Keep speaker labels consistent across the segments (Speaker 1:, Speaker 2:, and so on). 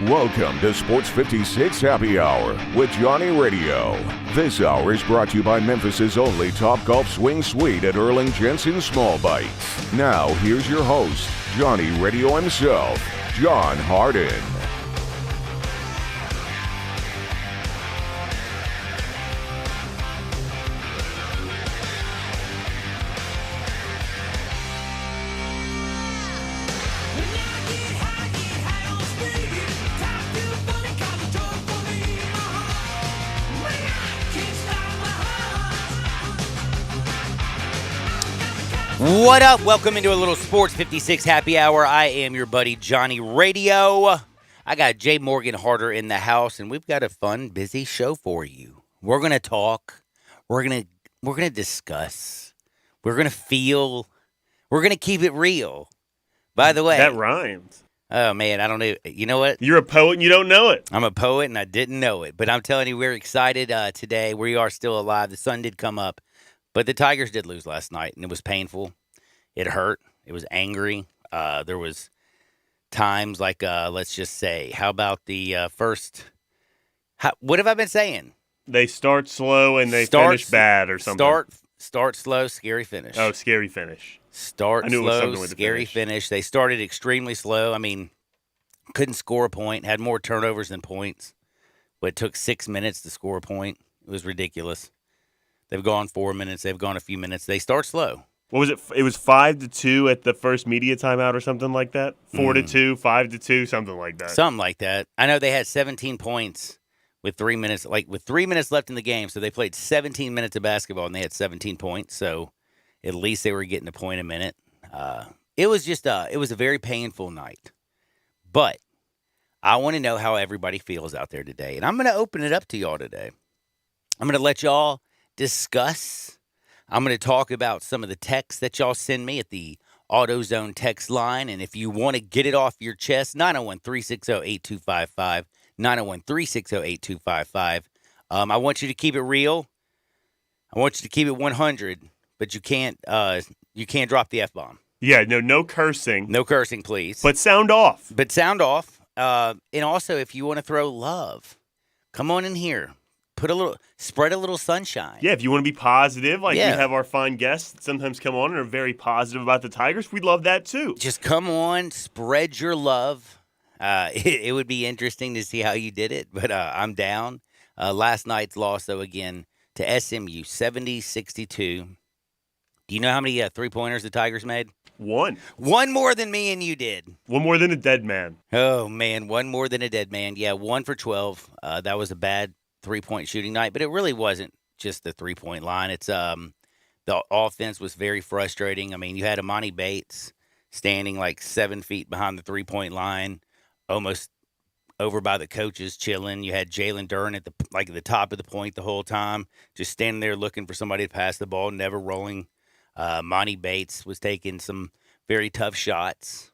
Speaker 1: Welcome to Sports 56 Happy Hour with Johnny Radio. This hour is brought to you by Memphis's only Topgolf Swing Suite at Erling Jensen Small Bites. Now, here's your host, Johnny Radio himself, John Harden.
Speaker 2: What up? Welcome into a little Sports 56 Happy Hour. I am your buddy Johnny Radio. I got Jay Morgan Harder in the house, and we've got a fun, busy show for you. We're gonna talk. We're gonna discuss. We're gonna feel. We're gonna keep it real. By the way,
Speaker 3: that rhymes.
Speaker 2: Oh man, I don't know. You know what?
Speaker 3: You're a poet and you don't know it.
Speaker 2: I'm a poet and I didn't know it. But I'm telling you, we're excited today. We are still alive. The sun did come up. But the Tigers did lose last night, and it was painful. It hurt. It was angry. There was times like, let's just say, how about the first? What have I been saying?
Speaker 3: They start slow and they finish bad or something.
Speaker 2: Start slow, scary finish.
Speaker 3: Oh, scary finish.
Speaker 2: Start slow, scary finish. They started extremely slow. I mean, couldn't score a point, had more turnovers than points, but it took 6 minutes to score a point. It was ridiculous. They've gone 4 minutes. They've gone a few minutes. They start slow.
Speaker 3: What was it? It was 5-2 at the first media timeout or something like that? 4-2, 5-2, something like that.
Speaker 2: Something like that. I know they had 17 points with 3 minutes, with 3 minutes left in the game. So they played 17 minutes of basketball and they had 17 points. So at least they were getting a point a minute. It was just it was a very painful night. But I want to know how everybody feels out there today. And I'm going to open it up to y'all today. I'm going to let y'all discuss. I'm going to talk about some of the texts that y'all send me at the AutoZone text line. And if you want to get it off your chest, 901-360-8255, 901-360-8255. I want you to keep it real. I want you to keep it 100, but you can't drop the F-bomb.
Speaker 3: Yeah, no cursing.
Speaker 2: No cursing, please.
Speaker 3: But sound off.
Speaker 2: And also, if you want to throw love, come on in here. Spread a little sunshine.
Speaker 3: Yeah, if you want to be positive, we have our fine guests that sometimes come on and are very positive about the Tigers, we'd love that too.
Speaker 2: Just come on, spread your love. It would be interesting to see how you did it, but I'm down. Last night's loss, though, again, to SMU, 70-62. Do you know how many three-pointers the Tigers made?
Speaker 3: One.
Speaker 2: One more than me and you did.
Speaker 3: One more than a dead man.
Speaker 2: Oh, man, one more than a dead man. Yeah, 1 for 12. That was a bad three-point shooting night, but it really wasn't just the three-point line. It's the offense was very frustrating. I mean, you had Imani Bates standing 7 feet behind the three-point line, almost over by the coaches, chilling. You had Jalen Duren at the top of the point the whole time, just standing there looking for somebody to pass the ball, never rolling. Imani Bates was taking some very tough shots,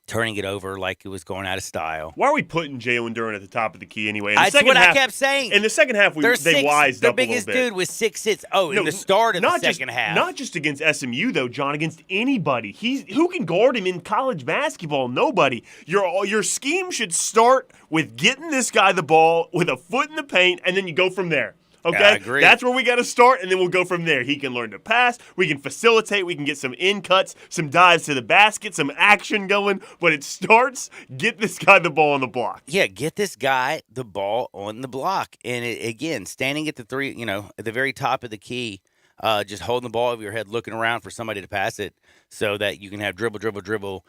Speaker 2: turning it over like it was going out of style.
Speaker 3: Why are we putting Jalen Duren at the top of the key anyway?
Speaker 2: That's what I kept saying.
Speaker 3: In the second half, they wised up a little bit.
Speaker 2: The biggest dude was 6'6". Oh, in the start of the second half.
Speaker 3: Not just against SMU, though, John, against anybody. Who can guard him in college basketball? Nobody. Your scheme should start with getting this guy the ball with a foot in the paint, and then you go from there. Okay,
Speaker 2: I agree.
Speaker 3: That's where we got to start, and then we'll go from there. He can learn to pass. We can facilitate. We can get some in cuts, some dives to the basket, some action going. But it starts, get this guy the ball on the block.
Speaker 2: Yeah, get this guy the ball on the block. And again, standing at the at the very top of the key, just holding the ball over your head, looking around for somebody to pass it so that you can have dribble,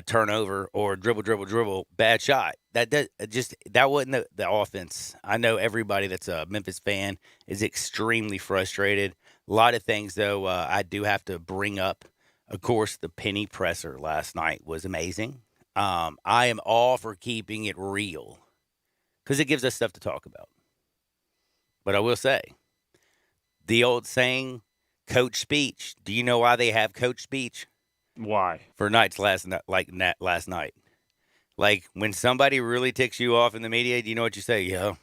Speaker 2: turnover, or dribble, bad shot. That wasn't the offense. I know everybody that's a Memphis fan is extremely frustrated. A lot of things, though, I do have to bring up. Of course, the penny presser last night was amazing. I am all for keeping it real because it gives us stuff to talk about. But I will say, the old saying, coach speech. Do you know why they have coach speech?
Speaker 3: Why?
Speaker 2: For nights last night. Like, when somebody really ticks you off in the media, do you know what you say? Yeah,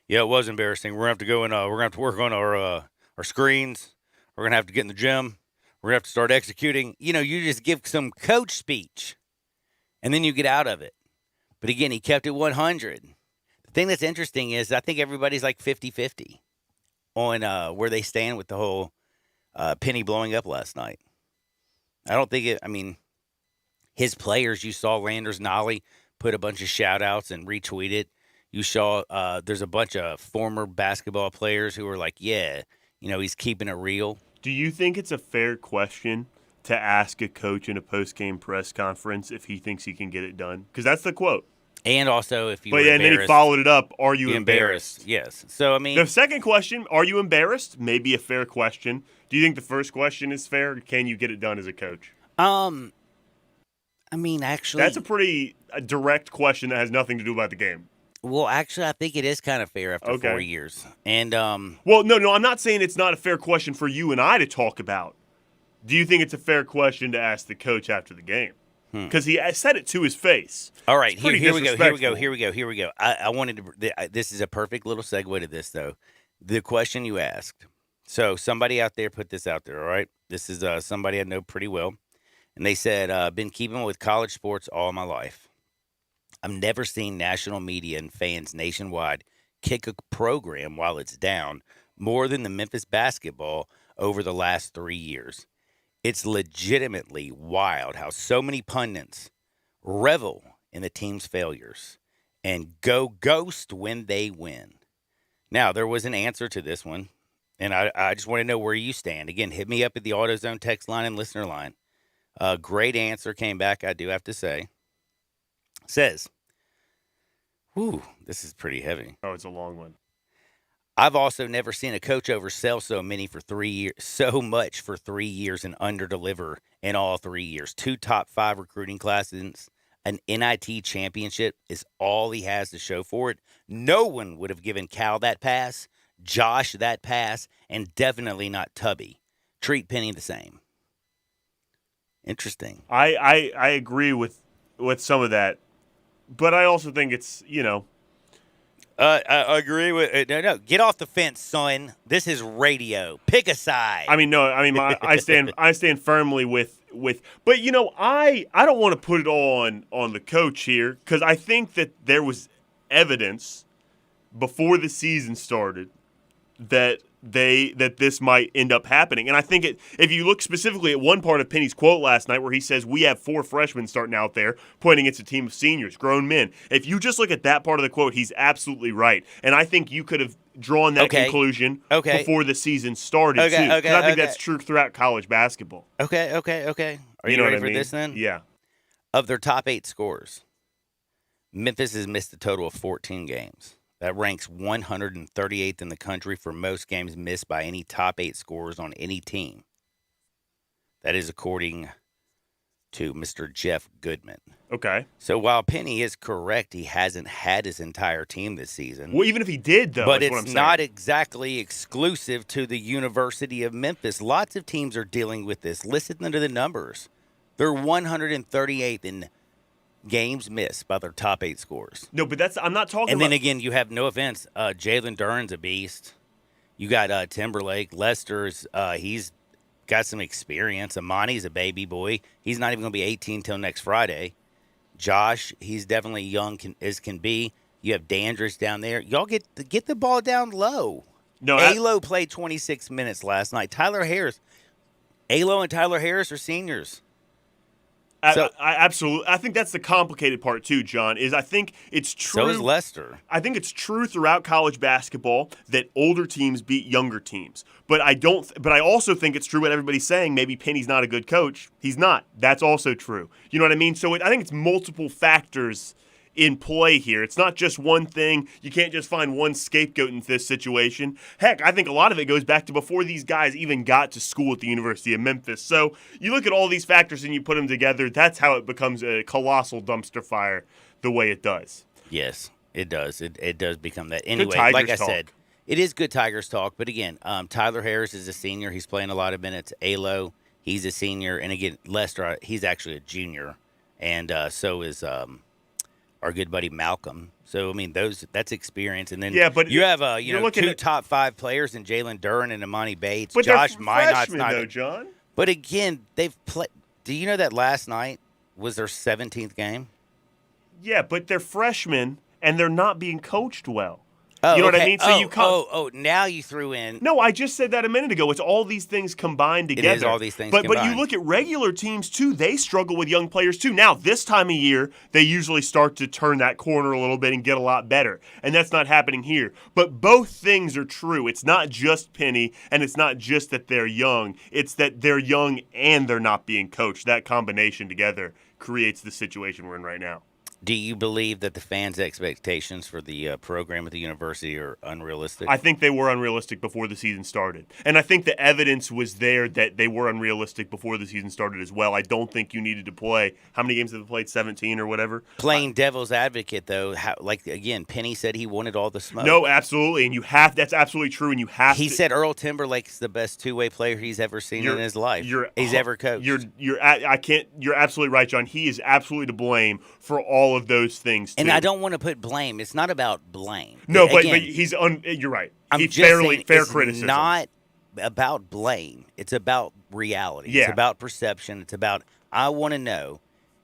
Speaker 2: it was embarrassing. We're going to have to go and we're going to have to work on our screens. We're going to have to get in the gym. We're going to have to start executing. You just give some coach speech, and then you get out of it. But again, he kept it 100. The thing that's interesting is I think everybody's like 50-50 on where they stand with the whole Penny blowing up last night. I don't think it, I mean, his players, you saw Landers Nolly put a bunch of shout outs and retweet it. You saw there's a bunch of former basketball players who are like, yeah, he's keeping it real.
Speaker 3: Do you think it's a fair question to ask a coach in a post-game press conference if he thinks he can get it done? Because that's the quote.
Speaker 2: And also, if you
Speaker 3: But yeah, and then he followed it up, are you embarrassed?
Speaker 2: Yes. So, I mean.
Speaker 3: The second question, are you embarrassed? Maybe a fair question. Do you think the first question is fair? Can you get it done as a coach?
Speaker 2: I mean, actually.
Speaker 3: That's a pretty direct question that has nothing to do about the game.
Speaker 2: Well, actually, I think it is kind of fair after 4 years. And
Speaker 3: well, no, I'm not saying it's not a fair question for you and I to talk about. Do you think it's a fair question to ask the coach after the game? Because he said it to his face.
Speaker 2: All right, here we go. I wanted to. This is a perfect little segue to this, though. The question you asked. So somebody out there put this out there. All right, this is somebody I know pretty well, and they said, "Been keeping with college sports all my life. I've never seen national media and fans nationwide kick a program while it's down more than the Memphis basketball over the last 3 years. It's legitimately wild how so many pundits revel in the team's failures and go ghost when they win." Now, there was an answer to this one, and I just want to know where you stand. Again, hit me up at the AutoZone text line and listener line. Great answer came back, I do have to say. Says, whew, this is pretty heavy.
Speaker 3: Oh, it's a long one.
Speaker 2: I've also never seen a coach oversell so much for 3 years and underdeliver in all 3 years. 2 top 5 recruiting classes, an NIT championship is all he has to show for it. No one would have given Cal that pass, Josh that pass, and definitely not Tubby. Treat Penny the same. Interesting.
Speaker 3: I agree with some of that, but I also think it's,
Speaker 2: I agree with no. Get off the fence, son. This is radio. Pick a side.
Speaker 3: I stand firmly with. But I don't want to put it all on the coach here because I think that there was evidence before the season started that this might end up happening. And I think if you look specifically at one part of Penny's quote last night where he says, we have 4 freshmen starting out there, pointing it's a team of seniors, grown men. If you just look at that part of the quote, he's absolutely right. And I think you could have drawn that conclusion before the season started, too. Because I think that's true throughout college basketball.
Speaker 2: Okay. Are you ready for this then?
Speaker 3: Yeah.
Speaker 2: Of their top 8 scores, Memphis has missed a total of 14 games. That ranks 138th in the country for most games missed by any top 8 scorers on any team. That is according to Mr. Jeff Goodman.
Speaker 3: Okay.
Speaker 2: So while Penny is correct, he hasn't had his entire team this season.
Speaker 3: Well, even if he did, though,
Speaker 2: but it's not exactly exclusive to the University of Memphis. Lots of teams are dealing with this. Listen to the numbers. They're 138th in games missed by their top 8 scores.
Speaker 3: No, but I'm not talking about...
Speaker 2: And then again, you have, no offense, Jalen Duren's a beast. You got Timberlake. Lester's, he's got some experience. Amani's a baby boy. He's not even going to be 18 till next Friday. Josh, he's definitely young as can be. You have Dandridge down there. Y'all get the ball down low.
Speaker 3: No,
Speaker 2: Alo played 26 minutes last night. Alo and Tyler Harris are seniors.
Speaker 3: I absolutely. I think that's the complicated part too, John. I think it's true.
Speaker 2: So is Lester.
Speaker 3: I think it's true throughout college basketball that older teams beat younger teams. But I also think it's true what everybody's saying. Maybe Penny's not a good coach. He's not. That's also true. You know what I mean? So I think it's multiple factors in play here. It's not just one thing. You can't just find one scapegoat in this situation. Heck, I think a lot of it goes back to before these guys even got to school at the University of Memphis. So you look at all these factors and you put them together, that's how it becomes a colossal dumpster fire the way it does.
Speaker 2: Yes, it does. It does become that. Anyway,
Speaker 3: like I said,
Speaker 2: it is good Tigers talk. But again, Tyler Harris is a senior. He's playing a lot of minutes. Alo, he's a senior. And again, Lester, he's actually a junior. And so is our good buddy Malcolm. So, I mean, that's experience. And then you have 2 top 5 players in Jalen Duren and Amani Bates.
Speaker 3: But
Speaker 2: Josh
Speaker 3: Minot's
Speaker 2: not
Speaker 3: though, John.
Speaker 2: But again, they've played. Do you know that last night was their 17th game?
Speaker 3: Yeah, but they're freshmen and they're not being coached well.
Speaker 2: Oh,
Speaker 3: You know what I
Speaker 2: okay.
Speaker 3: mean? So you
Speaker 2: now you threw in.
Speaker 3: No, I just said that a minute ago. It's all these things combined together.
Speaker 2: It is all these things
Speaker 3: But you
Speaker 2: combined.
Speaker 3: look at regular teams too, they struggle with young players too. Now, this time of year, they usually start to turn that corner a little bit and get a lot better. And that's not happening here. But both things are true. It's not just Penny, and it's not just that they're young. It's that they're young and they're not being coached. That combination together creates the situation we're in right now.
Speaker 2: Do you believe that the fans' expectations for the program at the university are unrealistic?
Speaker 3: I think they were unrealistic before the season started. And I think the evidence was there that they were unrealistic before the season started as well. I don't think you needed to play. How many games have they played? 17 or whatever?
Speaker 2: Playing devil's advocate, though, again, Penny said he wanted all the smoke.
Speaker 3: No, absolutely. And that's absolutely true. And you have
Speaker 2: He said Earl Timberlake's the best two-way player he's ever seen in his life. He's ever coached.
Speaker 3: You're absolutely right, John. He is absolutely to blame for all of those things, too.
Speaker 2: And I don't want to put blame. It's not about blame.
Speaker 3: No,
Speaker 2: Again,
Speaker 3: but you're right.
Speaker 2: Fair
Speaker 3: criticism.
Speaker 2: It's not about blame. It's about reality.
Speaker 3: Yeah.
Speaker 2: It's about perception. It's about, I want to know,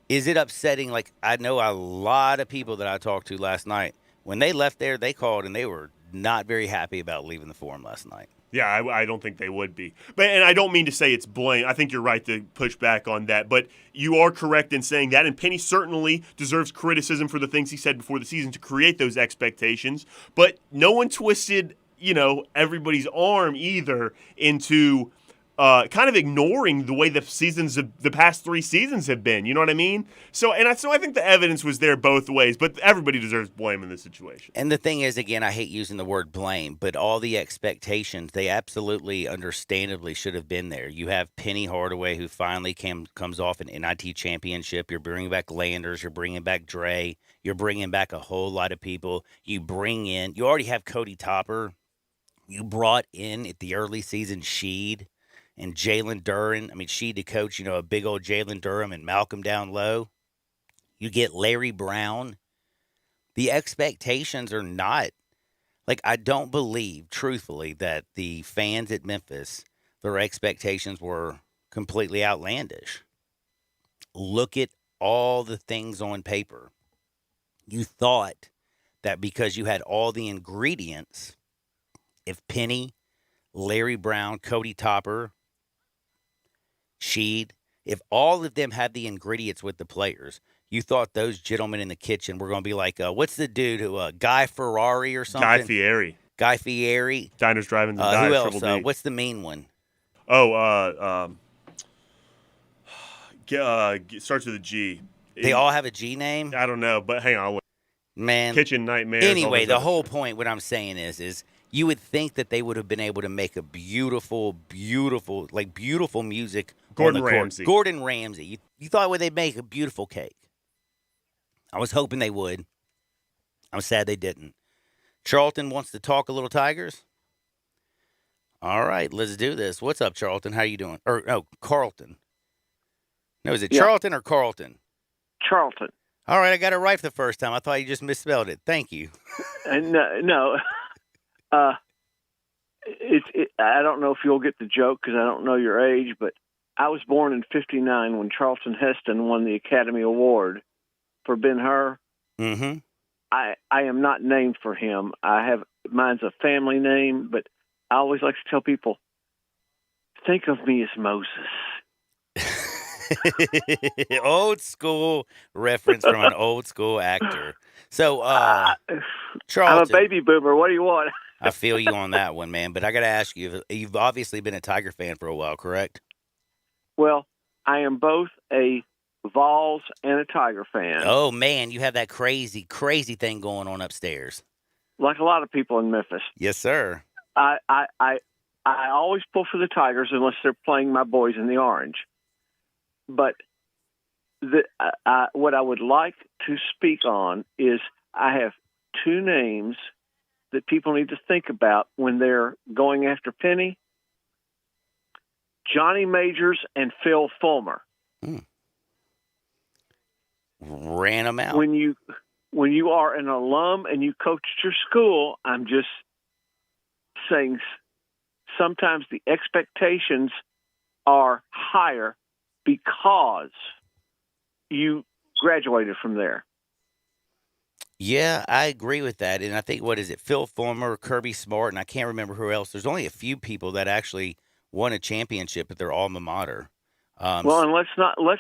Speaker 2: is it upsetting? Like, I know a lot of people that I talked to last night, when they left there, they called and they were not very happy about leaving the Forum last night.
Speaker 3: Yeah, I don't think they would be. And I don't mean to say it's blame. I think you're right to push back on that. But you are correct in saying that. And Penny certainly deserves criticism for the things he said before the season to create those expectations. But no one twisted, everybody's arm either into kind of ignoring the way the past 3 seasons have been. You know what I mean? So I think the evidence was there both ways, but everybody deserves blame in this situation.
Speaker 2: And the thing is, again, I hate using the word blame, but all the expectations, they absolutely, understandably should have been there. You have Penny Hardaway, who finally comes off an NIT championship. You're bringing back Landers. You're bringing back Dre. You're bringing back a whole lot of people. You already have Cody Topper. You brought in at the early season Sheed and Jalen Duren. I mean, Sheed to coach, a big old Jalen Durham and Malcolm down low. You get Larry Brown. The expectations are not, I don't believe, truthfully, that the fans at Memphis, their expectations were completely outlandish. Look at all the things on paper. You thought that because you had all the ingredients, if Penny, Larry Brown, Cody Topper, Sheed, if all of them had the ingredients with the players, you thought those gentlemen in the kitchen were going to be like, what's the dude who, Guy Ferrari or something?
Speaker 3: Guy Fieri. Diners, Drive-Ins, and Dives.
Speaker 2: Who else?
Speaker 3: Triple D.
Speaker 2: What's the mean one?
Speaker 3: Starts with a G.
Speaker 2: They all have a G name?
Speaker 3: I don't know, but hang on.
Speaker 2: Man.
Speaker 3: Kitchen Nightmares.
Speaker 2: Anyway, the whole point, what I'm saying is you would think that they would have been able to make a beautiful music.
Speaker 3: Gordon Ramsay.
Speaker 2: Gordon Ramsay. You thought they'd make a beautiful cake. I was hoping they would. I'm sad they didn't. Charlton wants to talk a little Tigers. All right, let's do this. What's up, Charlton? How you doing? Or no, Carlton. No, is it Charlton or Carlton?
Speaker 4: Charlton.
Speaker 2: All right, I got it right the first time. I thought you just misspelled it. Thank you.
Speaker 4: No. I don't know if you'll get the joke because I don't know your age, but I was born in '59 when Charlton Heston won the Academy Award for Ben-Hur.
Speaker 2: Mm-hmm.
Speaker 4: I am not named for him. Mine's a family name, but I always like to tell people, think of me as Moses.
Speaker 2: Old school reference from an old school actor. So, Charlton,
Speaker 4: I'm a baby boomer. What do you want?
Speaker 2: I feel you on that one, man. But I got to ask you, you've obviously been a Tiger fan for a while, correct?
Speaker 4: Well, I am both a Vols and a Tiger fan.
Speaker 2: Oh, man, you have that crazy, crazy thing going on upstairs.
Speaker 4: Like a lot of people in Memphis.
Speaker 2: Yes, sir.
Speaker 4: I always pull for the Tigers unless they're playing my boys in the orange. But what I would like to speak on is I have 2 names that people need to think about when they're going after Penny: Johnny Majors and Phil Fulmer.
Speaker 2: Ran them out.
Speaker 4: When you are an alum and you coach at your school, I'm just saying sometimes the expectations are higher because you graduated from there.
Speaker 2: Yeah, I agree with that. And I think, what is it, Phil Fulmer, Kirby Smart, and I can't remember who else. There's only a few people that actually won a championship at their alma mater.
Speaker 4: Well, and let's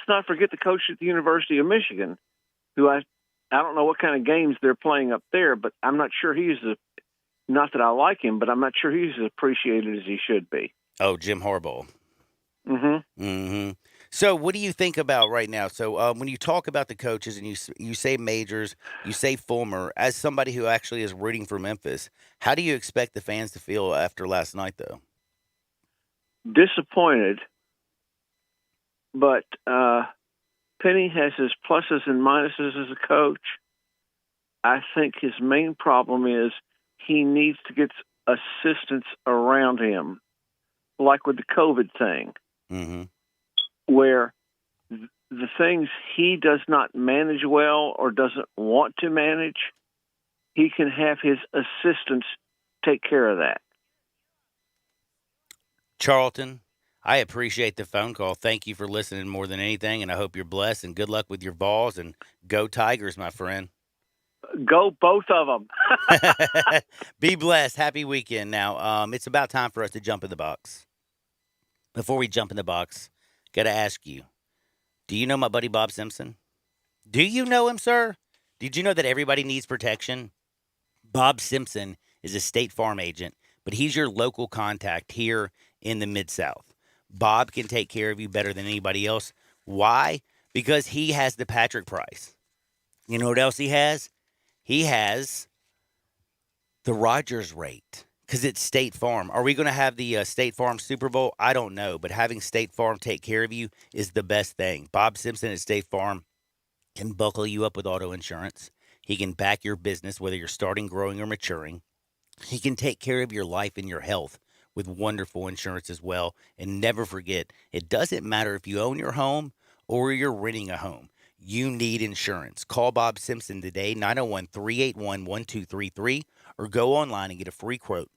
Speaker 4: not forget the coach at the University of Michigan, who I don't know what kind of games they're playing up there, but I'm not sure not that I like him, but I'm not sure he's as appreciated as he should be.
Speaker 2: Oh, Jim Harbaugh.
Speaker 4: Mm-hmm.
Speaker 2: Mm-hmm. So, what do you think about right now? So, when you talk about the coaches and you say Majors, you say Fulmer, as somebody who actually is rooting for Memphis, how do you expect the fans to feel after last night, though?
Speaker 4: Disappointed, but Penny has his pluses and minuses as a coach. I think his main problem is he needs to get assistance around him, like with the COVID thing.
Speaker 2: Mm-hmm.
Speaker 4: Where the things he does not manage well or doesn't want to manage, he can have his assistants take care of that.
Speaker 2: Charlton, I appreciate the phone call. Thank you for listening more than anything, and I hope you're blessed, and good luck with your balls, and go Tigers, my friend.
Speaker 4: Go both of them.
Speaker 2: Be blessed. Happy weekend. Now, it's about time for us to jump in the box. Before we jump in the box, got to ask you, do you know my buddy Bob Simpson? Do you know him, sir? Did you know that everybody needs protection? Bob Simpson is a State Farm agent, but he's your local contact here in the Mid-South. Bob can take care of you better than anybody else. Why? Because he has the Patrick Price. You know what else he has? He has the Rogers rate. Because it's State Farm. Are we going to have the State Farm Super Bowl? I don't know. But having State Farm take care of you is the best thing. Bob Simpson at State Farm can buckle you up with auto insurance. He can back your business, whether you're starting, growing, or maturing. He can take care of your life and your health with wonderful insurance as well. And never forget, it doesn't matter if you own your home or you're renting a home. You need insurance. Call Bob Simpson today, 901-381-1233, or go online and get a free quote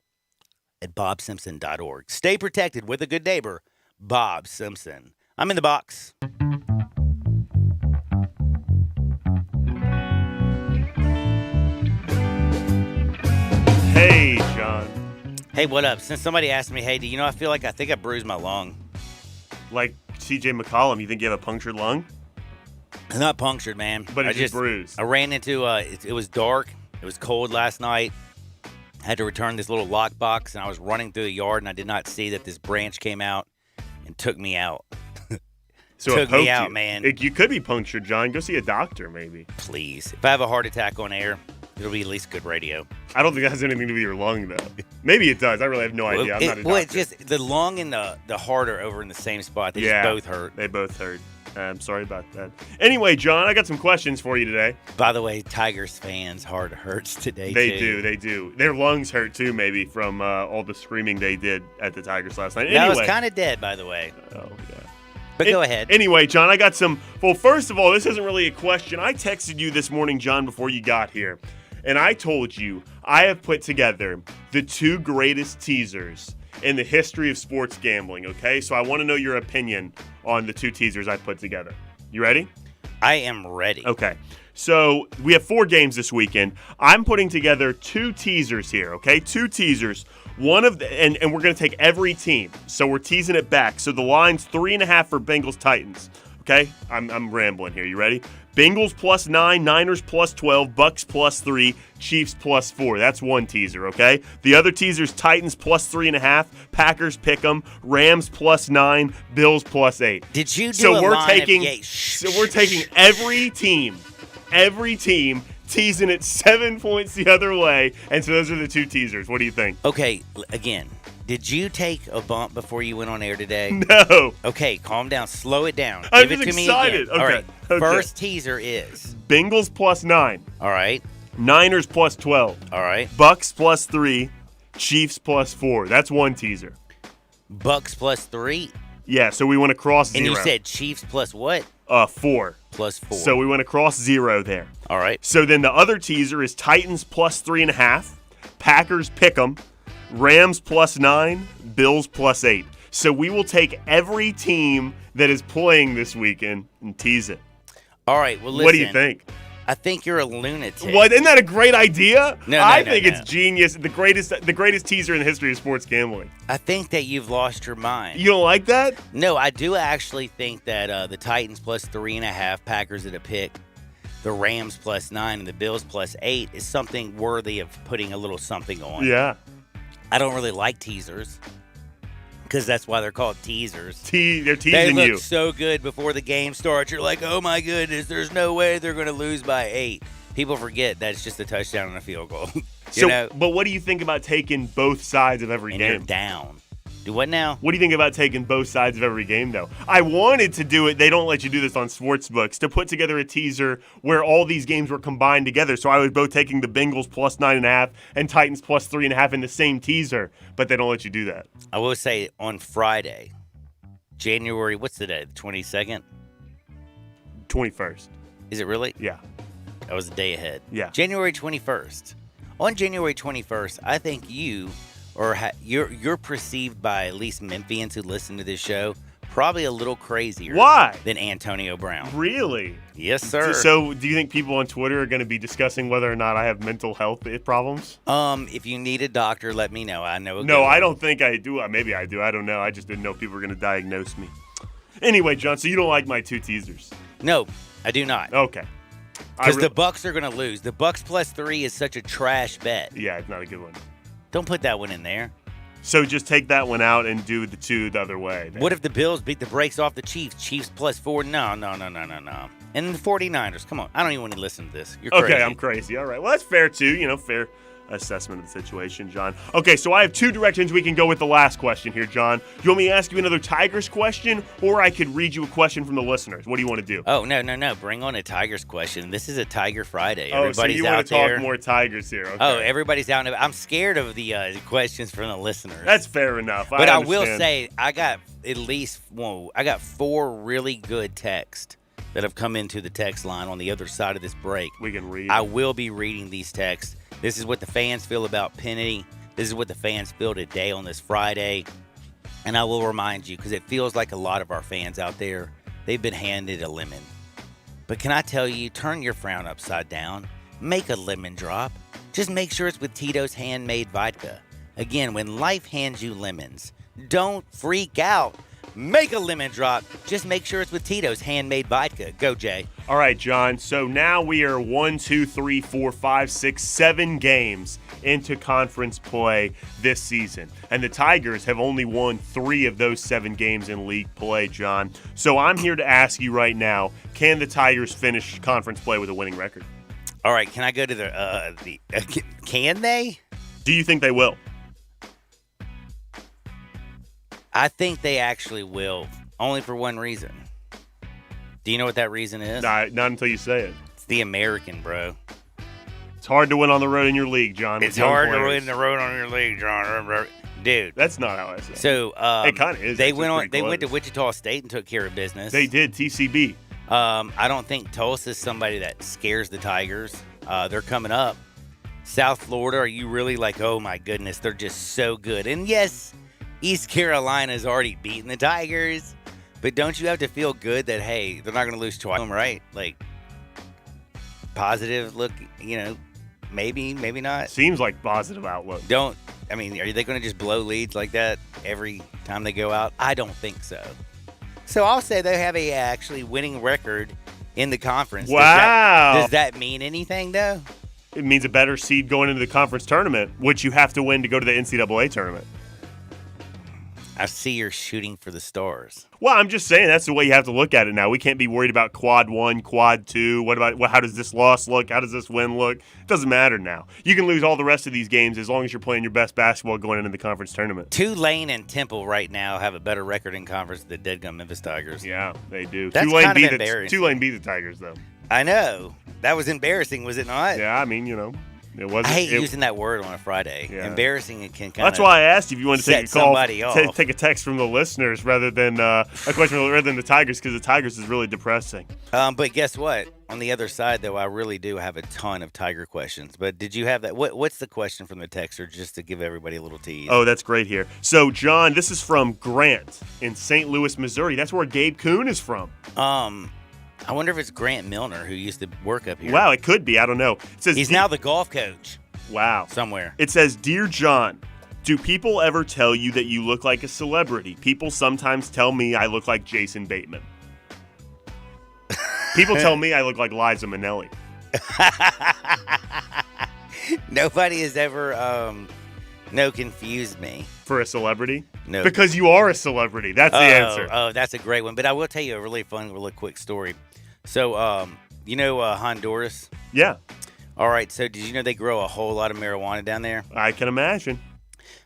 Speaker 2: at bobsimpson.org. Stay protected with a good neighbor, Bob Simpson. I'm in the box.
Speaker 3: Hey, John.
Speaker 2: Hey, what up? Since somebody asked me, hey, do you know, I think I bruised my lung.
Speaker 3: Like C.J. McCollum, you think you have a punctured lung?
Speaker 2: It's not punctured, man.
Speaker 3: But it's just bruised.
Speaker 2: I ran into, it was dark. It was cold last night. I had to return this little lockbox, and I was running through the yard, and I did not see that this branch came out and took me out.
Speaker 3: So
Speaker 2: took
Speaker 3: it poked
Speaker 2: me out,
Speaker 3: you.
Speaker 2: man.
Speaker 3: You could be punctured, John. Go see a doctor, maybe.
Speaker 2: Please. If I have a heart attack on air, it'll be at least good radio.
Speaker 3: I don't think that has anything to do with your lung, though. Maybe it does. I really have no idea. I'm not a doctor.
Speaker 2: It's just the lung and the heart are over in the same spot. They just both hurt.
Speaker 3: They both hurt. I'm sorry about that. Anyway, John, I got some questions for you today.
Speaker 2: By the way, Tigers fans' heart hurts today,
Speaker 3: They do. Their lungs hurt, too, maybe, from all the screaming they did at the Tigers last night.
Speaker 2: That was kind of dead, by the way.
Speaker 3: Oh, yeah.
Speaker 2: But go ahead.
Speaker 3: Anyway, John, I got some. Well, first of all, this isn't really a question. I texted you this morning, John, before you got here. And I told you I have put together the 2 greatest teasers in the history of sports gambling, okay? So I want to know your opinion on the 2 teasers I put together. You ready?
Speaker 2: I am ready.
Speaker 3: Okay. So we have 4 games this weekend. I'm putting together 2 teasers here, okay? 2 teasers. One of the, and we're going to take every team. So we're teasing it back. So the line's 3.5 for Bengals Titans. Okay? I'm rambling here. You ready? Bengals +9, Niners +12, Bucks +3, Chiefs +4. That's one teaser, okay? The other teaser's Titans +3.5, Packers pick'em, Rams +9, Bills +8.
Speaker 2: Did you do
Speaker 3: So
Speaker 2: a
Speaker 3: we're
Speaker 2: line
Speaker 3: taking
Speaker 2: of
Speaker 3: we're taking every team, teasing it 7 points the other way, and so those are the 2 teasers. What do you think?
Speaker 2: Okay, again, did you take a bump before you went on air today?
Speaker 3: No.
Speaker 2: Okay, calm down. Slow it down.
Speaker 3: I'm
Speaker 2: Give it
Speaker 3: just
Speaker 2: to
Speaker 3: excited.
Speaker 2: me again. All
Speaker 3: Okay,
Speaker 2: right.
Speaker 3: okay.
Speaker 2: First teaser is.
Speaker 3: Bengals +9,
Speaker 2: All right.
Speaker 3: Niners +12,
Speaker 2: All right.
Speaker 3: Bucks +3, Chiefs +4. That's one teaser.
Speaker 2: Bucks +3.
Speaker 3: Yeah, so we went across 0.
Speaker 2: And you said Chiefs plus what?
Speaker 3: 4.
Speaker 2: +4.
Speaker 3: So we went across 0 there.
Speaker 2: All right.
Speaker 3: So then the other teaser is Titans +3.5, Packers pick'em, Rams +9, Bills +8. So we will take every team that is playing this weekend and tease it.
Speaker 2: All right. Well, listen.
Speaker 3: What do you think?
Speaker 2: I think you're a lunatic.
Speaker 3: What? Isn't that a great idea?
Speaker 2: No,
Speaker 3: I think it's genius. The greatest teaser in the history of sports gambling.
Speaker 2: I think that you've lost your mind.
Speaker 3: You don't like that?
Speaker 2: No, I do actually think that the Titans plus 3.5, Packers at a pick, the Rams plus 9, and the Bills plus 8 is something worthy of putting a little something on.
Speaker 3: Yeah.
Speaker 2: I don't really like teasers because that's why they're called teasers.
Speaker 3: They're teasing
Speaker 2: They look
Speaker 3: you.
Speaker 2: so good before the game starts. You're like, oh my goodness, there's no way they're going to lose by 8. People forget that it's just a touchdown and a field goal.
Speaker 3: But what do you think about taking both sides of every
Speaker 2: and
Speaker 3: game?
Speaker 2: you're down. Do what now?
Speaker 3: What do you think about taking both sides of every game, though? I wanted to do it. They don't let you do this on sportsbooks, to put together a teaser where all these games were combined together. So I was both taking the Bengals plus 9.5 and Titans plus 3.5 in the same teaser, but they don't let you do that.
Speaker 2: I will say on Friday, January, what's the day? The 22nd?
Speaker 3: 21st.
Speaker 2: Is it really?
Speaker 3: Yeah.
Speaker 2: That was a day ahead.
Speaker 3: Yeah.
Speaker 2: January 21st. On January 21st, I think you or you're perceived by at least Memphians who listen to this show probably a little crazier.
Speaker 3: Why?
Speaker 2: Than Antonio Brown.
Speaker 3: Really?
Speaker 2: Yes, sir.
Speaker 3: So do you think people on Twitter are going to be discussing whether or not I have mental health problems?
Speaker 2: If you need a doctor, let me know. I know.
Speaker 3: No, I don't think I do. Maybe I do. I don't know. I just didn't know if people were going to diagnose me. Anyway, John, so you don't like my two teasers?
Speaker 2: No, I do not.
Speaker 3: Okay.
Speaker 2: Because the Bucks are going to lose. The Bucks plus 3 is such a trash bet.
Speaker 3: Yeah, it's not a good one.
Speaker 2: Don't put that one in there.
Speaker 3: So just take that one out and do the two the other way. Then.
Speaker 2: What if the Bills beat the brakes off the Chiefs? Chiefs plus 4? No. And the 49ers. Come on. I don't even want to listen to this. You're crazy.
Speaker 3: Okay, I'm crazy. All right. Well, that's fair, too. Fair assessment of the situation, John. Okay, so I have two directions we can go with the last question here, John. Do you want me to ask you another Tigers question, or I could read you a question from the listeners? What do you want to do?
Speaker 2: Oh, no. Bring on a Tigers question. This is a Tiger Friday.
Speaker 3: Oh,
Speaker 2: Everybody's
Speaker 3: so you
Speaker 2: out
Speaker 3: want to
Speaker 2: there.
Speaker 3: talk more Tigers here. Okay.
Speaker 2: Oh, everybody's out. I'm scared of the questions from the listeners.
Speaker 3: That's fair enough.
Speaker 2: But I will
Speaker 3: understand.
Speaker 2: say I got I got 4 really good texts that have come into the text line on the other side of this break.
Speaker 3: We can read.
Speaker 2: I will be reading these texts. This is what the fans feel about Penny. This is what the fans feel today on this Friday. And I will remind you, because it feels like a lot of our fans out there, they've been handed a lemon. But can I tell you, turn your frown upside down. Make a lemon drop. Just make sure it's with Tito's handmade vodka. Again, when life hands you lemons, don't freak out. Make a lemon drop. Just make sure it's with Tito's handmade vodka. Go, Jay.
Speaker 3: All right, John. So now we are 1, 2, 3, 4, 5, 6, 7 games into conference play this season. And the Tigers have only won 3 of those 7 games in league play, John. So I'm here to ask you right now, can the Tigers finish conference play with a winning record?
Speaker 2: All right, can I go to the can they?
Speaker 3: Do you think they will?
Speaker 2: I think they actually will, only for one reason. Do you know what that reason is?
Speaker 3: Not until you say it.
Speaker 2: It's the American, bro.
Speaker 3: It's hard to win on the road in your league, John.
Speaker 2: It's hard to win the road on your league, John. Dude.
Speaker 3: That's not how I say it.
Speaker 2: So
Speaker 3: it kind of is.
Speaker 2: They went to Wichita State and took care of business.
Speaker 3: They did, TCB.
Speaker 2: I don't think Tulsa's somebody that scares the Tigers. They're coming up. South Florida, are you really like, oh my goodness, they're just so good? And yes, East Carolina's already beaten the Tigers, but don't you have to feel good that, hey, they're not going to lose twice, right? Like, positive look, maybe not.
Speaker 3: Seems like positive outlook.
Speaker 2: Are they going to just blow leads like that every time they go out? I don't think so. So I'll say they have a actually winning record in the conference.
Speaker 3: Wow.
Speaker 2: Does that mean anything, though?
Speaker 3: It means a better seed going into the conference tournament, which you have to win to go to the NCAA tournament.
Speaker 2: I see you're shooting for the stars.
Speaker 3: Well, I'm just saying that's the way you have to look at it now. We can't be worried about quad 1, quad 2. How does this loss look? How does this win look? It doesn't matter now. You can lose all the rest of these games as long as you're playing your best basketball going into the conference tournament.
Speaker 2: Tulane and Temple right now have a better record in conference than the deadgum Memphis Tigers.
Speaker 3: Yeah, they do.
Speaker 2: That's
Speaker 3: Tulane
Speaker 2: kind of embarrassing.
Speaker 3: Tulane beat the Tigers, though.
Speaker 2: I know. That was embarrassing, was it not?
Speaker 3: Yeah, I mean, it wasn't.
Speaker 2: I hate using that word on a Friday.
Speaker 3: Yeah.
Speaker 2: Embarrassing, it can kind
Speaker 3: That's why I asked you if you wanted to take a call,
Speaker 2: somebody off.
Speaker 3: take a text from the listeners rather than a question rather than the Tigers, because the Tigers is really depressing.
Speaker 2: But guess what? On the other side, though, I really do have a ton of Tiger questions. But did you have that? What's the question from the texter, just to give everybody a little tease?
Speaker 3: Oh, that's great here. So, John, this is from Grant in St. Louis, Missouri. That's where Gabe Kuhn is from.
Speaker 2: I wonder if it's Grant Milner who used to work up here.
Speaker 3: Wow, it could be. I don't know. It says
Speaker 2: He's now the golf coach
Speaker 3: wow.
Speaker 2: somewhere.
Speaker 3: It says, Dear John, do people ever tell you that you look like a celebrity? People sometimes tell me I look like Jason Bateman. People tell me I look like Liza Minnelli.
Speaker 2: Nobody has ever confused me.
Speaker 3: For a celebrity?
Speaker 2: No.
Speaker 3: Because you are a celebrity. That's the answer.
Speaker 2: Oh, that's a great one. But I will tell you a really fun, really quick story. So, Honduras?
Speaker 3: Yeah,
Speaker 2: All right. So, did you know they grow a whole lot of marijuana down there?
Speaker 3: I can imagine.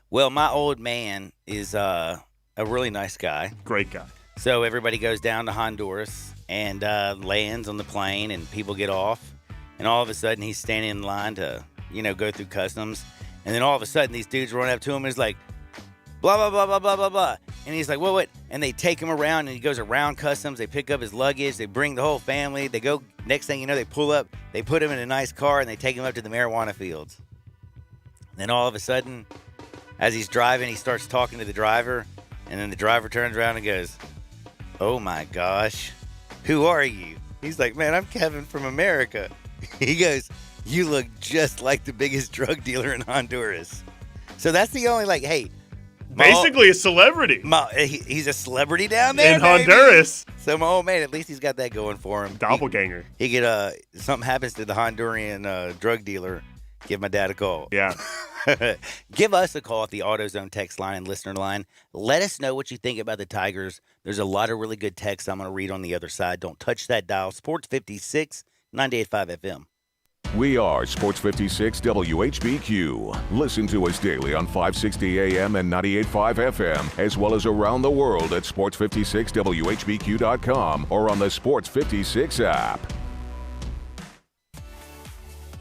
Speaker 2: Well, my old man is a really nice guy.
Speaker 3: Great guy.
Speaker 2: So, everybody goes down to Honduras and lands on the plane, and people get off. And all of a sudden, he's standing in line to, go through customs. And then all of a sudden, these dudes run up to him and he's like, blah, blah, blah, blah, blah, blah, blah. And he's like, what? And they take him around, and he goes around customs. They pick up his luggage. They bring the whole family. They go, next thing you know, they pull up. They put him in a nice car, and they take him up to the marijuana fields. And then all of a sudden, as he's driving, he starts talking to the driver. And then the driver turns around and goes, oh, my gosh, who are you? He's like, man, I'm Kevin from America. He goes, you look just like the biggest drug dealer in Honduras. So that's the only, hey.
Speaker 3: Basically a celebrity.
Speaker 2: He's a celebrity down there
Speaker 3: in Honduras.
Speaker 2: So my old man, at least he's got that going for him.
Speaker 3: Doppelganger.
Speaker 2: He could, something happens to the Honduran drug dealer, give my dad a call.
Speaker 3: Yeah.
Speaker 2: Give us a call at the AutoZone text line and listener line. Let us know what you think about the Tigers. There's a lot of really good texts I'm going to read on the other side. Don't touch that dial. Sports 56, 98.5 FM.
Speaker 1: We are Sports 56 WHBQ. Listen to us daily on 560 AM and 98.5 FM, as well as around the world at sports56whbq.com or on the Sports 56 app.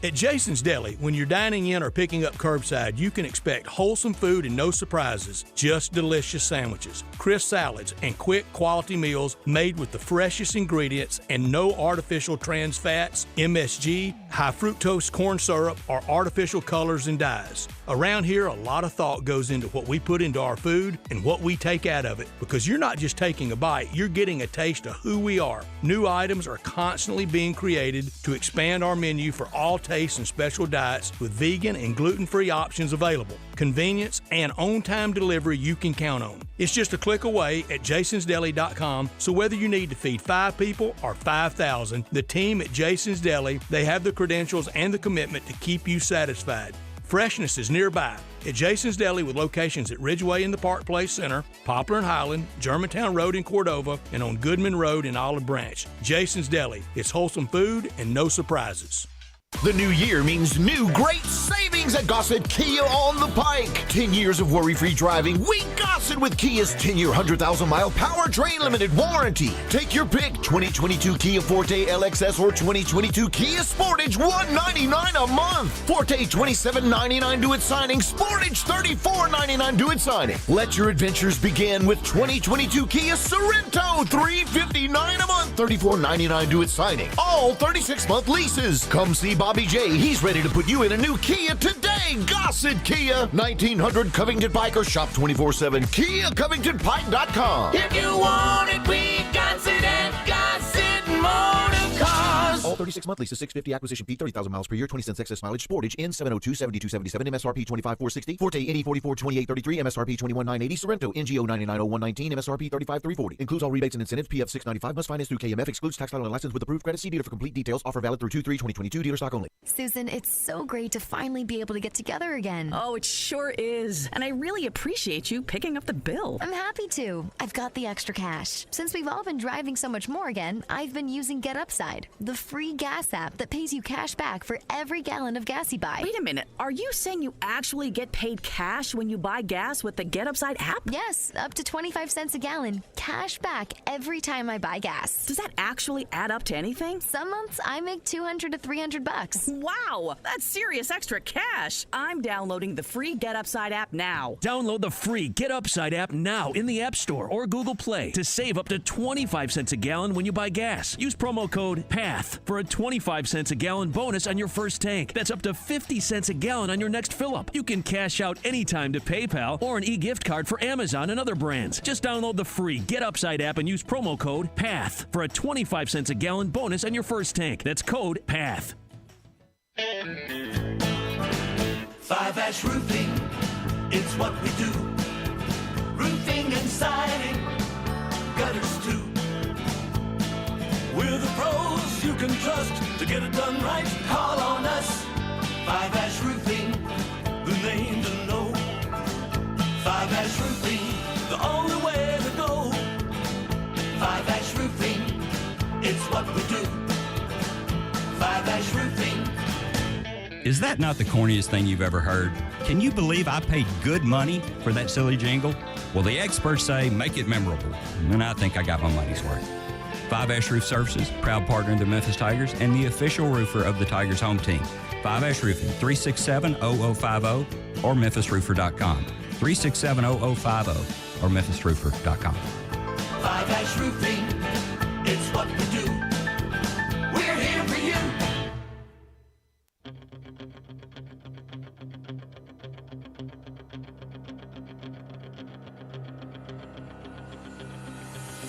Speaker 5: At Jason's Deli, when you're dining in or picking up curbside, you can expect wholesome food and no surprises, just delicious sandwiches, crisp salads, and quick quality meals made with the freshest ingredients and no artificial trans fats, MSG, high fructose corn syrup, or artificial colors and dyes. Around here, a lot of thought goes into what we put into our food and what we take out of it, because you're not just taking a bite, you're getting a taste of who we are. New items are constantly being created to expand our menu for all tastes and special diets with vegan and gluten-free options available. Convenience and on-time delivery you can count on. It's just a click away at jasonsdeli.com, so whether you need to feed 5 people or 5,000, the team at Jason's Deli, they have the credentials and the commitment to keep you satisfied. Freshness is nearby at Jason's Deli with locations at Ridgeway in the Park Place Center, Poplar and Highland, Germantown Road in Cordova, and on Goodman Road in Olive Branch. Jason's Deli. It's wholesome food and no surprises.
Speaker 6: The new year means new great savings at Gossett Kia on the Pike. 10 years of worry-free driving. We Gossett with Kia's 10-year, 100,000-mile powertrain limited warranty. Take your pick. 2022 Kia Forte LXS or 2022 Kia Sportage, $199 a month. Forte, $27.99 due at signing. Sportage, $34.99 due at signing. Let your adventures begin with 2022 Kia Sorento, $359 a month, $34.99 due at signing. All 36-month leases. Come see Bobby J. He's ready to put you in a new Kia today. Gossett Kia, 1900 Covington Pike, or shop 24/7. KiaCovingtonPike.com.
Speaker 7: If you want it, we got it at Gossett Motor Cars.
Speaker 6: All 36-month leases, $650 acquisition fee, 30,000 miles per year, 20 cents excess mileage. Sportage in 702, 7277, MSRP 25,460. Forte NE 44, 2833, MSRP 21,980. Sorrento NGO 990119, MSRP 35,340. Includes all rebates and incentives. PF 695 must finance through KMF. Excludes tax title and license with approved credit. See dealer for complete details. Offer valid through 2/3/2022. Dealer stock only.
Speaker 8: Susan, it's so great to finally be able to get together again.
Speaker 9: Oh, it sure is. And I really appreciate you picking up the bill.
Speaker 8: I'm happy to. I've got the extra cash. Since we've all been driving so much more again, I've been using Get Upside, the free gas app that pays you cash back for every gallon of gas you buy.
Speaker 9: Wait a minute. Are you saying you actually get paid cash when you buy gas with the Get Upside app?
Speaker 8: Yes, up to 25 cents a gallon. Cash back every time I buy gas.
Speaker 9: Does that actually add up to anything?
Speaker 8: Some months I make $200 to $300.
Speaker 9: Wow, that's serious extra cash. I'm downloading the free Get Upside app now.
Speaker 10: Download the free Get Upside app now in the App Store or Google Play to save up to 25 cents a gallon when you buy gas. Use promo code PATH for a for a 25 cents a gallon bonus on your first tank. That's up to 50 cents a gallon on your next fill-up. You can cash out anytime to PayPal or an e-gift card for Amazon and other brands. Just download the free Get Upside app and use promo code PATH for a 25 cents a gallon bonus on your first tank. That's code PATH.
Speaker 7: 5-Ash Roofing, it's what we do. Roofing and siding, gutters too. We're the pros you can trust to get it done right. Call on us. 5-Ash Roofing, the name to know. 5-Ash Roofing, the only way to go. 5-Ash Roofing, it's what we do. 5-Ash Roofing.
Speaker 11: Is that not the corniest thing you've ever heard? Can you believe I paid good money for that silly jingle? Well, the experts say make it memorable, and I think I got my money's worth. 5-Ash Roof Services, proud partner of the Memphis Tigers and the official roofer of the Tigers home team. 5-Ash Roofing, 367-0050 or memphisroofer.com. 367-0050 or memphisroofer.com.
Speaker 7: 5-Ash Roofing, it's what we do. We're here for you.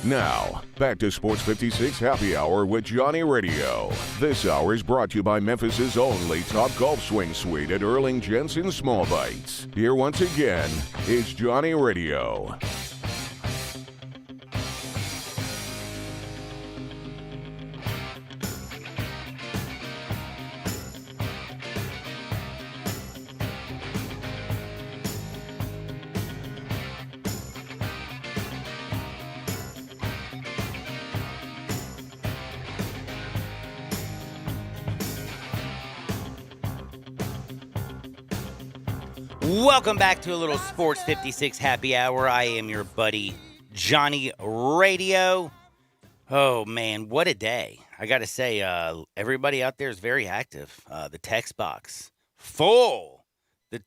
Speaker 1: Now, back to Sports 56 Happy Hour with Johnny Radio. This hour is brought to you by Memphis's only Top Golf Swing Suite at Erling Jensen Small Bites. Here once again is Johnny Radio.
Speaker 2: Welcome back to a little Sports 56 Happy Hour. I am your buddy, Johnny Radio. Oh, man, what a day. I got to say, everybody out there is very active. The text box, full. The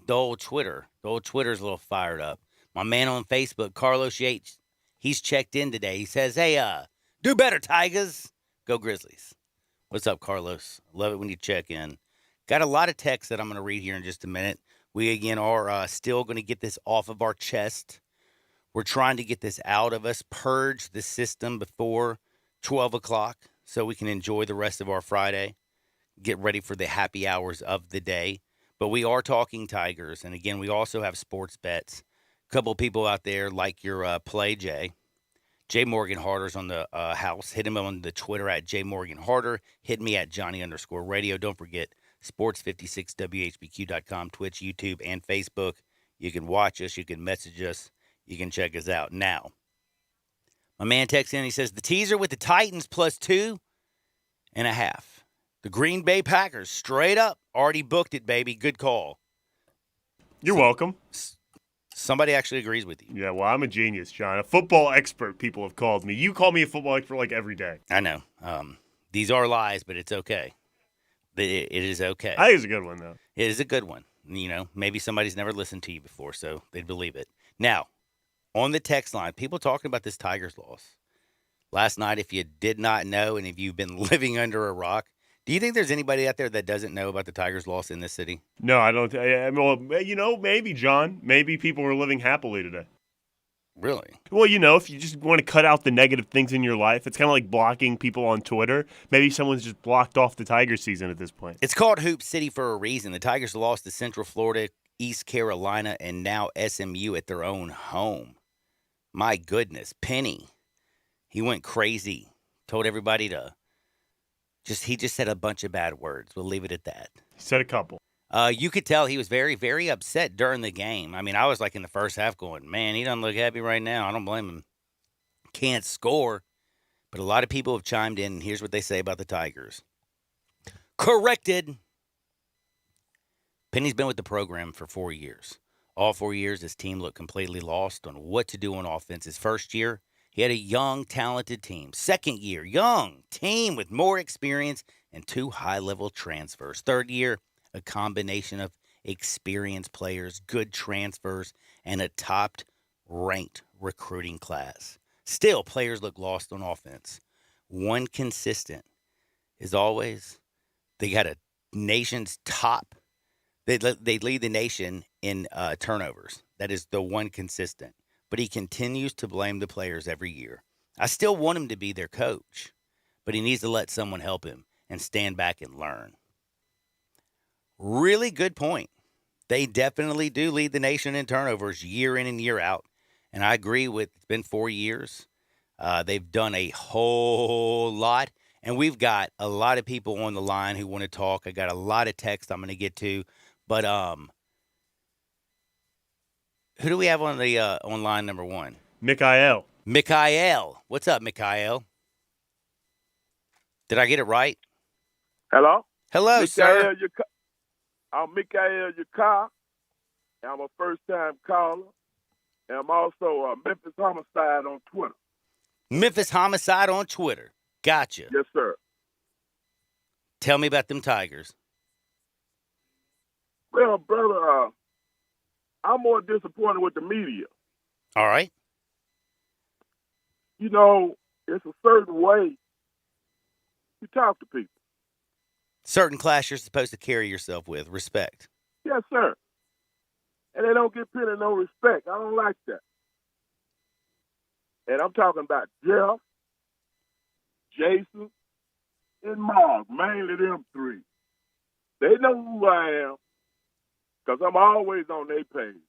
Speaker 2: old Twitter. The old Twitter's a little fired up. My man on Facebook, Carlos Yates, he's checked in today. He says, hey, do better, Tigers. Go Grizzlies. What's up, Carlos? Love it when you check in. Got a lot of texts that I'm going to read here in just a minute. We, again, are still going to get this off of our chest. We're trying to get this out of us, purge the system before 12 o'clock so we can enjoy the rest of our Friday, get ready for the happy hours of the day. But we are talking Tigers. And, again, we also have sports bets. A couple of people out there like your play, Jay. Jay Morgan Harder's on the house. Hit him on the Twitter at Jay Morgan Harder. Hit me at Johnny_radio. Don't forget, sports56whbq.com, Twitch, YouTube, and Facebook. You can watch us. You can message us. You can check us out. Now, my man texts in. He says, the teaser with the Titans plus 2.5. The Green Bay Packers, straight up, already booked it, baby. Good call.
Speaker 3: You're welcome.
Speaker 2: Somebody actually agrees with you.
Speaker 3: Yeah, well, I'm a genius, John. A football expert, people have called me. You call me a football expert like every day.
Speaker 2: I know. These are lies, but it's okay. It is okay.
Speaker 3: I think it's a good one, though.
Speaker 2: It is a good one. You know, maybe somebody's never listened to you before, so they'd believe it. Now, on the text line, people talking about this Tigers loss. Last night, if you did not know and if you've been living under a rock, do you think there's anybody out there that doesn't know about the Tigers loss in this city?
Speaker 3: No, I don't. Well, maybe, John. Maybe people are living happily today.
Speaker 2: Really?
Speaker 3: Well, if you just want to cut out the negative things in your life, it's kind of like blocking people on Twitter. Maybe someone's just blocked off the Tigers season at this point.
Speaker 2: It's called Hoop City for a reason. The Tigers lost to Central Florida, East Carolina, and now SMU at their own home. My goodness. Penny, he went crazy. Told everybody he just said a bunch of bad words. We'll leave it at that.
Speaker 3: He said a couple.
Speaker 2: You could tell he was very, very upset during the game. I mean, I was like in the first half going, man, he doesn't look happy right now. I don't blame him. Can't score. But a lot of people have chimed in, and here's what they say about the Tigers. Corrected. Penny's been with the program for 4 years. All 4 years, his team looked completely lost on what to do on offense. His first year, he had a young, talented team. Second year, young team with more experience and 2 high-level transfers. Third year, a combination of experienced players, good transfers, and a top-ranked recruiting class. Still, players look lost on offense. One consistent is always they got a nation's top. They lead the nation in turnovers. That is the one consistent. But he continues to blame the players every year. I still want him to be their coach, but he needs to let someone help him and stand back and learn. Really good point. They definitely do lead the nation in turnovers year in and year out. And I agree with it's been 4 years. They've done a whole lot. And we've got a lot of people on the line who want to talk. I got a lot of text I'm going to get to. But who do we have on the on line number one?
Speaker 3: Mikhail.
Speaker 2: Mikhail. What's up, Mikhail? Did I get it right?
Speaker 12: Hello?
Speaker 2: Hello, sir.
Speaker 12: I'm Mikhail Yakar. I'm a first-time caller. And I'm also a Memphis Homicide on Twitter.
Speaker 2: Memphis Homicide on Twitter. Gotcha.
Speaker 12: Yes, sir.
Speaker 2: Tell me about them Tigers.
Speaker 12: Well, brother, I'm more disappointed with the media.
Speaker 2: All right.
Speaker 12: You know, it's a certain way you talk to people.
Speaker 2: Certain class you're supposed to carry yourself with. Respect.
Speaker 12: Yes, sir. And they don't give Penny no respect. I don't like that. And I'm talking about Jeff, Jason, and Mark, mainly them three. They know who I am because I'm always on their page.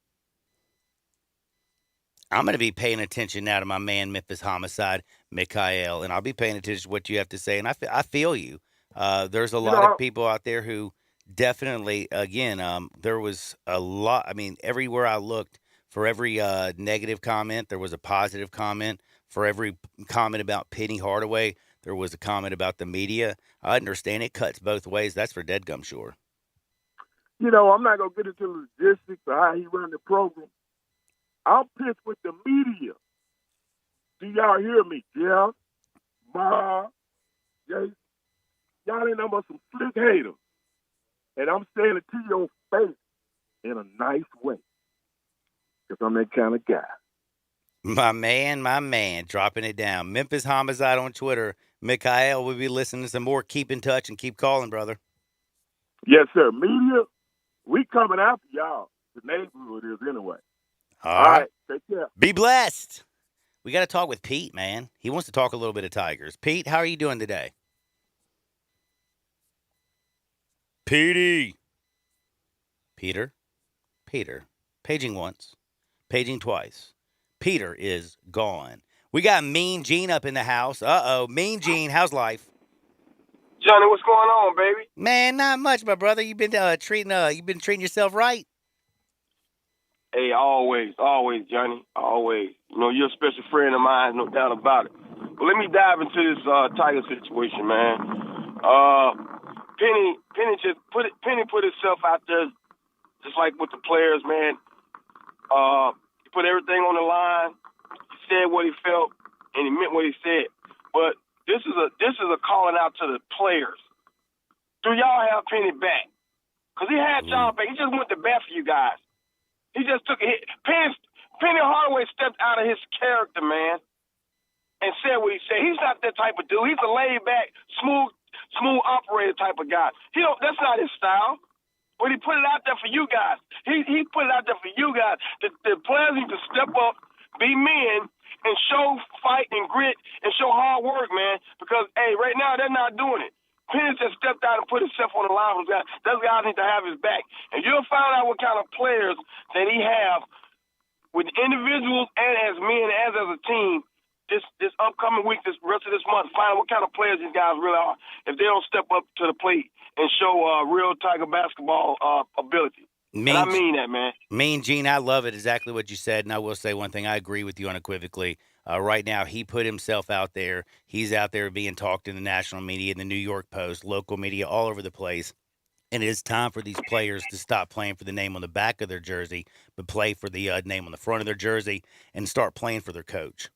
Speaker 2: I'm going to be paying attention now to my man, Memphis Homicide, Mikhail, and I'll be paying attention to what you have to say. And I feel you. There's a lot of people out there who definitely, again, there was a lot. I mean, everywhere I looked, for every negative comment, there was a positive comment. For every comment about Penny Hardaway, there was a comment about the media. I understand it cuts both ways. That's for dead gum sure.
Speaker 12: You know, I'm not going to get into the logistics of how he run the program. I'm pissed with the media. Do y'all hear me, Jeff, Ma, Jason? Y'all ain't number some slick haters. And I'm saying it to your face in a nice way. Because I'm that kind of guy.
Speaker 2: My man, dropping it down. Memphis Homicide on Twitter. Mikhail will be listening to some more. Keep in touch and keep calling, brother.
Speaker 12: Yes, sir. Media, we coming after y'all. The neighborhood is anyway.
Speaker 2: All right.
Speaker 12: Take care.
Speaker 2: Be blessed. We got to talk with Pete, man. He wants to talk a little bit of Tigers. Pete, how are you doing today? Petey. Peter. Paging once. Paging twice. Peter is gone. We got Mean Gene up in the house. Uh-oh. Mean Gene, how's life?
Speaker 13: Johnny, what's going on, baby?
Speaker 2: Man, not much, my brother. You've been treating yourself right?
Speaker 13: Hey, always, Johnny, always. You know, you're a special friend of mine, no doubt about it. But let me dive into this Tiger situation, man. Penny put himself out there, just like with the players, man. He put everything on the line. He said what he felt, and he meant what he said. But this is a calling out to the players. Do y'all have Penny back? Because he had y'all back. He just went to bat for you guys. He just took a hit. Penny Hardaway stepped out of his character, man, and said what he said. He's not that type of dude. He's a laid-back, smooth operator type of guy. That's not his style. But he put it out there for you guys. He put it out there for you guys. The players need to step up, be men, and show fight and grit and show hard work, man. Because, hey, right now they're not doing it. Penny just stepped out and put himself on the line. Those guys need to have his back. And you'll find out what kind of players that he have with individuals and as men, as a team, this upcoming week, this rest of this month, find out what kind of players these guys really are if they don't step up to the plate and show real Tiger basketball ability. And I mean that, man.
Speaker 2: Mean Gene, I love it, exactly what you said. And I will say one thing, I agree with you unequivocally. Right now, he put himself out there. He's out there being talked in the national media, in the New York Post, local media, all over the place. And it is time for these players to stop playing for the name on the back of their jersey, but play for the name on the front of their jersey and start playing for their coach.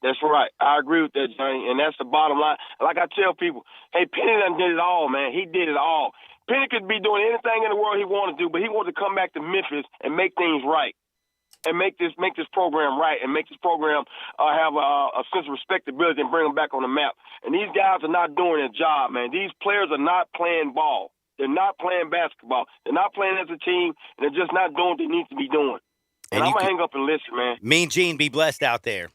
Speaker 13: That's right. I agree with that, Johnny, and that's the bottom line. Like I tell people, hey, Penny done did it all, man. He did it all. Penny could be doing anything in the world he wanted to do, but he wanted to come back to Memphis and make things right. and make this program right and make this program have a sense of respectability and bring them back on the map. And these guys are not doing their job, man. These players are not playing ball. They're not playing basketball. They're not playing as a team, and they're just not doing what they need to be doing. And I'm going to hang up and listen, man.
Speaker 2: Mean Gene, be blessed out there.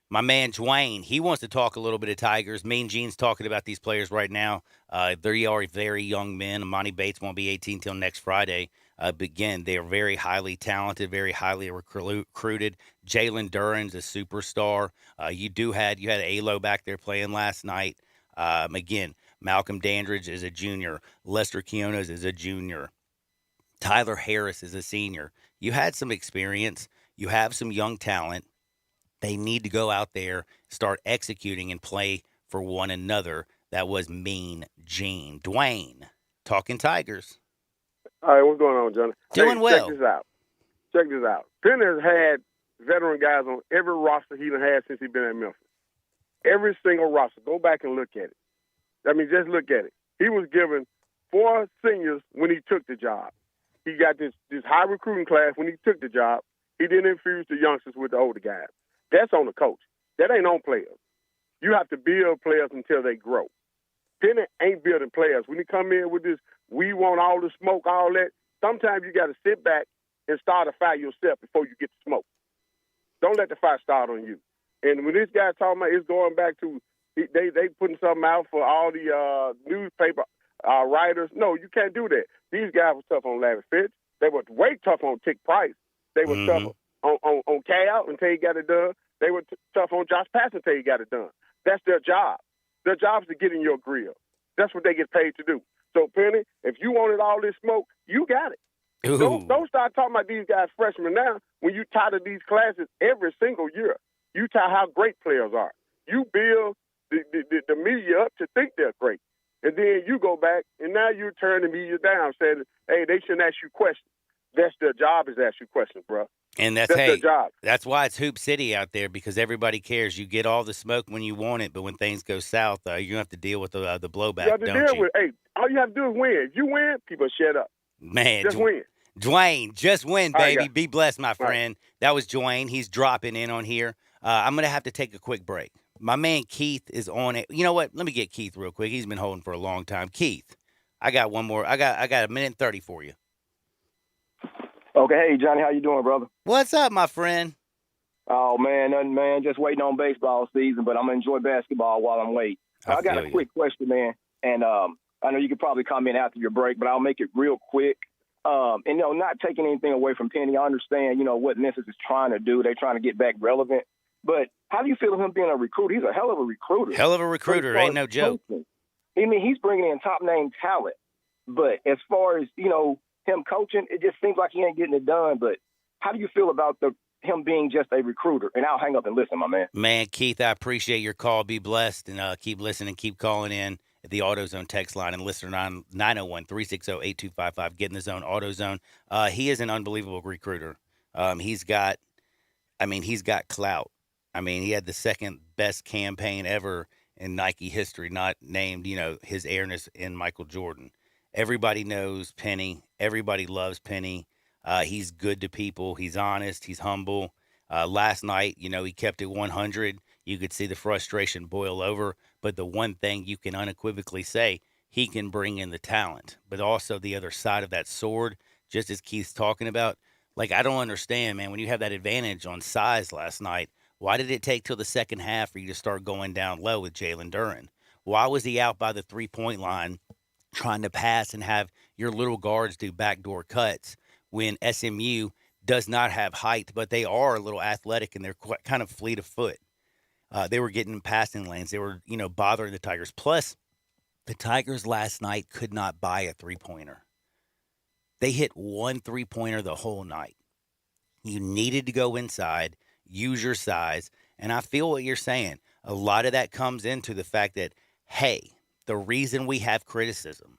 Speaker 2: My man Dwayne, he wants to talk a little bit of Tigers. Mean Gene's talking about these players right now. They are very young men. Amani Bates won't be 18 till next Friday. But again, they are very highly talented, very highly recruited. Jalen Duren's a superstar. You had Alo back there playing last night. Again, Malcolm Dandridge is a junior. Lester Quiones is a junior. Tyler Harris is a senior. You had some experience. You have some young talent. They need to go out there, start executing, and play for one another. That was Mean Gene. Dwayne, talking Tigers.
Speaker 12: All right, what's going on, Johnny?
Speaker 2: Doing well.
Speaker 12: Check this out. Penn has had veteran guys on every roster he done had since he's been at Memphis. Every single roster. Go back and look at it. I mean, just look at it. He was given 4 seniors when he took the job. He got this high recruiting class when he took the job. He didn't infuse the youngsters with the older guys. That's on the coach. That ain't on players. You have to build players until they grow. Penny ain't building players. When you come in with this, we want all the smoke, all that, sometimes you got to sit back and start a fire yourself before you get the smoke. Don't let the fire start on you. And when this guy talking about it's going back to, they putting something out for all the newspaper writers. No, you can't do that. These guys were tough on Larry Fitz. They were way tough on Tick Price. They were tough on Cal until he got it done. They were tough on Josh Patton until he got it done. That's their job. Their job is to get in your grill. That's what they get paid to do. So, Penny, if you wanted all this smoke, you got it. Don't start talking about these guys freshmen now when you title these classes every single year. You tell how great players are. You build the media up to think they're great. And then you go back, and now you turn the media down, saying, hey, they shouldn't ask you questions. That's their job, is to ask you questions, bro.
Speaker 2: And that's
Speaker 12: their job.
Speaker 2: That's why it's Hoop City out there, because everybody cares. You get all the smoke when you want it, but when things go south, you're going to have to deal with the blowback,
Speaker 12: you have to
Speaker 2: don't
Speaker 12: deal
Speaker 2: you?
Speaker 12: with it. Hey, all you have to do is win. If you win, people shut up.
Speaker 2: Man,
Speaker 12: just win.
Speaker 2: Dwayne, just win, baby.
Speaker 12: Right,
Speaker 2: be blessed, my friend. That was Dwayne. He's dropping in on here. I'm going to have to take a quick break. My man Keith is on it. You know what? Let me get Keith real quick. He's been holding for a long time. Keith, I got one more. I got a minute and 30 for you.
Speaker 14: Okay, hey, Johnny, how you doing, brother?
Speaker 2: What's up, my friend?
Speaker 14: Oh, man, nothing, man. Just waiting on baseball season, but I'm going to enjoy basketball while I'm waiting. I got a quick question, man, and I know you could probably comment after your break, but I'll make it real quick. And, not taking anything away from Penny. I understand, what Memphis is trying to do. They're trying to get back relevant. But how do you feel of him being a recruiter? He's a hell of a recruiter.
Speaker 2: Hell of a recruiter. Ain't no joke.
Speaker 14: I mean, he's bringing in top-name talent. But as far as, him coaching, it just seems like he ain't getting it done. But how do you feel about him being just a recruiter? And I'll hang up and listen, my man.
Speaker 2: Man, Keith, I appreciate your call. Be blessed, and keep listening. Keep calling in at the AutoZone text line and listener 901-360-8255. Get in the zone, AutoZone. He is an unbelievable recruiter. He's got clout. I mean, he had the second best campaign ever in Nike history, not named, his airness in Michael Jordan. Everybody knows Penny. Everybody loves Penny. He's good to people. He's honest. He's humble. Last night, he kept it 100. You could see the frustration boil over. But the one thing you can unequivocally say, he can bring in the talent. But also the other side of that sword, just as Keith's talking about, I don't understand, man, when you have that advantage on size last night, why did it take till the second half for you to start going down low with Jalen Duren? Why was he out by the three-point line trying to pass and have your little guards do backdoor cuts when SMU does not have height, but they are a little athletic and they're kind of fleet of foot? They were getting in passing lanes. They were, bothering the Tigers. Plus, the Tigers last night could not buy a three-pointer. They hit one three-pointer the whole night. You needed to go inside, use your size, and I feel what you're saying. A lot of that comes into the fact that, hey, the reason we have criticism,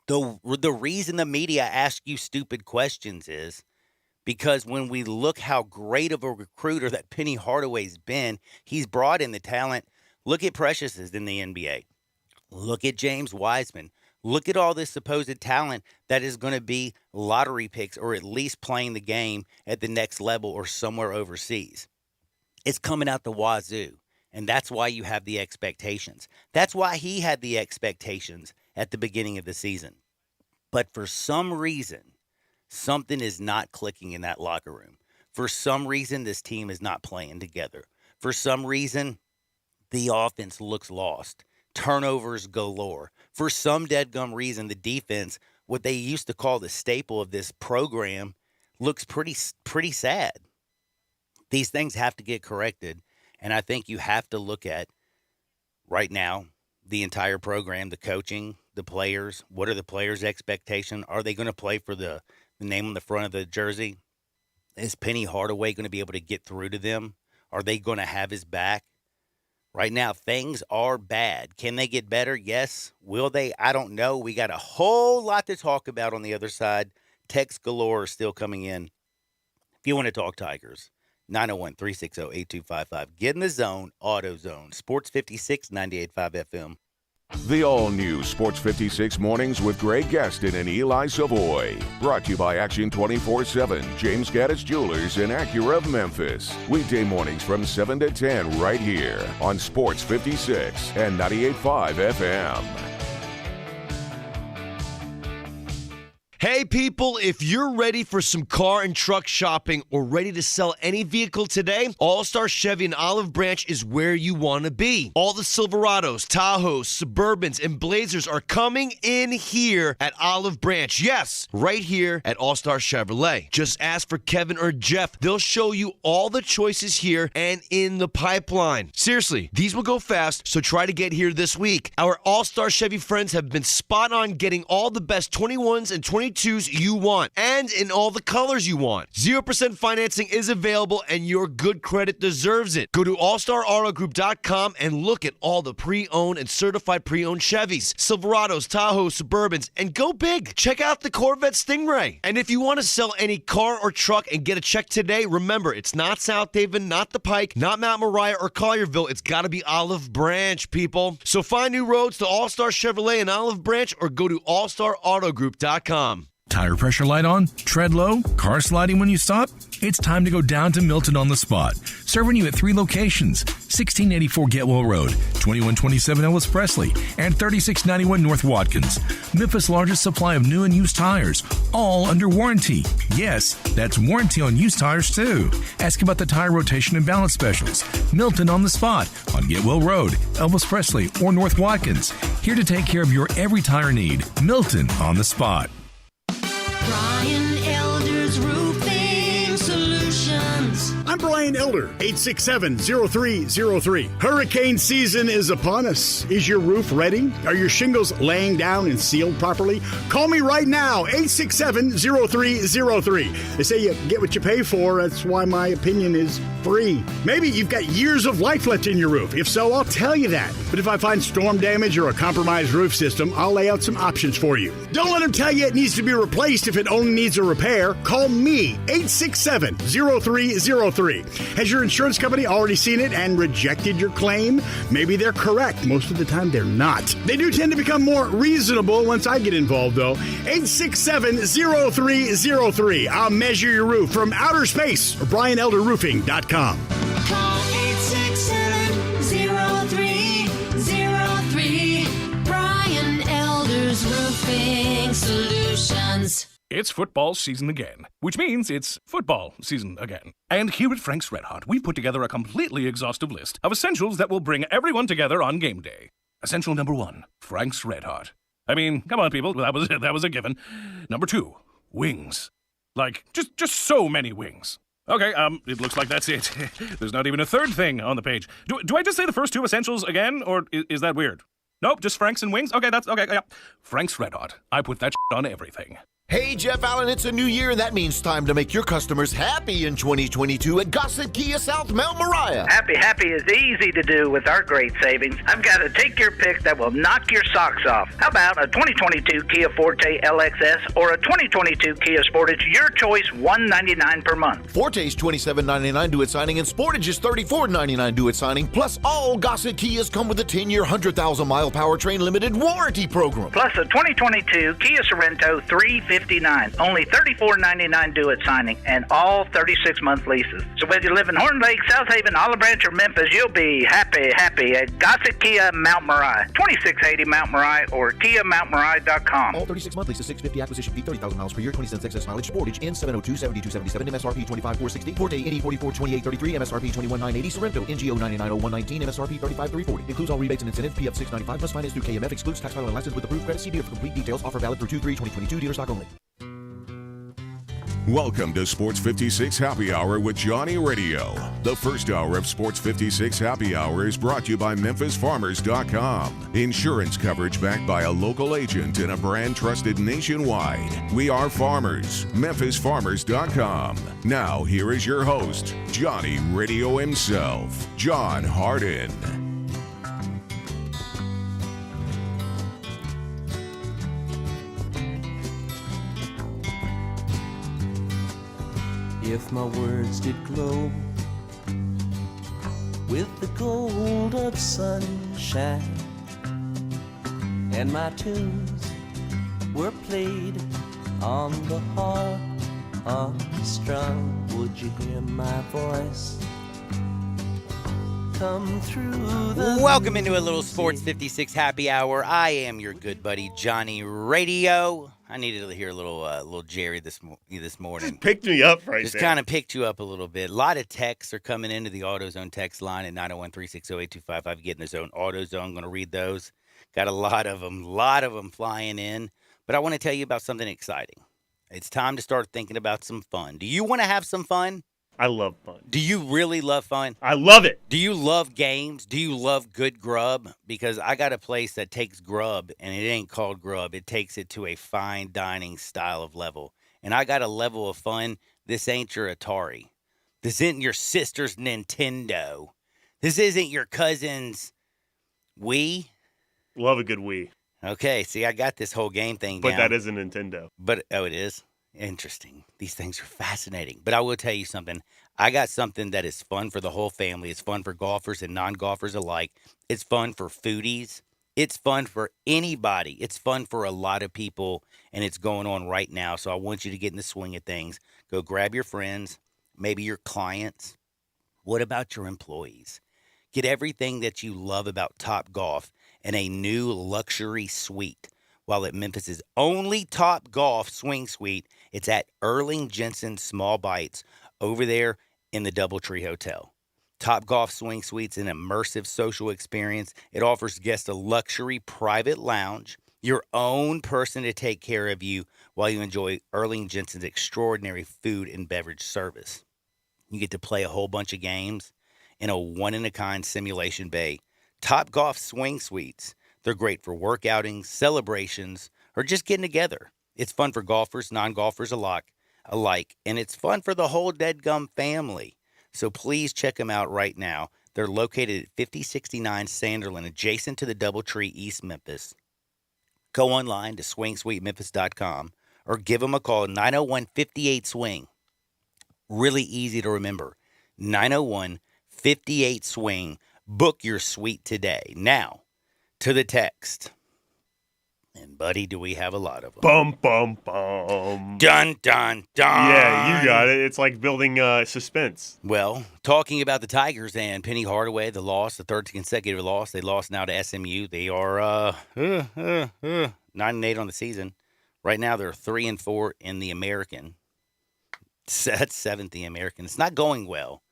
Speaker 2: the reason the media asks you stupid questions is because when we look how great of a recruiter that Penny Hardaway's been, he's brought in the talent. Look at Precious in the NBA. Look at James Wiseman. Look at all this supposed talent that is going to be lottery picks or at least playing the game at the next level or somewhere overseas. It's coming out the wazoo, and that's why you have the expectations. That's why he had the expectations at the beginning of the season. But for some reason, something is not clicking in that locker room. For some reason, this team is not playing together. For some reason, the offense looks lost. Turnovers galore. For some deadgum reason, the defense, what they used to call the staple of this program, looks pretty sad. These things have to get corrected, and I think you have to look at, right now, the entire program, the coaching, the players. What are the players' expectations? Are they going to play for the name on the front of the jersey? Is Penny Hardaway going to be able to get through to them? Are they going to have his back? Right now, things are bad. Can they get better? Yes. Will they? I don't know. We got a whole lot to talk about on the other side. Text galore is still coming in. If you want to talk Tigers, 901-360-8255. Get in the zone, AutoZone. Sports 56, 98.5 FM.
Speaker 1: The all-new Sports 56 Mornings with Greg Gaston and Eli Savoy. Brought to you by Action 24/7, James Gaddis Jewelers, and Acura of Memphis. Weekday mornings from 7 to 10 right here on Sports 56 and 98.5 FM.
Speaker 15: Hey people, if you're ready for some car and truck shopping or ready to sell any vehicle today, All-Star Chevy in Olive Branch is where you want to be. All the Silverados, Tahoes, Suburbans, and Blazers are coming in here at Olive Branch. Yes, right here at All-Star Chevrolet. Just ask for Kevin or Jeff. They'll show you all the choices here and in the pipeline. Seriously, these will go fast, so try to get here this week. Our All-Star Chevy friends have been spot on getting all the best 21s and 22s you want, and in all the colors you want. 0% financing is available, and your good credit deserves it. Go to allstarautogroup.com and look at all the pre-owned and certified pre-owned Chevys, Silverados, Tahoes, Suburbans, and go big. Check out the Corvette Stingray. And if you want to sell any car or truck and get a check today, remember, it's not South Haven, not the Pike, not Mount Moriah or Collierville. It's got to be Olive Branch, people. So find new roads to All-Star Chevrolet in Olive Branch or go to allstarautogroup.com.
Speaker 16: Tire pressure light on? Tread low? Car sliding when you stop? It's time to go down to Milton on the Spot. Serving you at 3 locations: 1684 Getwell Road, 2127 Ellis Presley, and 3691 North Watkins. Memphis' largest supply of new and used tires, all under warranty. Yes, that's warranty on used tires too. Ask about the tire rotation and balance specials. Milton on the Spot on Getwell Road, Elvis Presley, or North Watkins. Here to take care of your every tire need. Milton on the Spot.
Speaker 7: Brian Elder's Roofing Solutions.
Speaker 17: I'm Brian Elder, 867-0303. Hurricane season is upon us. Is your roof ready? Are your shingles laying down and sealed properly? Call me right now, 867-0303. They say you get what you pay for. That's why my opinion is free. Maybe you've got years of life left in your roof. If so, I'll tell you that. But if I find storm damage or a compromised roof system, I'll lay out some options for you. Don't let them tell you it needs to be replaced if it only needs a repair. Call me, 867-0303. Has your insurance company already seen it and rejected your claim? Maybe they're correct. Most of the time, they're not. They do tend to become more reasonable once I get involved, though. 867-0303. I'll measure your roof from outer space or BrianElderRoofing.com.
Speaker 7: Call 867-0303. Brian Elder's Roofing Solutions.
Speaker 16: It's football season again, which means it's football season again. And here at Frank's Red Hot, we've put together a completely exhaustive list of essentials that will bring everyone together on game day. Essential number 1, Frank's Red Hot. I mean, come on, people, that was a given. Number 2, wings. Like, just so many wings. Okay, it looks like that's it. There's not even a third thing on the page. Do I just say the first 2 essentials again, or is that weird? Nope, just Frank's and wings? Okay, that's okay, yeah. Frank's Red Hot. I put that on everything.
Speaker 6: Hey, Jeff Allen, it's a new year, and that means time to make your customers happy in 2022 at Gossett Kia South Mount Moriah.
Speaker 18: Happy is easy to do with our great savings. I've got a take your pick that will knock your socks off. How about a 2022 Kia Forte LXS or a 2022 Kia Sportage? Your choice, $199 per month.
Speaker 6: Forte's $27.99 due at signing, and Sportage is $34.99 due at signing. Plus, all Gossett Kias come with a 10-year, 100,000-mile powertrain limited warranty program.
Speaker 18: Plus a 2022 Kia Sorento $359, only $34.99 due at signing, and all 36-month leases. So whether you live in Horn Lake, South Haven, Olive Branch, or Memphis, you'll be happy at Gossett Kia Mount Moriah, 2680 Mount Moriah, or KiaMountMoriah.com.
Speaker 6: All 36-month leases, $650 acquisition fee, 30,000 miles per year, 20 cents excess mileage. Sportage N702 7277, MSRP 25460. Forte NE44 2833, MSRP 21980. Sorrento NGO 990119, MSRP 35340. Includes all rebates and incentives. PF 695 plus finance through KMF. Excludes tax file and license with approved credit. See dealer for complete details. Offer valid through 2/3/2022. Dealer stock only.
Speaker 1: Welcome to Sports 56 Happy Hour with Johnny Radio. The first hour of Sports 56 Happy Hour is brought to you by MemphisFarmers.com. Insurance coverage backed by a local agent and a brand trusted nationwide. We are farmers. MemphisFarmers.com. Now, here is your host, Johnny Radio himself, John Harden.
Speaker 19: If my words did glow with the gold of sunshine, and my tunes were played on the harp unstrung, would you hear my voice come through the
Speaker 2: Welcome into a little Sports 56 Happy Hour. I am your good buddy, Johnny Radio. I needed to hear a little Jerry this morning.
Speaker 3: Just picked me up right
Speaker 2: Just
Speaker 3: there.
Speaker 2: kind of picked you up a little bit. A lot of texts are coming into the AutoZone text line at 901-360-8255. Get in the zone. AutoZone, I'm going to read those. Got a lot of them flying in. But I want to tell you about something exciting. It's time to start thinking about some fun. Do you want to have some fun?
Speaker 3: I love fun.
Speaker 2: Do you really love fun?
Speaker 3: I love it.
Speaker 2: Do you love games? Do you love good grub? Because I got a place that takes grub, and it ain't called grub. It takes it to a fine dining style of level. And I got a level of fun. This ain't your Atari. This isn't your sister's Nintendo. This isn't your cousin's Wii.
Speaker 3: Love a good Wii.
Speaker 2: Okay, see, I got this whole game thing
Speaker 3: But
Speaker 2: down.
Speaker 3: that is a Nintendo.
Speaker 2: But, oh, it is? Interesting. These things are fascinating. But I will tell you something. I got something that is fun for the whole family. It's fun for golfers and non-golfers alike. It's fun for foodies. It's fun for anybody. It's fun for a lot of people, and it's going on right now. So I want you to get in the swing of things. Go grab your friends, maybe your clients. What about your employees? Get everything that you love about Topgolf in a new luxury suite. While at Memphis' only Topgolf swing suite, it's at Erling Jensen Small Bites over there in the Doubletree Hotel. Topgolf Swing Suite's an immersive social experience. It offers guests a luxury private lounge, your own person to take care of you while you enjoy Erling Jensen's extraordinary food and beverage service. You get to play a whole bunch of games in a one-in-a-kind simulation bay. Topgolf Swing Suites. They're great for work outings, celebrations, or just getting together. It's fun for golfers, non-golfers alike, and it's fun for the whole deadgum family. So please check them out right now. They're located at 5069 Sanderlin, adjacent to the Doubletree, East Memphis. Go online to SwingSuiteMemphis.com or give them a call, 901-58-SWING. Really easy to remember, 901-58-SWING. Book your suite today. Now, to the text. And, buddy, do we have a lot of them.
Speaker 3: Bum, bum, bum.
Speaker 2: Dun, dun, dun.
Speaker 3: Yeah, you got it. It's like building suspense.
Speaker 2: Well, talking about the Tigers and Penny Hardaway, the loss, the third consecutive loss. They lost now to SMU. They are 9-8 on the season. Right now, they're 3-4 in the American. That's seventh in the American. It's not going well.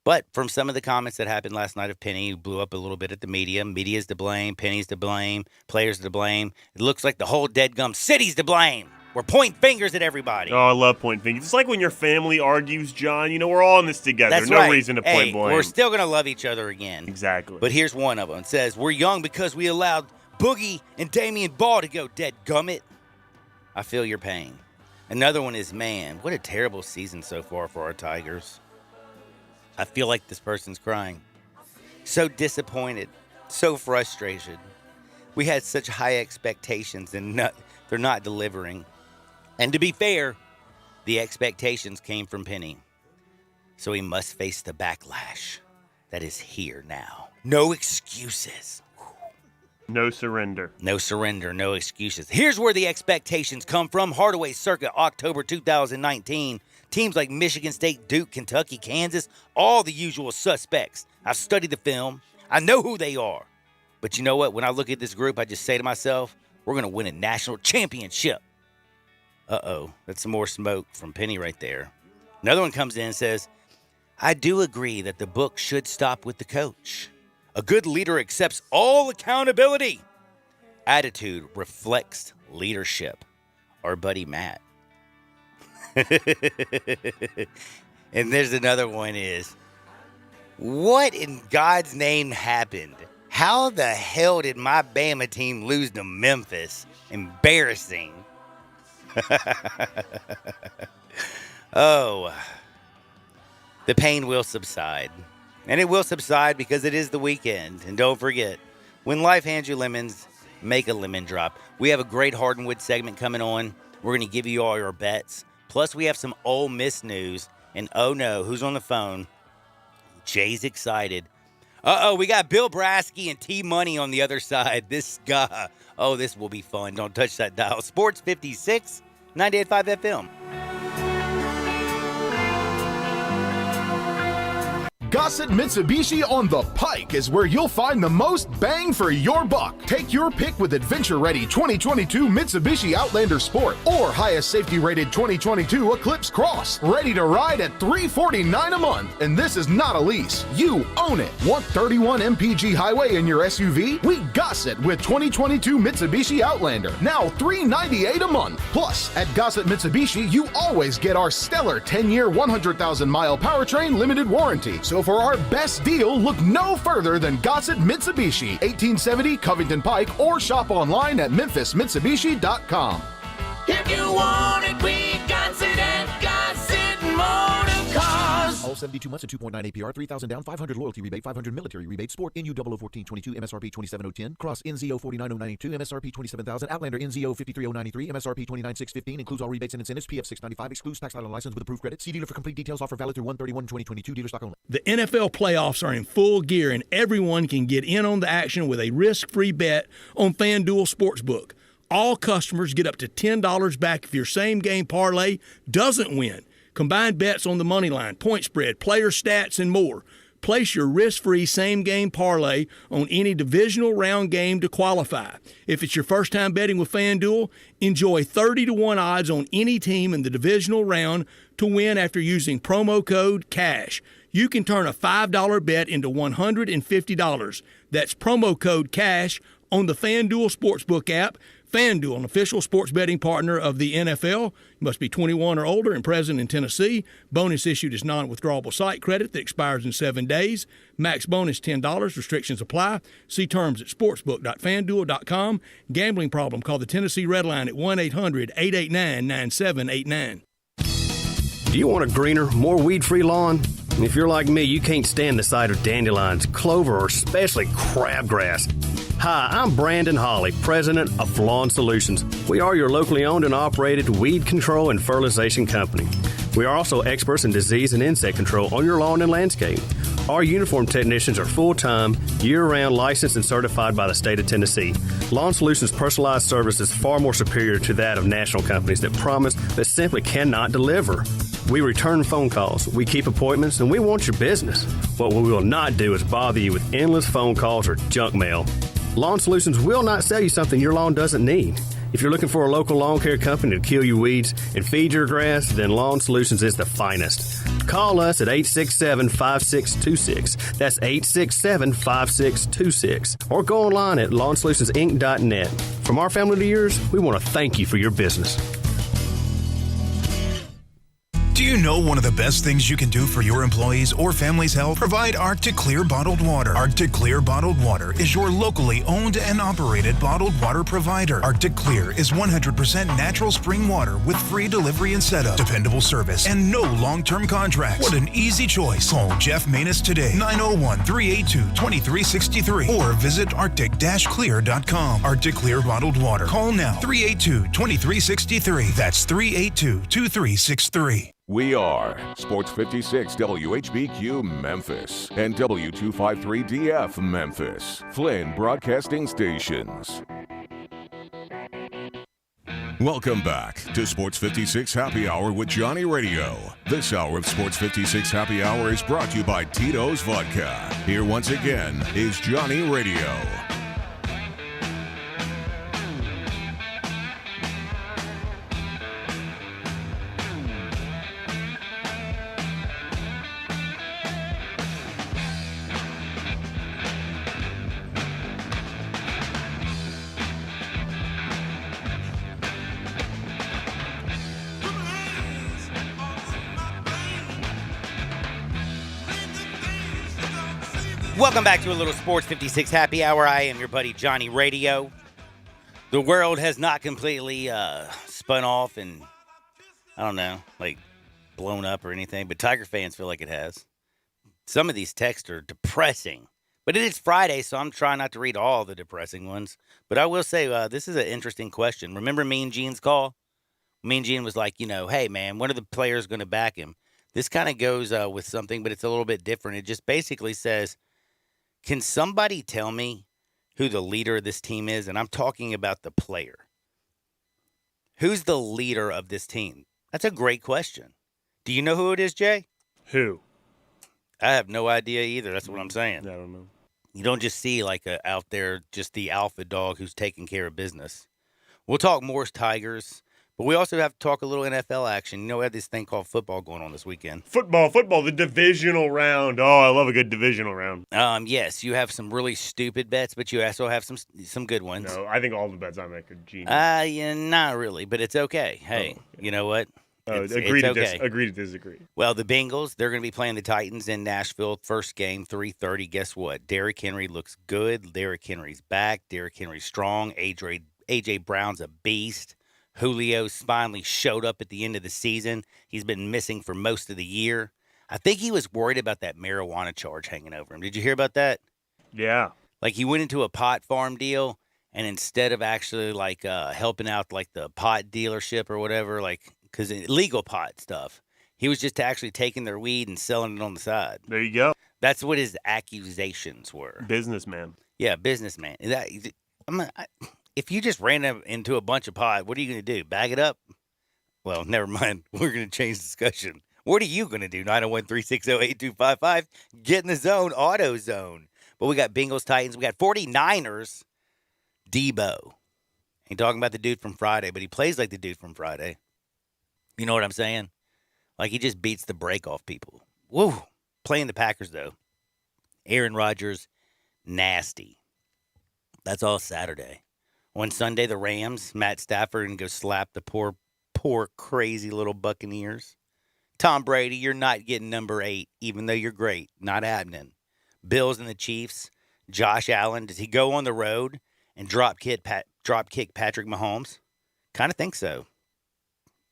Speaker 2: But from some of the comments that happened last night of Penny, who blew up a little bit at the media, media's to blame, Penny's to blame, players to blame. It looks like the whole deadgum city's to blame. We're pointing fingers at everybody.
Speaker 3: Oh, I love pointing fingers. It's like when your family argues, John. You know, we're all in this together.
Speaker 2: That's
Speaker 3: no
Speaker 2: right.
Speaker 3: reason to point blame.
Speaker 2: We're still going to love each other again.
Speaker 3: Exactly.
Speaker 2: But here's one of them. It says, we're young because we allowed Boogie and Damian Ball to go, deadgummit. I feel your pain. Another one is, man, what a terrible season so far for our Tigers. I feel like this person's crying. So disappointed, so frustrated. We had such high expectations and they're not delivering. And to be fair, the expectations came from Penny. So he must face the backlash that is here now. No excuses.
Speaker 3: No surrender.
Speaker 2: No surrender, no excuses. Here's where the expectations come from. Hardaway Circuit, October 2019. Teams like Michigan State, Duke, Kentucky, Kansas, all the usual suspects. I've studied the film. I know who they are. But you know what? When I look at this group, I just say to myself, we're going to win a national championship. Uh-oh, that's some more smoke from Penny right there. Another one comes in and says, I do agree that the book should stop with the coach. A good leader accepts all accountability. Attitude reflects leadership. Our buddy Matt. And there's another one is, what in God's name happened? How the hell did my Bama team lose to Memphis? Embarrassing. Oh, the pain will subside. And it will subside because it is the weekend. And don't forget, when life hands you lemons, make a lemon drop. We have a great Hardwood segment coming on. We're going to give you all your bets. Plus, we have some Ole Miss news. And oh no, who's on the phone? Jay's excited. Uh-oh, we got Bill Brasky and T-Money on the other side. This guy. Oh, this will be fun. Don't touch that dial. Sports 56, 98.5 FM.
Speaker 20: Gossett Mitsubishi on the Pike is where you'll find the most bang for your buck. Take your pick with adventure-ready 2022 Mitsubishi Outlander Sport or highest safety-rated 2022 Eclipse Cross. Ready to ride at $349 a month. And this is not a lease. You own it. Want 31 mpg highway in your SUV? We Gossett with 2022 Mitsubishi Outlander. Now $398 a month. Plus, at Gossett Mitsubishi, you always get our stellar 10-year, 100,000-mile powertrain limited warranty. So for our best deal, look no further than Gossett Mitsubishi, 1870 Covington Pike, or shop online at memphismitsubishi.com.
Speaker 7: If you want it, we got it at Gossett Motor Cars.
Speaker 6: All 72 months at 2.9 APR, 3,000 down, 500 loyalty rebate, 500 military rebate, Sport NU 001422, MSRP 27010, Cross NZO 49092, MSRP 27,000, Outlander NZO 53093, MSRP 29615, includes all rebates and incentives, PF 695, excludes tax title license with approved credit. See dealer for complete details. Offer valid through 1/31/2022. Dealer stock only.
Speaker 5: The NFL playoffs are in full gear, and everyone can get in on the action with a risk-free bet on FanDuel Sportsbook. All customers get up to $10 back if your same-game parlay doesn't win. Combined bets on the money line, point spread, player stats, and more. Place your risk-free same-game parlay on any divisional round game to qualify. If it's your first time betting with FanDuel, enjoy 30-1 odds on any team in the divisional round to win after using promo code CASH. You can turn a $5 bet into $150. That's promo code CASH on the FanDuel Sportsbook app. FanDuel, an official sports betting partner of the NFL. You must be 21 or older and present in Tennessee. Bonus issued is non-withdrawable site credit that expires in 7 days. Max bonus $10. Restrictions apply. See terms at sportsbook.fanduel.com. Gambling problem? Call the Tennessee Red Line at 1-800-889-9789.
Speaker 21: Do you want a greener, more weed-free lawn? If you're like me, you can't stand the sight of dandelions, clover, or especially crabgrass. Hi, I'm Brandon Hawley, president of Lawn Solutions. We are your locally owned and operated weed control and fertilization company. We are also experts in disease and insect control on your lawn and landscape. Our uniformed technicians are full-time, year-round licensed and certified by the state of Tennessee. Lawn Solutions' personalized service is far more superior to that of national companies that promise but simply cannot deliver. We return phone calls, we keep appointments, and we want your business. What we will not do is bother you with endless phone calls or junk mail. Lawn Solutions will not sell you something your lawn doesn't need. If you're looking for a local lawn care company to kill your weeds and feed your grass, then Lawn Solutions is the finest. Call us at 867-5626. That's 867-5626. Or go online at lawnsolutionsinc.net. From our family to yours, we want to thank you for your business.
Speaker 22: Do
Speaker 4: you know one of the best things you can do for your employees or family's health? Provide Arctic Clear bottled water. Arctic Clear bottled water is your locally owned and operated bottled water provider. Arctic Clear is 100% natural spring water with free delivery and setup, dependable service, and no long-term contracts. What an easy choice. Call Jeff Manus today, 901-382-2363, or visit arctic-clear.com. Arctic Clear bottled water. Call now, 382-2363. That's 382-2363.
Speaker 1: We are Sports 56 WHBQ Memphis and W253DF Memphis, Flynn Broadcasting Stations. Welcome back to Sports 56 Happy Hour with Johnny Radio. This hour of Sports 56 Happy Hour is brought to you by Tito's Vodka. Here once again is Johnny Radio.
Speaker 2: Welcome back to a little Sports 56 Happy Hour. I am your buddy Johnny Radio. The world has not completely spun off and, I don't know, like blown up or anything, but Tiger fans feel like it has. Some of these texts are depressing, but it is Friday, so I'm trying not to read all the depressing ones. But I will say this is an interesting question. Remember Mean Gene's call? Mean Gene was like, hey, man, when are the players going to back him? This kind of goes with something, but it's a little bit different. It just basically says, can somebody tell me who the leader of this team is? And I'm talking about the player. Who's the leader of this team? That's a great question. Do you know who it is, Jay?
Speaker 3: Who?
Speaker 2: I have no idea either. That's what I'm saying.
Speaker 3: I don't know.
Speaker 2: You don't just see out there just the alpha dog who's taking care of business. We'll talk more Tigers. But we also have to talk a little NFL action. We have this thing called football going on this weekend.
Speaker 3: Football, the divisional round. Oh, I love a good divisional round.
Speaker 2: Yes, you have some really stupid bets, but you also have some good ones.
Speaker 3: No, I think all the bets I make are genius.
Speaker 2: Yeah, not really, but it's okay. Hey, You know what?
Speaker 3: Agree to disagree.
Speaker 2: Well, the Bengals, they're going to be playing the Titans in Nashville. First game, 3:30. Guess what? Derrick Henry looks good. Derrick Henry's back. Derrick Henry's strong. A.J. Brown's a beast. Julio finally showed up at the end of the season. He's been missing for most of the year. I think he was worried about that marijuana charge hanging over him. Did you hear about that?
Speaker 3: Yeah.
Speaker 2: Like he went into a pot farm deal, and instead of actually helping out the pot dealership or whatever, because illegal pot stuff, he was just actually taking their weed and selling it on the side.
Speaker 3: There you go.
Speaker 2: That's what his accusations were.
Speaker 3: Businessman.
Speaker 2: Yeah, businessman. If you just ran into a bunch of pot, what are you going to do? Bag it up? Well, never mind. We're going to change discussion. What are you going to do? 901-360-8255. Get in the zone, auto zone. But we got Bengals, Titans. We got 49ers, Debo. Ain't talking about the dude from Friday, but he plays like the dude from Friday. You know what I'm saying? Like he just beats the brake off people. Woo. Playing the Packers, though. Aaron Rodgers, nasty. That's all Saturday. On Sunday, the Rams, Matt Stafford, and go slap the poor, crazy little Buccaneers. Tom Brady, you're not getting number 8, even though you're great. Not happening. Bills and the Chiefs, Josh Allen, does he go on the road and drop kick Patrick Mahomes? Kind of think so.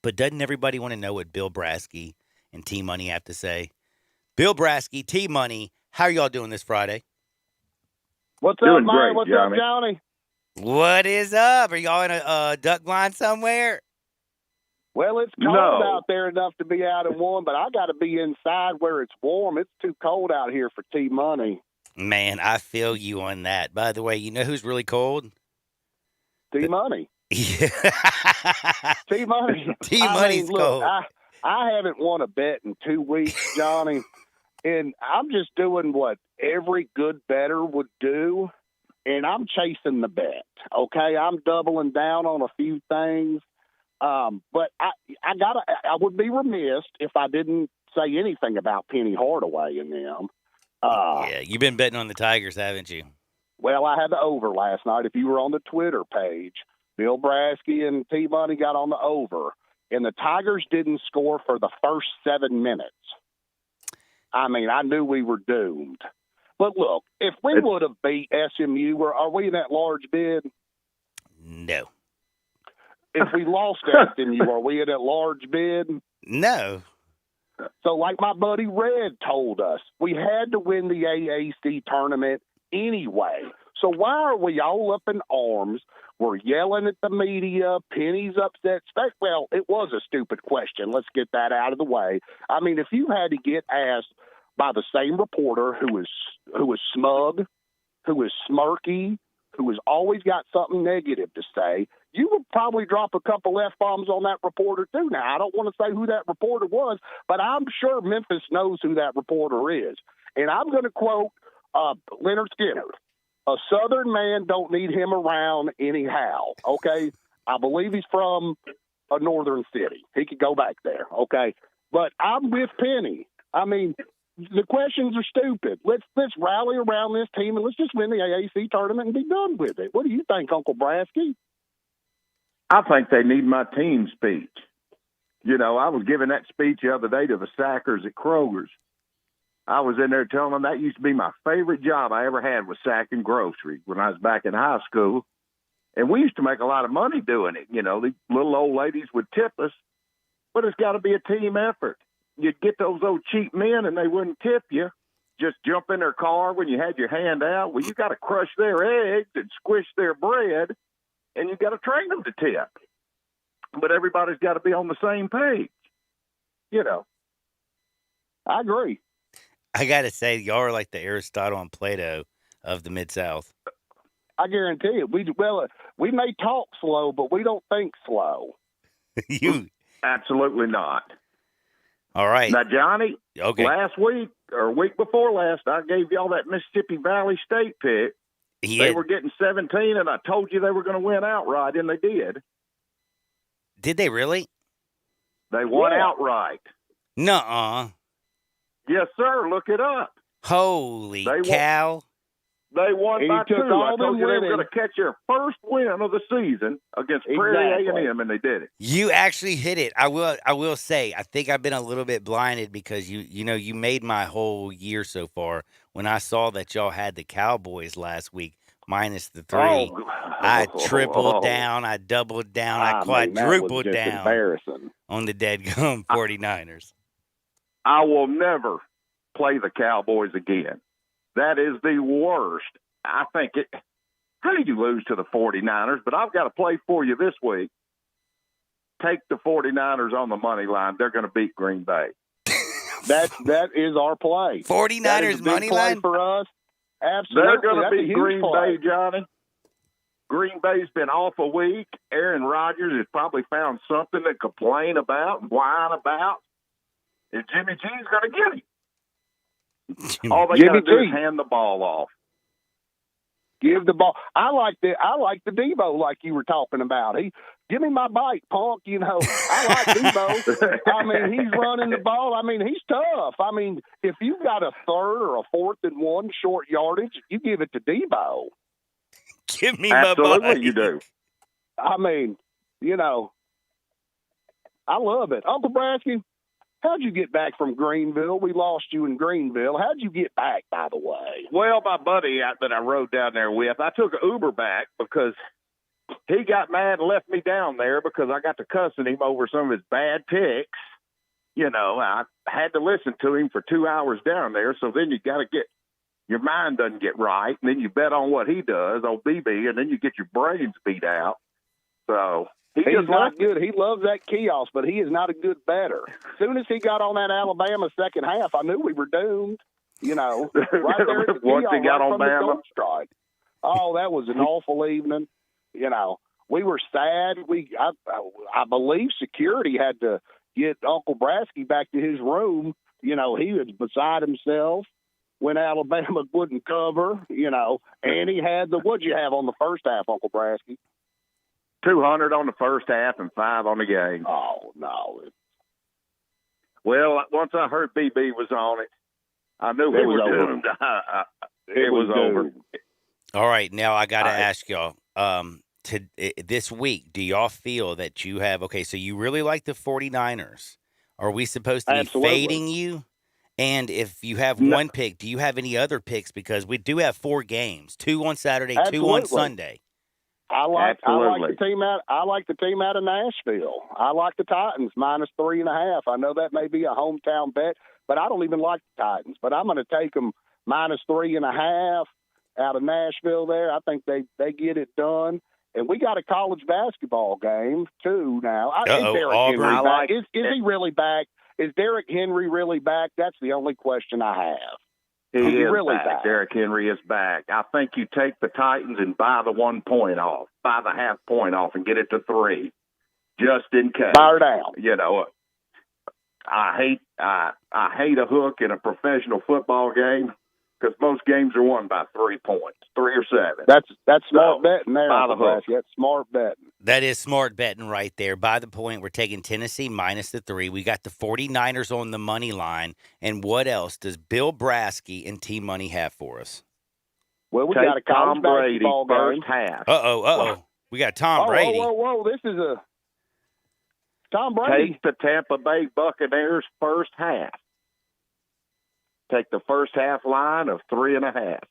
Speaker 2: But doesn't everybody want to know what Bill Brasky and T-Money have to say? Bill Brasky, T-Money, how are y'all doing this Friday?
Speaker 22: What's up, man? What's up, Johnny?
Speaker 2: What is up? Are y'all in a duck blind somewhere?
Speaker 22: Well, it's cold out there enough to be out in one, but I got to be inside where it's warm. It's too cold out here for T-Money.
Speaker 2: Man, I feel you on that. By the way, you know who's really cold?
Speaker 22: T-Money.
Speaker 2: Yeah.
Speaker 22: T-Money.
Speaker 2: T-Money's cold.
Speaker 22: I haven't won a bet in 2 weeks, Johnny, and I'm just doing what every good bettor would do. And I'm chasing the bet, okay? I'm doubling down on a few things. But I would be remiss if I didn't say anything about Penny Hardaway and them.
Speaker 2: Yeah, you've been betting on the Tigers, haven't you?
Speaker 22: Well, I had the over last night. If you were on the Twitter page, Bill Brasky and T-Money got on the over. and the Tigers didn't score for the first 7 minutes. I mean, I knew we were doomed. But look, if we would have beat SMU, are we in that large bid?
Speaker 2: No.
Speaker 22: If we lost SMU, are we in that large bid?
Speaker 2: No.
Speaker 22: So like my buddy Red told us, we had to win the AAC tournament anyway. So why are we all up in arms? We're yelling at the media. Penny's upset. Well, it was a stupid question. Let's get that out of the way. I mean, if you had to get asked by the same reporter who is smug, who is smirky, who has always got something negative to say, you would probably drop a couple F-bombs on that reporter too. Now, I don't want to say who that reporter was, but I'm sure Memphis knows who that reporter is. And I'm going to quote Leonard Skinner. A Southern man don't need him around anyhow, okay? I believe he's from a northern city. He could go back there, okay? But I'm with Penny. I mean, the questions are stupid. Let's rally around this team and let's just win the AAC tournament and be done with it. What do you think, Uncle Brasky?
Speaker 8: I think they need my team speech. You know, I was giving that speech the other day to the Sackers at Kroger's. I was in there telling them that used to be my favorite job I ever had was sacking groceries when I was back in high school. And we used to make a lot of money doing it. You know, these little old ladies would tip us, but it's got to be a team effort. You'd get those old cheap men and they wouldn't tip you. Just jump in their car when you had your hand out. Well, you got to crush their eggs and squish their bread, and you got to train them to tip. But everybody's got to be on the same page. You know.
Speaker 22: I agree.
Speaker 2: I got to say, y'all are like the Aristotle and Plato of the Mid-South.
Speaker 22: I guarantee it. We may talk slow, but we don't think slow.
Speaker 2: You
Speaker 8: absolutely not.
Speaker 2: All right.
Speaker 8: Now, Johnny,
Speaker 2: okay.
Speaker 8: Last week or week before last, I gave y'all that Mississippi Valley State pick. They were getting 17, and I told you they were going to win outright, and they did.
Speaker 2: Did they really?
Speaker 8: They won outright.
Speaker 2: Nuh-uh.
Speaker 8: Yes, sir. Look it up.
Speaker 2: Holy cow.
Speaker 8: They won by 2. I told you they were going to catch their first win of the season against Prairie A&M, and they did it.
Speaker 2: You actually hit it. I will say, I think I've been a little bit blinded because you made my whole year so far. When I saw that y'all had the Cowboys last week, minus the 3, I tripled down, I doubled down, I quadrupled down
Speaker 22: embarrassing
Speaker 2: on the deadgum 49ers.
Speaker 8: I will never play the Cowboys again. That is the worst. I think it. How did you lose to the 49ers? But I've got to play for you this week. Take the 49ers on the money line. They're going to beat Green Bay.
Speaker 22: That is our play.
Speaker 2: 49ers money line
Speaker 22: for us. Absolutely.
Speaker 8: They're going to beat Green
Speaker 22: play.
Speaker 8: Bay, Johnny. Green Bay's been off a week. Aaron Rodgers has probably found something to complain about and whine about. And Jimmy G's going to get him. All they got to do is hand the ball off.
Speaker 22: Give the ball. I like the Debo like you were talking about. Give me my bike, punk. You know, I like Debo. I mean, he's running the ball. I mean, he's tough. I mean, if you've got a 3rd or a 4th and 1 short yardage, you give it to Debo.
Speaker 2: Give me my bike.
Speaker 8: Absolutely, you do.
Speaker 22: I mean, you know, I love it. Uncle Brasky, how'd you get back from Greenville? We lost you in Greenville. How'd you get back, by the way?
Speaker 8: Well, my buddy that I rode down there with, I took an Uber back because he got mad and left me down there because I got to cussing him over some of his bad picks. You know, I had to listen to him for 2 hours down there, so then you got to get – your mind doesn't get right, and then you bet on what he does, old BB, and then you get your brains beat out. So –
Speaker 22: He's not good. He loves that kiosk, but he is not a good bettor. As soon as he got on that Alabama second half, I knew we were doomed. You know, right there at the
Speaker 8: once
Speaker 22: kiosk,
Speaker 8: he got
Speaker 22: right
Speaker 8: on
Speaker 22: from
Speaker 8: Bama.
Speaker 22: the strike. Oh, that was an awful evening. You know, we were sad. I believe security had to get Uncle Brasky back to his room. You know, he was beside himself when Alabama wouldn't cover. You know, and he had what'd you have on the first half, Uncle Brasky?
Speaker 8: 200 on the first half and 5 on the game.
Speaker 22: Oh, no.
Speaker 8: Well, once I heard BB was on it, I knew we were doomed. It was over.
Speaker 2: All right, now I got to ask y'all. this week, do y'all feel that you have, okay, so you really like the 49ers. Are we supposed to be fading you? And if you have one pick, do you have any other picks? Because we do have 4 games, 2 on Saturday, 2 on Sunday.
Speaker 22: I like the team out of Nashville. I like the Titans -3.5. I know that may be a hometown bet, but I don't even like the Titans. But I'm going to take them -3.5 out of Nashville there. I think they get it done. And we got a college basketball game, too, now. Is Derrick Henry back? Is he really back? Is Derrick Henry really back? That's the only question I have.
Speaker 8: He is really back. Derrick Henry is back. I think you take the Titans and buy the 1 point off, buy the half point off, and get it to 3, just in case.
Speaker 22: Fire down.
Speaker 8: You know, I hate a hook in a professional football game because most games are won by 3 points, 3 or 7.
Speaker 22: That's smart betting there.
Speaker 8: By the hook.
Speaker 22: That's smart betting.
Speaker 2: That is smart betting right there. By the point, we're taking Tennessee -3. We got the 49ers on the money line. And what else does Bill Brasky and T-Money have for us?
Speaker 22: Well, we got a college basketball game.
Speaker 8: First half.
Speaker 2: We got Tom Brady.
Speaker 22: Whoa. This is a Tom Brady.
Speaker 8: Take the Tampa Bay Buccaneers first half. Take the first half line of 3.5.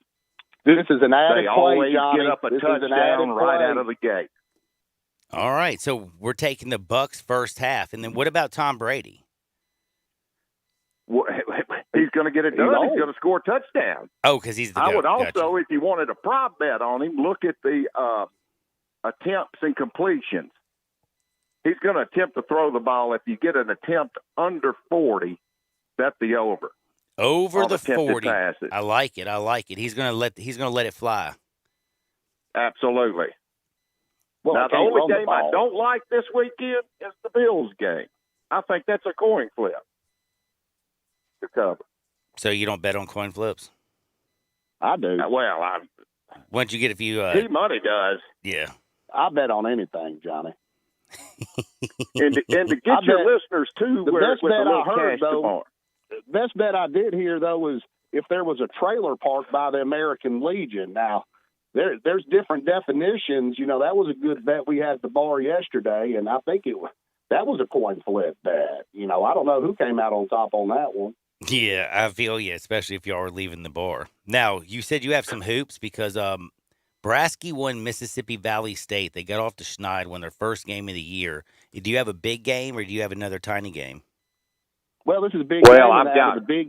Speaker 22: This is an added
Speaker 8: they
Speaker 22: play,
Speaker 8: always
Speaker 22: Johnny.
Speaker 8: get up a touchdown right out of the gate.
Speaker 2: All right, so we're taking the Bucs first half, and then what about Tom Brady?
Speaker 8: He's going to get it done. He's going to score a touchdown.
Speaker 2: Oh, because he's the GOAT.
Speaker 8: I would also, if you wanted a prop bet on him, look at the attempts and completions. He's going to attempt to throw the ball. If you get an attempt under 40, bet the over.
Speaker 2: Over the 40.
Speaker 8: Passes.
Speaker 2: I like it. He's going to let it fly.
Speaker 8: Absolutely.
Speaker 22: Well,
Speaker 8: now, the only game I don't like this weekend is the Bills game. I think that's a coin flip to cover.
Speaker 2: So you don't bet on coin flips?
Speaker 22: I do.
Speaker 8: Well,
Speaker 2: once you get a few...
Speaker 8: T-Money does.
Speaker 2: Yeah.
Speaker 22: I bet on anything, Johnny.
Speaker 8: and to get your listeners, too,
Speaker 22: the best bet I heard, though,
Speaker 8: tomorrow.
Speaker 22: The best bet I did hear, though, is if there was a trailer park by the American Legion. Now, there's different definitions. You know, that was a good bet we had at the bar yesterday, and I think that was a coin flip bet. You know, I don't know who came out on top on that one.
Speaker 2: Yeah, I feel you, especially if y'all are leaving the bar. Now, you said you have some hoops because Brasky won Mississippi Valley State. They got off to Schneid, won their first game of the year. Do you have a big game or do you have another tiny game?
Speaker 22: Well, this is a big game.
Speaker 8: I've got
Speaker 22: the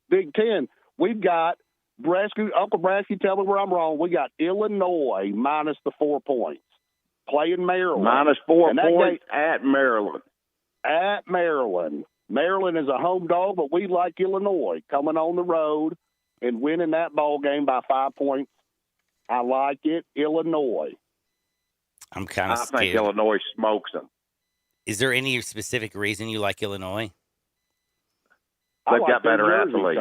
Speaker 22: Big Ten. We've got Brasky. Uncle Brasky, tell me where I'm wrong. We got Illinois minus the 4 points, playing Maryland.
Speaker 8: Minus 4 points at Maryland.
Speaker 22: At Maryland. Maryland is a home dog, but we like Illinois coming on the road and winning that ball game by 5 points. I like it. Illinois.
Speaker 2: I'm kind of scared.
Speaker 8: I think Illinois smokes them.
Speaker 2: Is there any specific reason you like Illinois?
Speaker 8: They've got better athletes.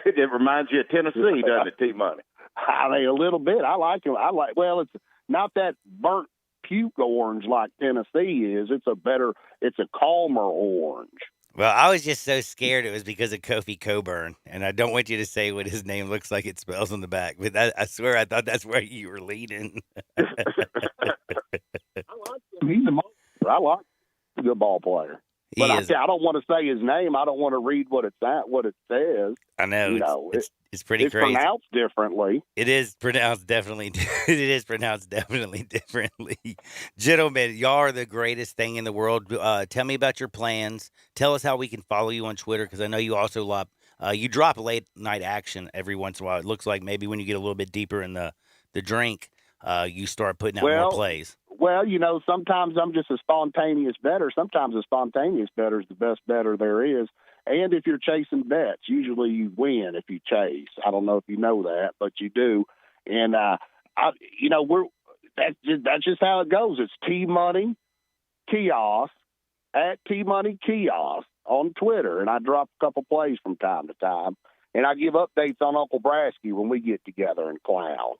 Speaker 8: It reminds you of Tennessee, doesn't it, T-Money?
Speaker 22: I mean, a little bit. I like them. Well, it's not that burnt puke orange like Tennessee is. It's a calmer orange.
Speaker 2: Well, I was just so scared it was because of Kofi Coburn, and I don't want you to say what his name looks like it spells on the back, but I swear I thought that's where you were leading.
Speaker 22: I like him. He's a monster. I like him. He's a good ball player. But I don't want to say his name. I don't want to read what it says.
Speaker 2: I know.
Speaker 22: You know
Speaker 2: it's pretty crazy.
Speaker 22: It's pronounced differently.
Speaker 2: It is pronounced definitely. It is pronounced definitely differently. Gentlemen, y'all are the greatest thing in the world. Tell me about your plans. Tell us how we can follow you on Twitter, because I know you also drop late night action every once in a while. It looks like maybe when you get a little bit deeper in the drink, you start putting out more plays.
Speaker 22: Well, you know, sometimes I'm just a spontaneous bettor. Sometimes a spontaneous bettor is the best bettor there is. And if you're chasing bets, usually you win if you chase. I don't know if you know that, but you do. And, that's just how it goes. It's T-Money Kiosk at T-Money Kiosk on Twitter. And I drop a couple plays from time to time. And I give updates on Uncle Brasky when we get together and clown.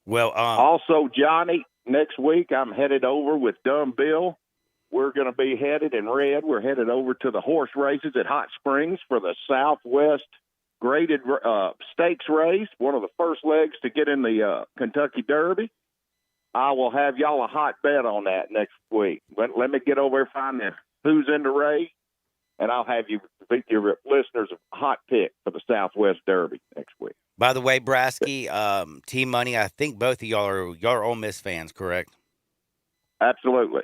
Speaker 2: Well,
Speaker 8: also, Johnny, next week I'm headed over with Dumb Bill. We're going to be headed in red. We're headed over to the horse races at Hot Springs for the Southwest graded stakes race, one of the first legs to get in the Kentucky Derby. I will have y'all a hot bet on that next week. Let me get over and find who's in the race, and I'll have your listeners a hot pick for the Southwest Derby next week.
Speaker 2: By the way, Brasky, Team Money, I think both of y'all are Ole Miss fans, correct?
Speaker 8: Absolutely.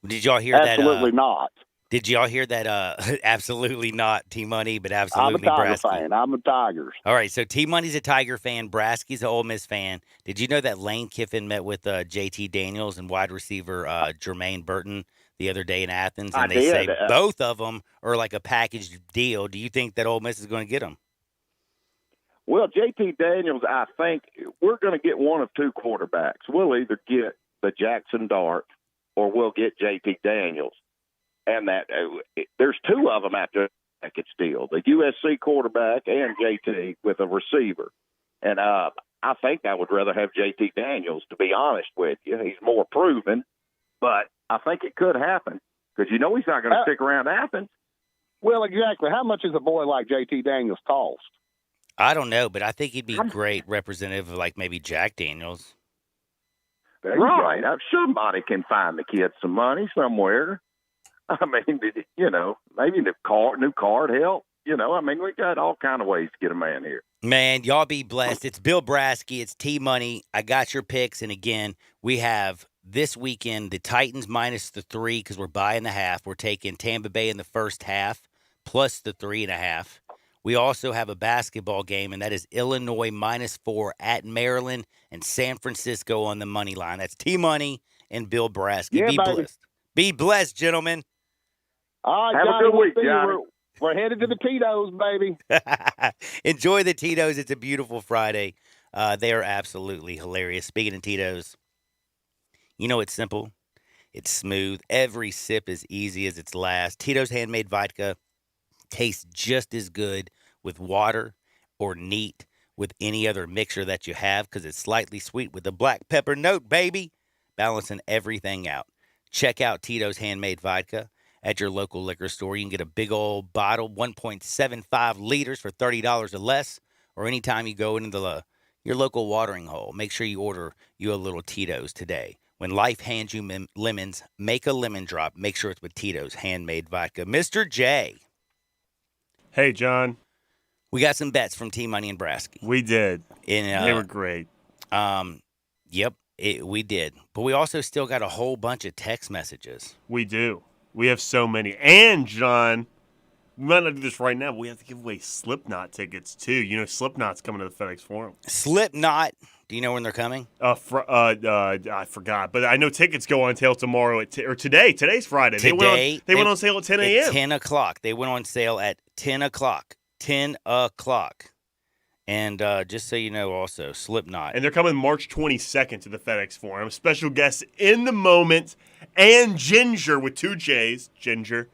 Speaker 2: Did y'all hear that?
Speaker 22: Absolutely not.
Speaker 2: Did y'all hear that? Absolutely not Team Money, but absolutely
Speaker 22: I'm a Tiger
Speaker 2: Brasky.
Speaker 22: fan. I'm a Tigers.
Speaker 2: All right, so Team Money's a Tiger fan. Brasky's an Ole Miss fan. Did you know that Lane Kiffin met with JT Daniels and wide receiver Jermaine Burton the other day in Athens? And they say both of them are like a package deal. Do you think that Ole Miss is going to get them?
Speaker 8: Well, JT Daniels, I think we're going to get one of two quarterbacks. We'll either get the Jackson Dart or we'll get JT Daniels. And that there's two of them after package deal, the USC quarterback and JT with a receiver. And I think I would rather have JT Daniels, to be honest with you. He's more proven, but I think it could happen because he's not going to stick around Athens.
Speaker 22: Well, exactly. How much does a boy like JT Daniels cost?
Speaker 2: I don't know, but I think he'd be great representative of like maybe Jack Daniels.
Speaker 8: Right. Somebody can find the kid some money somewhere. I mean, maybe the new card help. We got all kind of ways to get a man here.
Speaker 2: Man, y'all be blessed. It's Bill Brasky. It's T-Money. I got your picks. And again, we have this weekend the Titans minus the 3 because we're buying the half. We're taking Tampa Bay in the first half plus the 3.5. We also have a basketball game, and that is Illinois minus 4 at Maryland and San Francisco on the money line. That's T-Money and Bill Brasky.
Speaker 22: Yeah,
Speaker 2: be
Speaker 22: baby.
Speaker 2: blessed. Be blessed, gentlemen.
Speaker 22: All right,
Speaker 8: have
Speaker 22: Johnny,
Speaker 8: a good week, Johnny.
Speaker 22: We're headed to the Tito's, baby.
Speaker 2: Enjoy the Tito's. It's a beautiful Friday. They are absolutely hilarious. Speaking of Tito's, it's simple. It's smooth. Every sip is easy as its last. Tito's Handmade Vodka tastes just as good with water or neat with any other mixture that you have because it's slightly sweet with a black pepper note, baby, balancing everything out. Check out Tito's Handmade Vodka at your local liquor store. You can get a big old bottle, 1.75 liters for $30 or less, or anytime you go into your local watering hole. Make sure you order you a little Tito's today. When life hands you lemons, make a lemon drop. Make sure it's with Tito's Handmade Vodka. Mr. J.
Speaker 3: Hey, John.
Speaker 2: We got some bets from T-Money and Brasky.
Speaker 3: We did.
Speaker 2: And,
Speaker 3: they were great.
Speaker 2: Yep, we did. But we also still got a whole bunch of text messages.
Speaker 3: We do. We have so many. And, John, we might not do this right now, but we have to give away Slipknot tickets, too. Slipknot's coming to the FedEx Forum.
Speaker 2: Slipknot. Do you know when they're coming?
Speaker 3: I forgot. But I know tickets go on sale tomorrow or today. Today's Friday.
Speaker 2: Today.
Speaker 3: They went on sale at 10 a.m.
Speaker 2: At 10 o'clock. They went on sale at 10 o'clock. 10 o'clock. And just so you know also, Slipknot.
Speaker 3: And they're coming March 22nd to the FedEx Forum. Special guests In the Moment and Ginger with 2 J's. Ginger.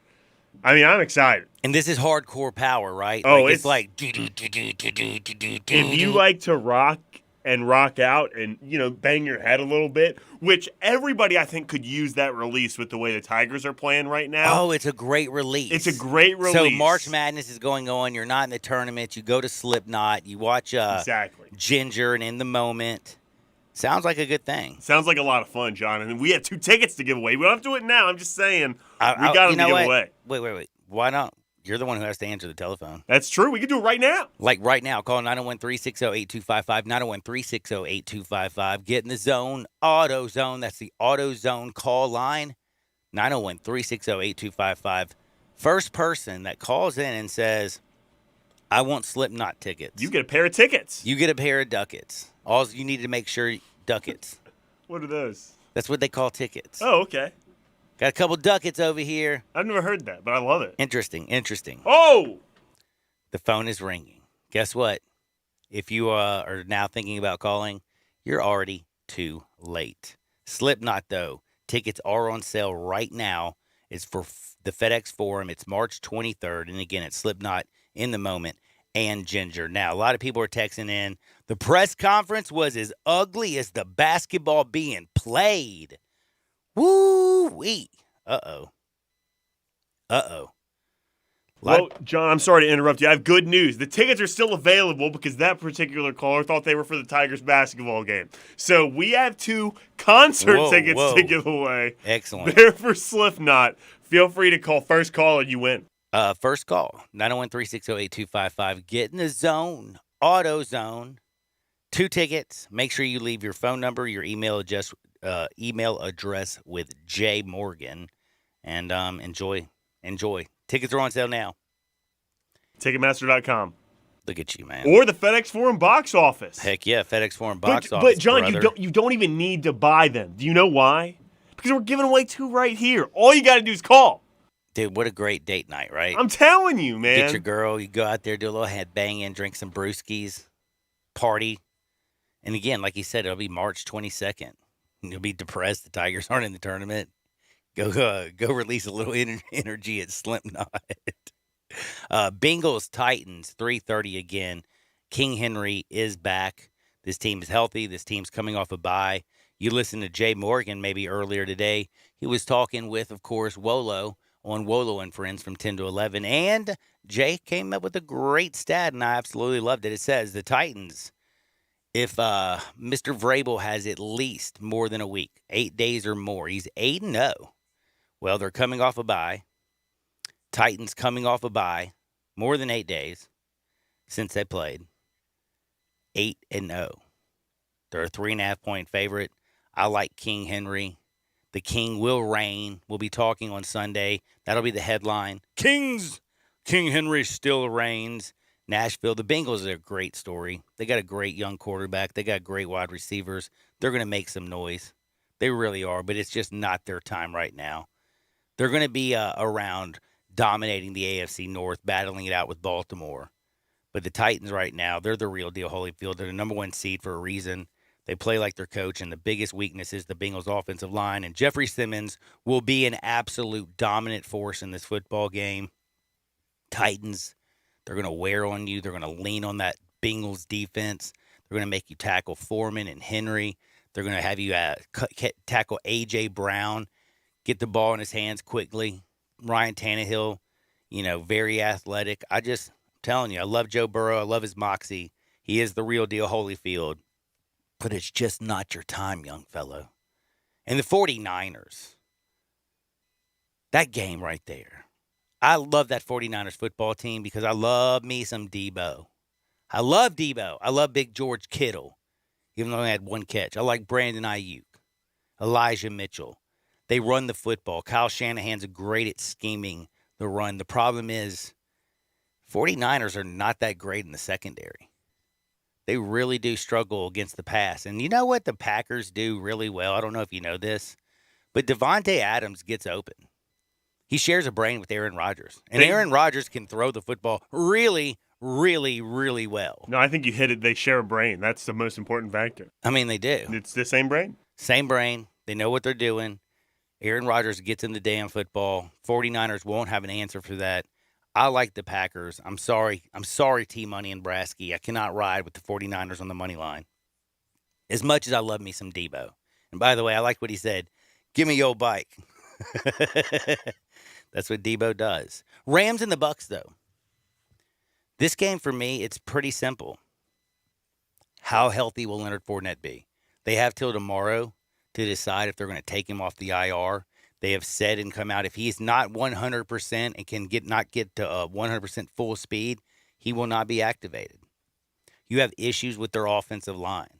Speaker 3: I mean, I'm excited.
Speaker 2: And this is hardcore power, right?
Speaker 3: Oh,
Speaker 2: it's like...
Speaker 3: If you like to rock and rock out and, bang your head a little bit, which everybody, I think, could use that release with the way the Tigers are playing right now.
Speaker 2: Oh, it's a great release.
Speaker 3: It's a great release.
Speaker 2: So March Madness is going on. You're not in the tournament. You go to Slipknot. You watch
Speaker 3: exactly.
Speaker 2: Ginger and In the Moment. Sounds like a good thing.
Speaker 3: Sounds like a lot of fun, John. And we have 2 tickets to give away. We don't have to do it now. I'm just saying we got them to give away.
Speaker 2: Wait. Why not? You're the one who has to answer the telephone.
Speaker 3: That's true. We can do it right now.
Speaker 2: Like right now. Call 901-360-8255, 901-360-8255. Get in the zone, AutoZone. That's the AutoZone call line, 901-360-8255. First person that calls in and says, I want Slipknot tickets.
Speaker 3: You get a pair of tickets.
Speaker 2: You get a pair of ducats. All you need to make sure, ducats.
Speaker 3: What are those?
Speaker 2: That's what they call tickets.
Speaker 3: Oh, okay.
Speaker 2: Got a couple ducats over here.
Speaker 3: I've never heard that, but I love it.
Speaker 2: Interesting.
Speaker 3: Oh!
Speaker 2: The phone is ringing. Guess what? If you are now thinking about calling, you're already too late. Slipknot, though. Tickets are on sale right now. It's for the FedEx Forum. It's March 23rd. And again, it's Slipknot, In the Moment, and Ginger. Now, a lot of people are texting in. The press conference was as ugly as the basketball being played. Woo-wee. Uh-oh.
Speaker 3: Well, John, I'm sorry to interrupt you. I have good news. The tickets are still available because that particular caller thought they were for the Tigers basketball game. So we have 2 concert tickets to give away.
Speaker 2: Excellent.
Speaker 3: They're for Slipknot. Feel free to call. First call and you win.
Speaker 2: First call, 901-360-8255. Get in the zone, AutoZone. 2 tickets. Make sure you leave your phone number, your email address with J Morgan, and enjoy. Tickets are on sale now.
Speaker 3: Ticketmaster.com.
Speaker 2: Look at you, man.
Speaker 3: Or the FedEx Forum box office.
Speaker 2: Heck yeah, FedEx Forum box office.
Speaker 3: But John,
Speaker 2: brother.
Speaker 3: you don't even need to buy them. Do you know why? Because we're giving away 2 right here. All you got to do is call.
Speaker 2: Dude, what a great date night, right?
Speaker 3: I'm telling you, man.
Speaker 2: Get your girl, you go out there, do a little head banging, drink some brewskis, party. And again, like you said, it'll be March 22nd. You'll be depressed the Tigers aren't in the tournament. Go release a little energy at Slipknot. Bengals, Titans, 3:30 again. King Henry is back. This team is healthy. This team's coming off a bye. You listened to Jay Morgan maybe earlier today. He was talking with, of course, Wolo on Wolo and Friends from 10 to 11. And Jay came up with a great stat, and I absolutely loved it. It says the Titans, if Mr. Vrabel has at least more than a week, 8 days or more, he's 8-0. Well, they're coming off a bye. Titans coming off a bye, more than 8 days since they played. 8-0. They're a 3.5-point favorite. I like King Henry. The King will reign. We'll be talking on Sunday. That'll be the headline. King Henry still reigns. Nashville. The Bengals are a great story. They got a great young quarterback. They got great wide receivers. They're going to make some noise. They really are, but it's just not their time right now. They're going to be around dominating the AFC North, battling it out with Baltimore. But the Titans right now, they're the real deal, Holyfield. They're the number 1 seed for a reason. They play like their coach, and the biggest weakness is the Bengals' offensive line. And Jeffrey Simmons will be an absolute dominant force in this football game. Titans, they're going to wear on you. They're going to lean on that Bengals defense. They're going to make you tackle Foreman and Henry. They're going to have you tackle A.J. Brown, get the ball in his hands quickly. Ryan Tannehill, very athletic. I'm telling you, I love Joe Burrow. I love his moxie. He is the real deal, Holyfield. But it's just not your time, young fellow. And the 49ers, that game right there. I love that 49ers football team because I love me some Debo. I love Debo. I love Big George Kittle, even though he had 1 catch. I like Brandon Ayuk, Elijah Mitchell. They run the football. Kyle Shanahan's great at scheming the run. The problem is 49ers are not that great in the secondary. They really do struggle against the pass. And you know what the Packers do really well? I don't know if you know this, but Devontae Adams gets open. He shares a brain with Aaron Rodgers. And Aaron Rodgers can throw the football really, really, really well.
Speaker 3: No, I think you hit it. They share a brain. That's the most important factor.
Speaker 2: I mean, they do.
Speaker 3: It's the same brain.
Speaker 2: Same brain. They know what they're doing. Aaron Rodgers gets in the damn football. 49ers won't have an answer for that. I like the Packers. I'm sorry, T-Money and Brasky. I cannot ride with the 49ers on the money line. As much as I love me some Debo. And by the way, I like what he said. Give me your bike. That's what Debo does. Rams and the Bucks, though. This game, for me, it's pretty simple. How healthy will Leonard Fournette be? They have till tomorrow to decide if they're going to take him off the IR. They have said and come out, if he's not 100% and can not get to 100% full speed, he will not be activated. You have issues with their offensive line.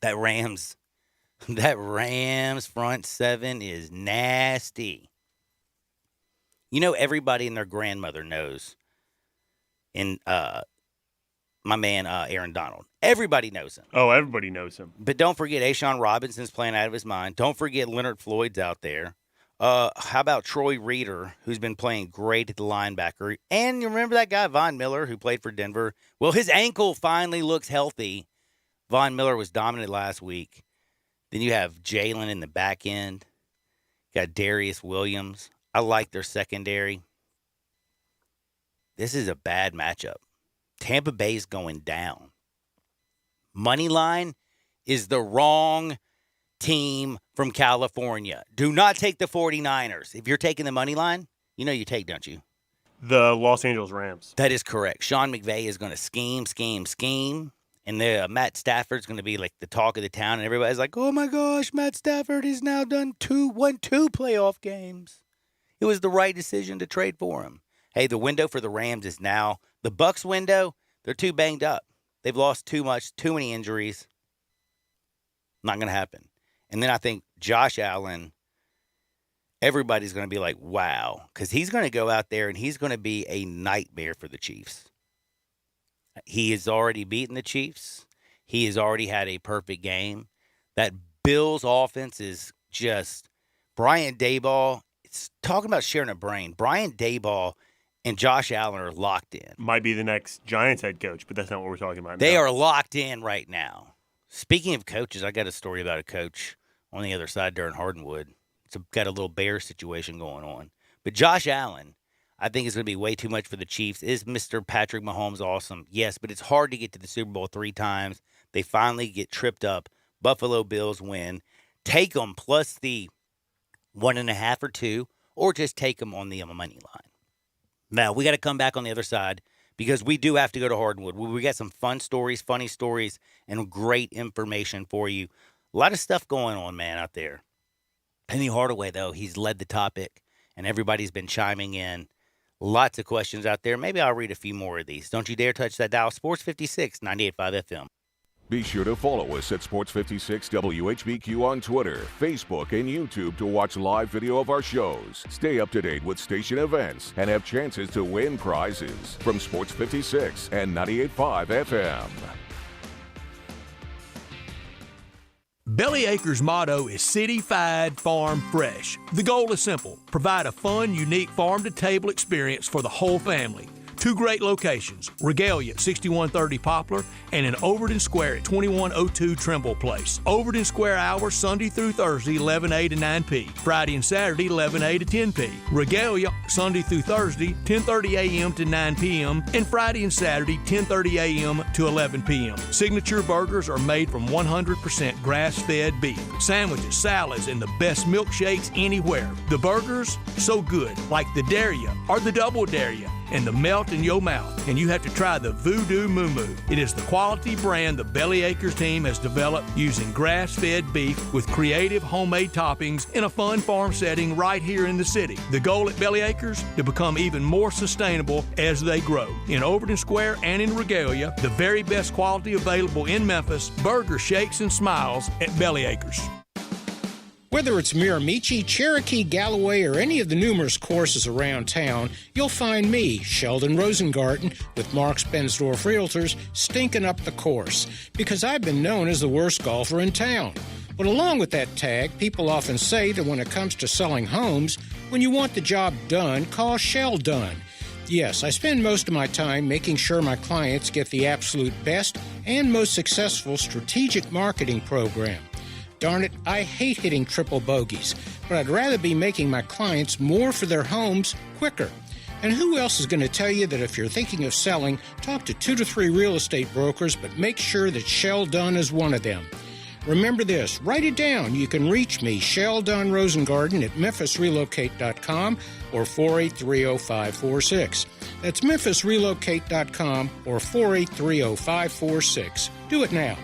Speaker 2: That Rams front seven is nasty. Everybody and their grandmother knows. And my man Aaron Donald. Everybody knows him.
Speaker 3: Oh, everybody knows him.
Speaker 2: But don't forget, Ashawn Robinson's playing out of his mind. Don't forget Leonard Floyd's out there. How about Troy Reader, who's been playing great at the linebacker? And you remember that guy, Von Miller, who played for Denver? Well, his ankle finally looks healthy. Von Miller was dominant last week. Then you have Jalen in the back end. Got Darius Williams. I like their secondary. This is a bad matchup. Tampa Bay's going down. Money line is the wrong team from California. Do not take the 49ers. If you're taking the money line, you take, don't you?
Speaker 3: The Los Angeles Rams.
Speaker 2: That is correct. Sean McVay is going to scheme. And Matt Stafford's going to be like the talk of the town. And everybody's like, oh, my gosh, Matt Stafford has now won two playoff games. It was the right decision to trade for him. Hey, the window for the Rams is now. The Bucs window, they're too banged up. They've lost too many injuries. Not going to happen. And then I think Josh Allen, everybody's going to be like, wow. Because he's going to go out there and he's going to be a nightmare for the Chiefs. He has already beaten the Chiefs. He has already had a perfect game. That Bills offense is just Brian Daboll. It's talking about sharing a brain. Brian Daboll and Josh Allen are locked in.
Speaker 3: Might be the next Giants head coach, but that's not what we're talking about.
Speaker 2: They are locked in right now. Speaking of coaches, I got a story about a coach on the other side during Hardwood. It's got a little bear situation going on. But Josh Allen, I think it's going to be way too much for the Chiefs. Is Mr. Patrick Mahomes awesome? Yes, but it's hard to get to the Super Bowl 3 times. They finally get tripped up. Buffalo Bills win. Take them plus the 1.5 or 2, or just take them on the money line. Now, we got to come back on the other side because we do have to go to Hardwood. We got some fun stories, funny stories, and great information for you. A lot of stuff going on, man, out there. Penny Hardaway, though, he's led the topic, and everybody's been chiming in. Lots of questions out there. Maybe I'll read a few more of these. Don't you dare touch that dial. Sports 56, 98.5 FM.
Speaker 1: Be sure to follow us at Sports 56 WHBQ on Twitter, Facebook, and YouTube to watch live video of our shows. Stay up to date with station events and have chances to win prizes from Sports 56 and 98.5 FM.
Speaker 5: Bellyacre's motto is City-Fied Farm Fresh. The goal is simple: provide a fun, unique farm-to-table experience for the whole family. 2 great locations, Regalia at 6130 Poplar and in Overton Square at 2102 Trimble Place. Overton Square hours Sunday through Thursday 11A to 9P, Friday and Saturday 11A to 10P. Regalia Sunday through Thursday 10:30 a.m. to 9 p.m. and Friday and Saturday 10:30 a.m. to 11 p.m. Signature burgers are made from 100% grass-fed beef. Sandwiches, salads, and the best milkshakes anywhere. The burgers, so good, like the Dare Ya or the Double Dare Ya, and the melt in your mouth. And you have to try the Voodoo Moo Moo. It is the quality brand the Bellyacres team has developed using grass-fed beef with creative homemade toppings in a fun farm setting right here in the city. The goal at Bellyacres, to become even more sustainable as they grow. In Overton Square and in Regalia, the very best quality available in Memphis, burger shakes and smiles at Bellyacres.
Speaker 9: Whether it's Miramichi, Cherokee, Galloway, or any of the numerous courses around town, you'll find me, Sheldon Rosengarten, with Mark's Bensdorf Realtors, stinking up the course, because I've been known as the worst golfer in town. But along with that tag, people often say that when it comes to selling homes, when you want the job done, call Sheldon. Yes, I spend most of my time making sure my clients get the absolute best and most successful strategic marketing program. Darn it, I hate hitting triple bogeys, but I'd rather be making my clients more for their homes quicker. And who else is going to tell you that if you're thinking of selling, talk to 2 to 3 real estate brokers, but make sure that Sheldon is one of them. Remember this, write it down. You can reach me, Sheldon Rosengarten, at memphisrelocate.com or 4830546. That's memphisrelocate.com or 4830546. Do it now.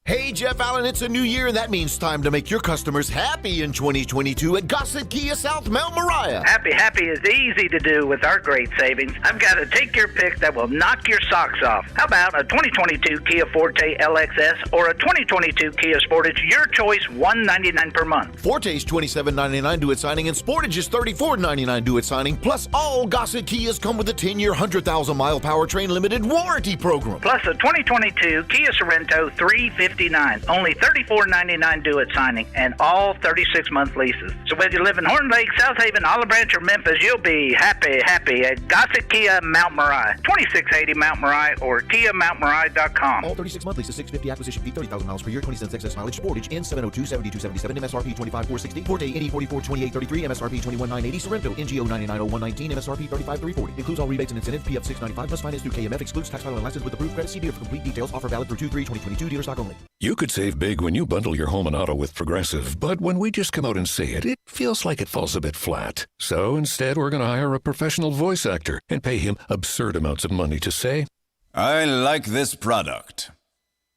Speaker 6: Hey, Jeff Allen, it's a new year, and that means time to make your customers happy in 2022 at Gossett Kia South Mount Moriah.
Speaker 18: Happy is easy to do with our great savings. I've got a take your pick that will knock your socks off. How about a 2022 Kia Forte LXS or a 2022 Kia Sportage? Your choice, $199 per month.
Speaker 6: Forte's $27.99 due at signing, and Sportage is $34.99 due at signing. Plus, all Gossett Kias come with a 10-year, 100,000-mile powertrain limited warranty program.
Speaker 18: Plus a 2022 Kia Sorento 350. Only $34.99 due at signing, and all 36-month leases. So whether you live in Horn Lake, South Haven, Olive Branch, or Memphis, you'll be happy at Gossett Kia Mount Moriah, 2680 Mount Moriah, or KiaMountMoriah.com.
Speaker 6: All 36-month leases, 650 acquisition fee, 30,000 miles per year, 20 cents excess mileage. Sportage N702 7277, MSRP 25460. Forte NE44 2833, MSRP 21980. Sorento NGO 990119, MSRP 35340. Includes all rebates and incentives. PF 695 plus finance through KMF. Excludes tax file and license with approved credit. See dealer for complete details. Offer valid through 2/3/2022. Dealer stock only.
Speaker 10: You could save big when you bundle your home and auto with Progressive, but when we just come out and say it, it feels like it falls a bit flat. So instead, we're going to hire a professional voice actor and pay him absurd amounts of money to say,
Speaker 11: I like this product.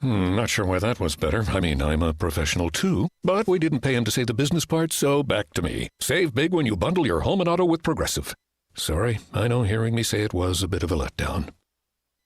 Speaker 10: Not sure why that was better. I mean, I'm a professional too, but we didn't pay him to say the business part, so back to me. Save big when you bundle your home and auto with Progressive. Sorry, I know hearing me say it was a bit of a letdown.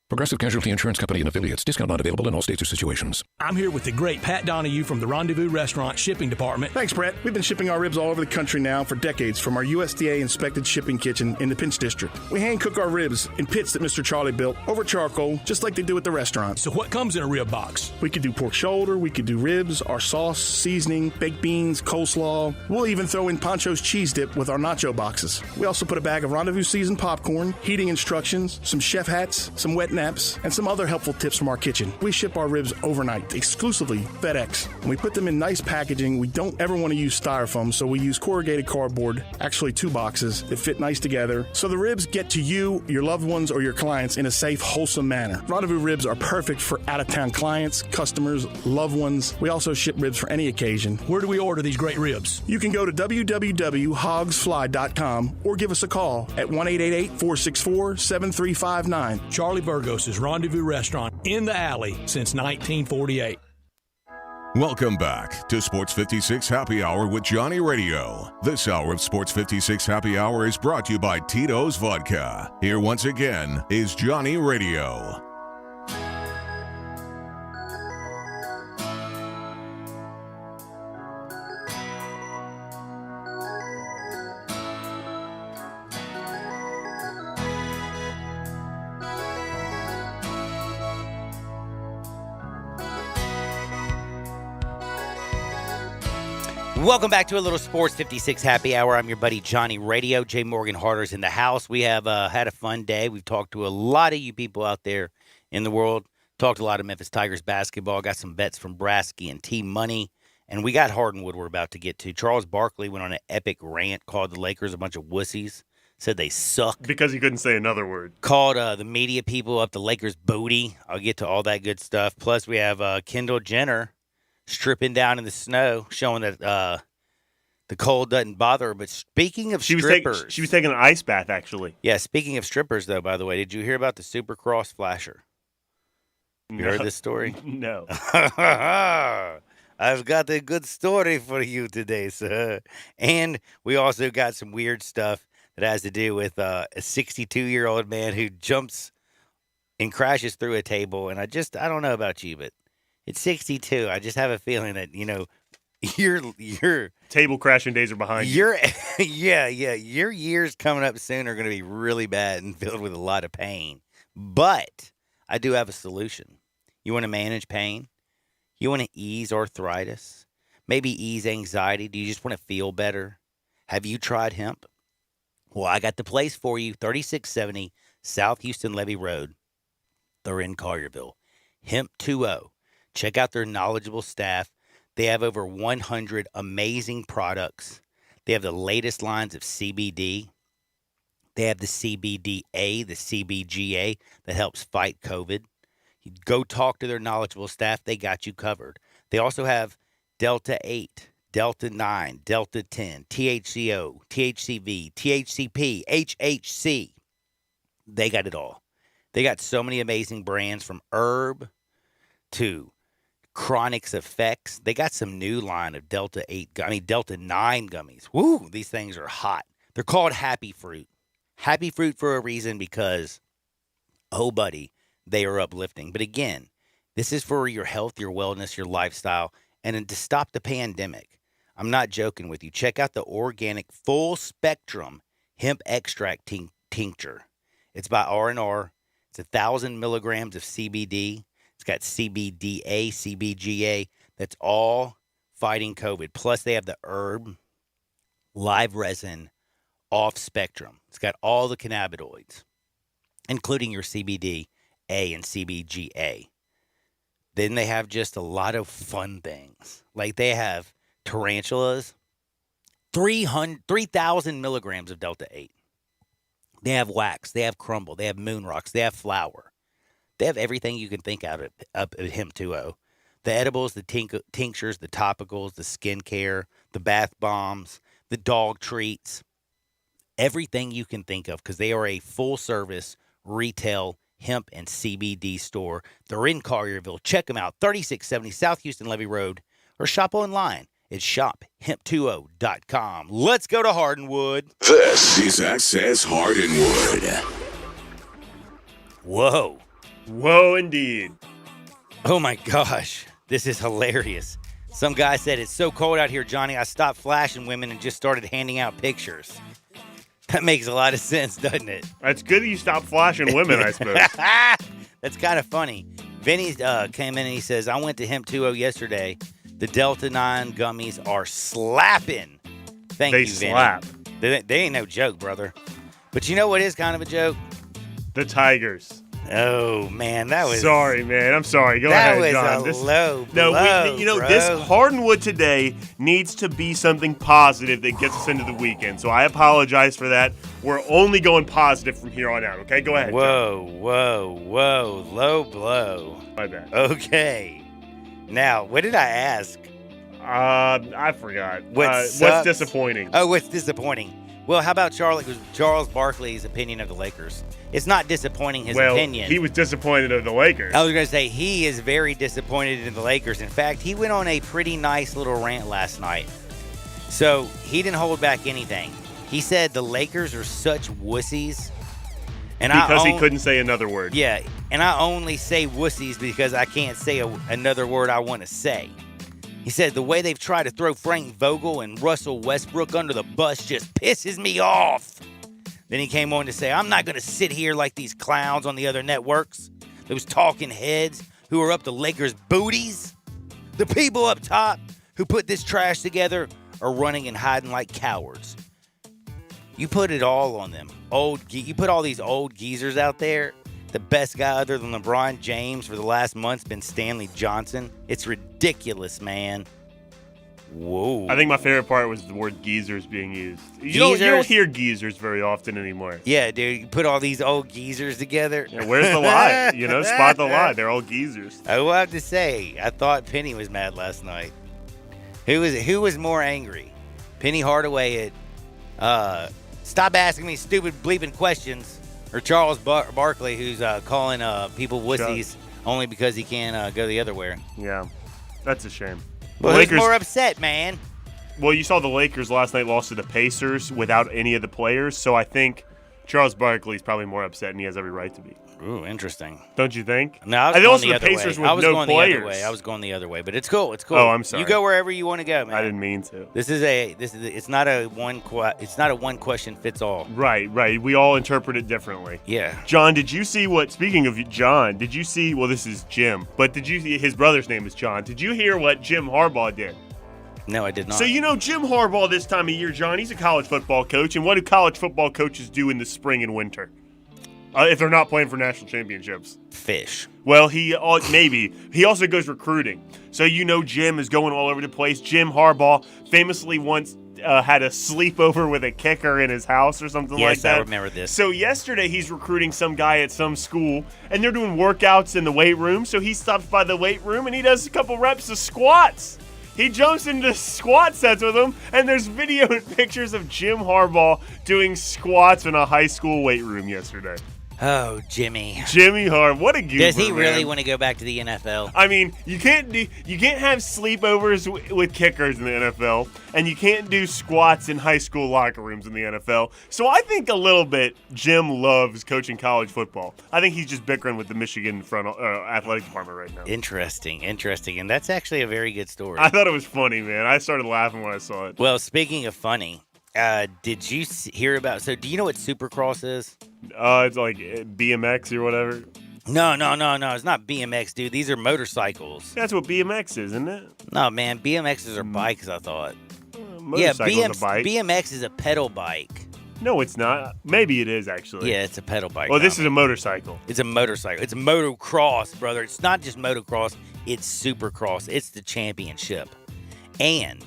Speaker 10: Progressive Casualty Insurance Company and Affiliates. Discount not available in all states or situations.
Speaker 5: I'm here with the great Pat Donahue from the Rendezvous Restaurant Shipping Department.
Speaker 17: Thanks, Brett. We've been shipping our ribs all over the country now for decades from our USDA-inspected shipping kitchen in the Pinch District. We hand-cook our ribs in pits that Mr. Charlie built over charcoal, just like they do at the restaurant.
Speaker 5: So what comes in a rib box?
Speaker 17: We could do pork shoulder, we could do ribs, our sauce, seasoning, baked beans, coleslaw. We'll even throw in Pancho's cheese dip with our nacho boxes. We also put a bag of Rendezvous seasoned popcorn, heating instructions, some chef hats, some wet naps, and some other helpful tips from our kitchen. We ship our ribs overnight, exclusively FedEx. And we put them in nice packaging. We don't ever want to use styrofoam, so we use corrugated cardboard, actually 2 boxes that fit nice together, so the ribs get to you, your loved ones, or your clients in a safe, wholesome manner. Rendezvous ribs are perfect for out-of-town clients, customers, loved ones. We also ship ribs for any occasion.
Speaker 5: Where do we order these great ribs?
Speaker 17: You can go to www.hogsfly.com or give us a call at 1-888-464-7359.
Speaker 5: Charlie Burgos' Rendezvous Restaurant in the alley since 1948.
Speaker 1: Welcome back to Sports 56 Happy Hour with Johnny Radio. This hour of Sports 56 Happy Hour is brought to you by Tito's Vodka. Here once again is Johnny Radio.
Speaker 2: Welcome back to a little Sports 56 Happy Hour. I'm your buddy Johnny Radio. Jay Morgan Harder's in the house. We have had a fun day. We've talked to a lot of you people out there in the world. Talked a lot of Memphis Tigers basketball. Got some bets from Brasky and T-Money. And we got Hardwood we're about to get to. Charles Barkley went on an epic rant, called the Lakers a bunch of wussies. Said they suck.
Speaker 3: Because he couldn't say another word.
Speaker 2: Called the media people up the Lakers booty. I'll get to all that good stuff. Plus, we have Kendall Jenner stripping down in the snow, showing that the cold doesn't bother her. But speaking of strippers.
Speaker 3: She was taking an ice bath, actually.
Speaker 2: Yeah, speaking of strippers, though, by the way, did you hear about the Supercross flasher? You heard this story?
Speaker 3: No.
Speaker 2: I've got a good story for you today, sir. And we also got some weird stuff that has to do with a 62-year-old man who jumps and crashes through a table. And I don't know about you, but it's 62. I just have a feeling that, your
Speaker 3: table crashing days are behind you.
Speaker 2: Your years coming up soon are going to be really bad and filled with a lot of pain. But I do have a solution. You want to manage pain? You want to ease arthritis? Maybe ease anxiety? Do you just want to feel better? Have you tried hemp? Well, I got the place for you. 3670 South Houston Levee Road. They're in Collierville. Hemp 2.0. Check out their knowledgeable staff. They have over 100 amazing products. They have the latest lines of CBD. They have the CBDA, the CBGA that helps fight COVID. You go talk to their knowledgeable staff. They got you covered. They also have Delta 8, Delta 9, Delta 10, THCO, THCV, THCP, HHC. They got it all. They got so many amazing brands from herb to Chronix Effects. They got some new line of Delta 9 gummies. Woo, these things are hot. They're called Happy Fruit. Happy Fruit for a reason because, oh, buddy, they are uplifting. But again, this is for your health, your wellness, your lifestyle, and to stop the pandemic. I'm not joking with you. Check out the organic full spectrum hemp extract tincture. It's by R&R. It's 1,000 milligrams of CBD. It's got CBDA, CBGA. That's all fighting COVID. Plus, they have the herb, live resin, off spectrum. It's got all the cannabinoids, including your CBDA and CBGA. Then they have just a lot of fun things. Like they have tarantulas, 3,000 milligrams of Delta 8. They have wax. They have crumble. They have moon rocks. They have flour. They have everything you can think out of Hemp 2.0. The edibles, the tinctures, the topicals, the skincare, the bath bombs, the dog treats, everything you can think of, because they are a full-service retail hemp and CBD store. They're in Collierville. Check them out, 3670 South Houston Levee Road, or shop online at shophemp20.com. Let's go to Hardinwood.
Speaker 1: This is Access Hardinwood.
Speaker 2: Whoa.
Speaker 3: Whoa, indeed.
Speaker 2: Oh, my gosh. This is hilarious. Some guy said, it's so cold out here, Johnny, I stopped flashing women and just started handing out pictures. That makes a lot of sense, doesn't it?
Speaker 3: It's good that you stopped flashing women, I suppose.
Speaker 2: That's kind of funny. Vinny came in and he says, I went to Hemp 2.0 yesterday. The Delta 9 gummies are slapping. Thank you, Vinny.
Speaker 3: They slap.
Speaker 2: They ain't no joke, brother. But you know what is kind of a joke?
Speaker 3: The Tigers.
Speaker 2: Oh, man, that was...
Speaker 3: Sorry, man. I'm sorry. Go ahead, John.
Speaker 2: That was a low
Speaker 3: No,
Speaker 2: blow,
Speaker 3: this Hardinwood today needs to be something positive that gets us into the weekend. So I apologize for that. We're only going positive from here on out, okay? Go ahead,
Speaker 2: Whoa,
Speaker 3: John.
Speaker 2: whoa. Low blow.
Speaker 3: My bad.
Speaker 2: Okay. Now, what did I ask?
Speaker 3: I forgot.
Speaker 2: What's
Speaker 3: disappointing?
Speaker 2: Oh, what's disappointing? Well, how about Charles Barkley's opinion of the Lakers? It's not disappointing, his opinion.
Speaker 3: He was disappointed of the Lakers.
Speaker 2: I was going to say, he is very disappointed in the Lakers. In fact, he went on a pretty nice little rant last night. So, he didn't hold back anything. He said the Lakers are such wussies.
Speaker 3: Because he couldn't say another word.
Speaker 2: Yeah, and I only say wussies because I can't say another word I want to say. He said the way they've tried to throw Frank Vogel and Russell Westbrook under the bus just pisses me off. Then he came on to say, I'm not going to sit here like these clowns on the other networks, those talking heads who are up to Lakers' booties. The people up top who put this trash together are running and hiding like cowards. You put it all on them. You put all these old geezers out there. The best guy other than LeBron James for the last month's been Stanley Johnson. It's ridiculous, man. Whoa.
Speaker 3: I think my favorite part was the word geezers being used. You don't hear geezers very often anymore.
Speaker 2: Yeah, dude. You put all these old geezers together.
Speaker 3: Yeah, where's the lie? Spot the lie. They're all geezers.
Speaker 2: I will have to say, I thought Penny was mad last night. Who was more angry? Penny Hardaway at stop asking me stupid bleeping questions, or Charles Barkley, who's calling people wussies only because he can't go the other way.
Speaker 3: Yeah, that's a shame.
Speaker 2: Well, who's more upset, man?
Speaker 3: Well, you saw the Lakers last night lost to the Pacers without any of the players, so I think Charles Barkley's probably more upset, and he has every right to be.
Speaker 2: Ooh, interesting.
Speaker 3: Don't you think?
Speaker 2: No, I was going the other
Speaker 3: Pacers
Speaker 2: way.
Speaker 3: With no players.
Speaker 2: I was going the other way, but it's cool. It's cool.
Speaker 3: Oh, I'm sorry.
Speaker 2: You go wherever you want to go, man.
Speaker 3: I didn't mean to.
Speaker 2: It's not a one question fits all.
Speaker 3: Right. We all interpret it differently.
Speaker 2: Yeah.
Speaker 3: John, did you see speaking of John, did you see, well, this is Jim, but did you see, his brother's name is John. Did you hear what Jim Harbaugh did?
Speaker 2: No, I did not.
Speaker 3: So, Jim Harbaugh this time of year, John, he's a college football coach. And what do college football coaches do in the spring and winter? If they're not playing for national championships?
Speaker 2: Fish.
Speaker 3: Well, maybe. He also goes recruiting. So, Jim is going all over the place. Jim Harbaugh famously once had a sleepover with a kicker in his house or something like that.
Speaker 2: Yes, I remember this.
Speaker 3: So, yesterday he's recruiting some guy at some school, and they're doing workouts in the weight room. So, he stops by the weight room, and he does a couple reps of squats. He jumps into squat sets with him, and there's video and pictures of Jim Harbaugh doing squats in a high school weight room yesterday.
Speaker 2: Oh, Jimmy
Speaker 3: Harbaugh, what a goober,
Speaker 2: Does he really
Speaker 3: man.
Speaker 2: want to go back to the NFL?
Speaker 3: I mean, you can't have sleepovers with kickers in the NFL, and you can't do squats in high school locker rooms in the NFL. So I think a little bit Jim loves coaching college football. I think he's just bickering with the Michigan athletic department right now.
Speaker 2: Interesting, and that's actually a very good story.
Speaker 3: I thought it was funny, man. I started laughing when I saw it.
Speaker 2: Well, speaking of funny, did you hear about? So, do you know what Supercross is?
Speaker 3: It's like BMX or whatever.
Speaker 2: No. It's not BMX, dude. These are motorcycles.
Speaker 3: That's what BMX is, isn't it?
Speaker 2: No, man. BMXs are bikes, I thought.
Speaker 3: Motorcycle's a bike.
Speaker 2: BMX is a pedal bike.
Speaker 3: No, it's not. Maybe it is, actually.
Speaker 2: Yeah, it's a pedal bike.
Speaker 3: Oh, this is a motorcycle.
Speaker 2: It's a motorcycle. It's a motocross, brother. It's not just motocross. It's Supercross. It's the championship. And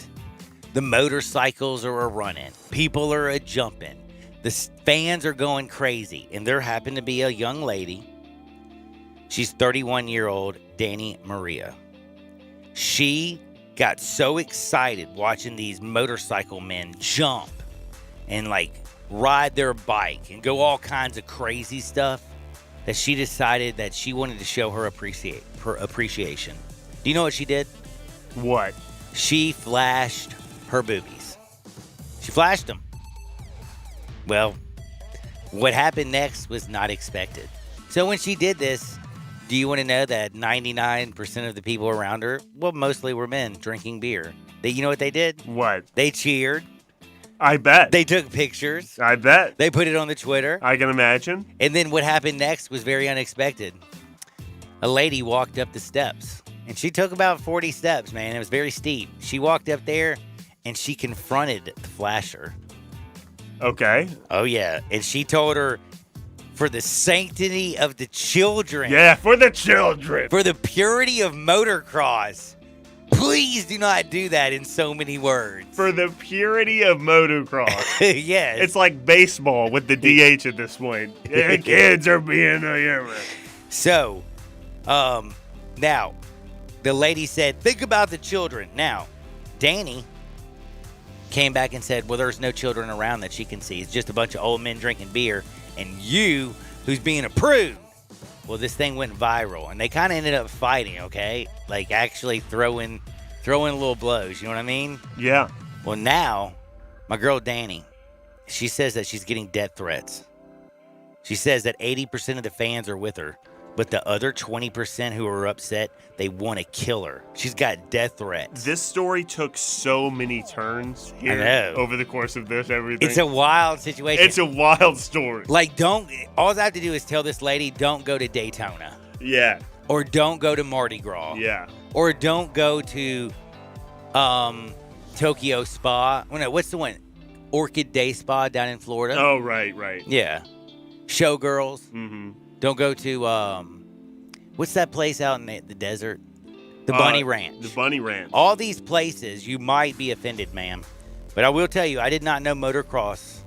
Speaker 2: the motorcycles are a-running. People are a-jumping. The fans are going crazy. And there happened to be a young lady. She's 31-year-old Danny Maria. She got so excited watching these motorcycle men jump and like ride their bike and go all kinds of crazy stuff that she decided that she wanted to show her appreciation. Do you know what she did?
Speaker 3: What?
Speaker 2: She flashed her boobies. She flashed them. Well, what happened next was not expected. So when she did this, do you want to know that 99% of the people around her, well, mostly were men drinking beer. You know what they did?
Speaker 3: What?
Speaker 2: They cheered.
Speaker 3: I bet.
Speaker 2: They took pictures.
Speaker 3: I bet.
Speaker 2: They put it on the Twitter.
Speaker 3: I can imagine.
Speaker 2: And then what happened next was very unexpected. A lady walked up the steps, and she took about 40 steps, man. It was very steep. She walked up there, and she confronted the flasher.
Speaker 3: Okay.
Speaker 2: Oh, yeah. And she told her, for the sanctity of the children.
Speaker 3: Yeah, for the children.
Speaker 2: For the purity of motocross. Please do not do that in so many words.
Speaker 3: For the purity of motocross.
Speaker 2: Yes.
Speaker 3: It's like baseball with the DH at this point. Yeah, kids are being
Speaker 2: So, now, the lady said, think about the children. Now, Danny came back and said, well, there's no children around that she can see. It's just a bunch of old men drinking beer. And you, who's being approved. Well, this thing went viral, and they kind of ended up fighting, okay? Like, actually throwing little blows, you know what I mean?
Speaker 3: Yeah.
Speaker 2: Well, now, my girl Danny, she says that she's getting death threats. She says that 80% of the fans are with her, but the other 20% who are upset, they want to kill her. She's got death threats.
Speaker 3: This story took so many turns here
Speaker 2: I know.
Speaker 3: over the course of this, everything.
Speaker 2: It's a wild situation.
Speaker 3: It's a wild story.
Speaker 2: Like, all I have to do is tell this lady, don't go to Daytona.
Speaker 3: Yeah.
Speaker 2: Or don't go to Mardi Gras.
Speaker 3: Yeah.
Speaker 2: Or don't go to Tokyo Spa. Oh, no, what's the one? Orchid Day Spa down in Florida.
Speaker 3: Oh, right.
Speaker 2: Yeah. Showgirls.
Speaker 3: Mm-hmm.
Speaker 2: Don't go to, what's that place out in the desert? The Bunny Ranch.
Speaker 3: The Bunny Ranch.
Speaker 2: All these places, you might be offended, ma'am. But I will tell you, I did not know motocross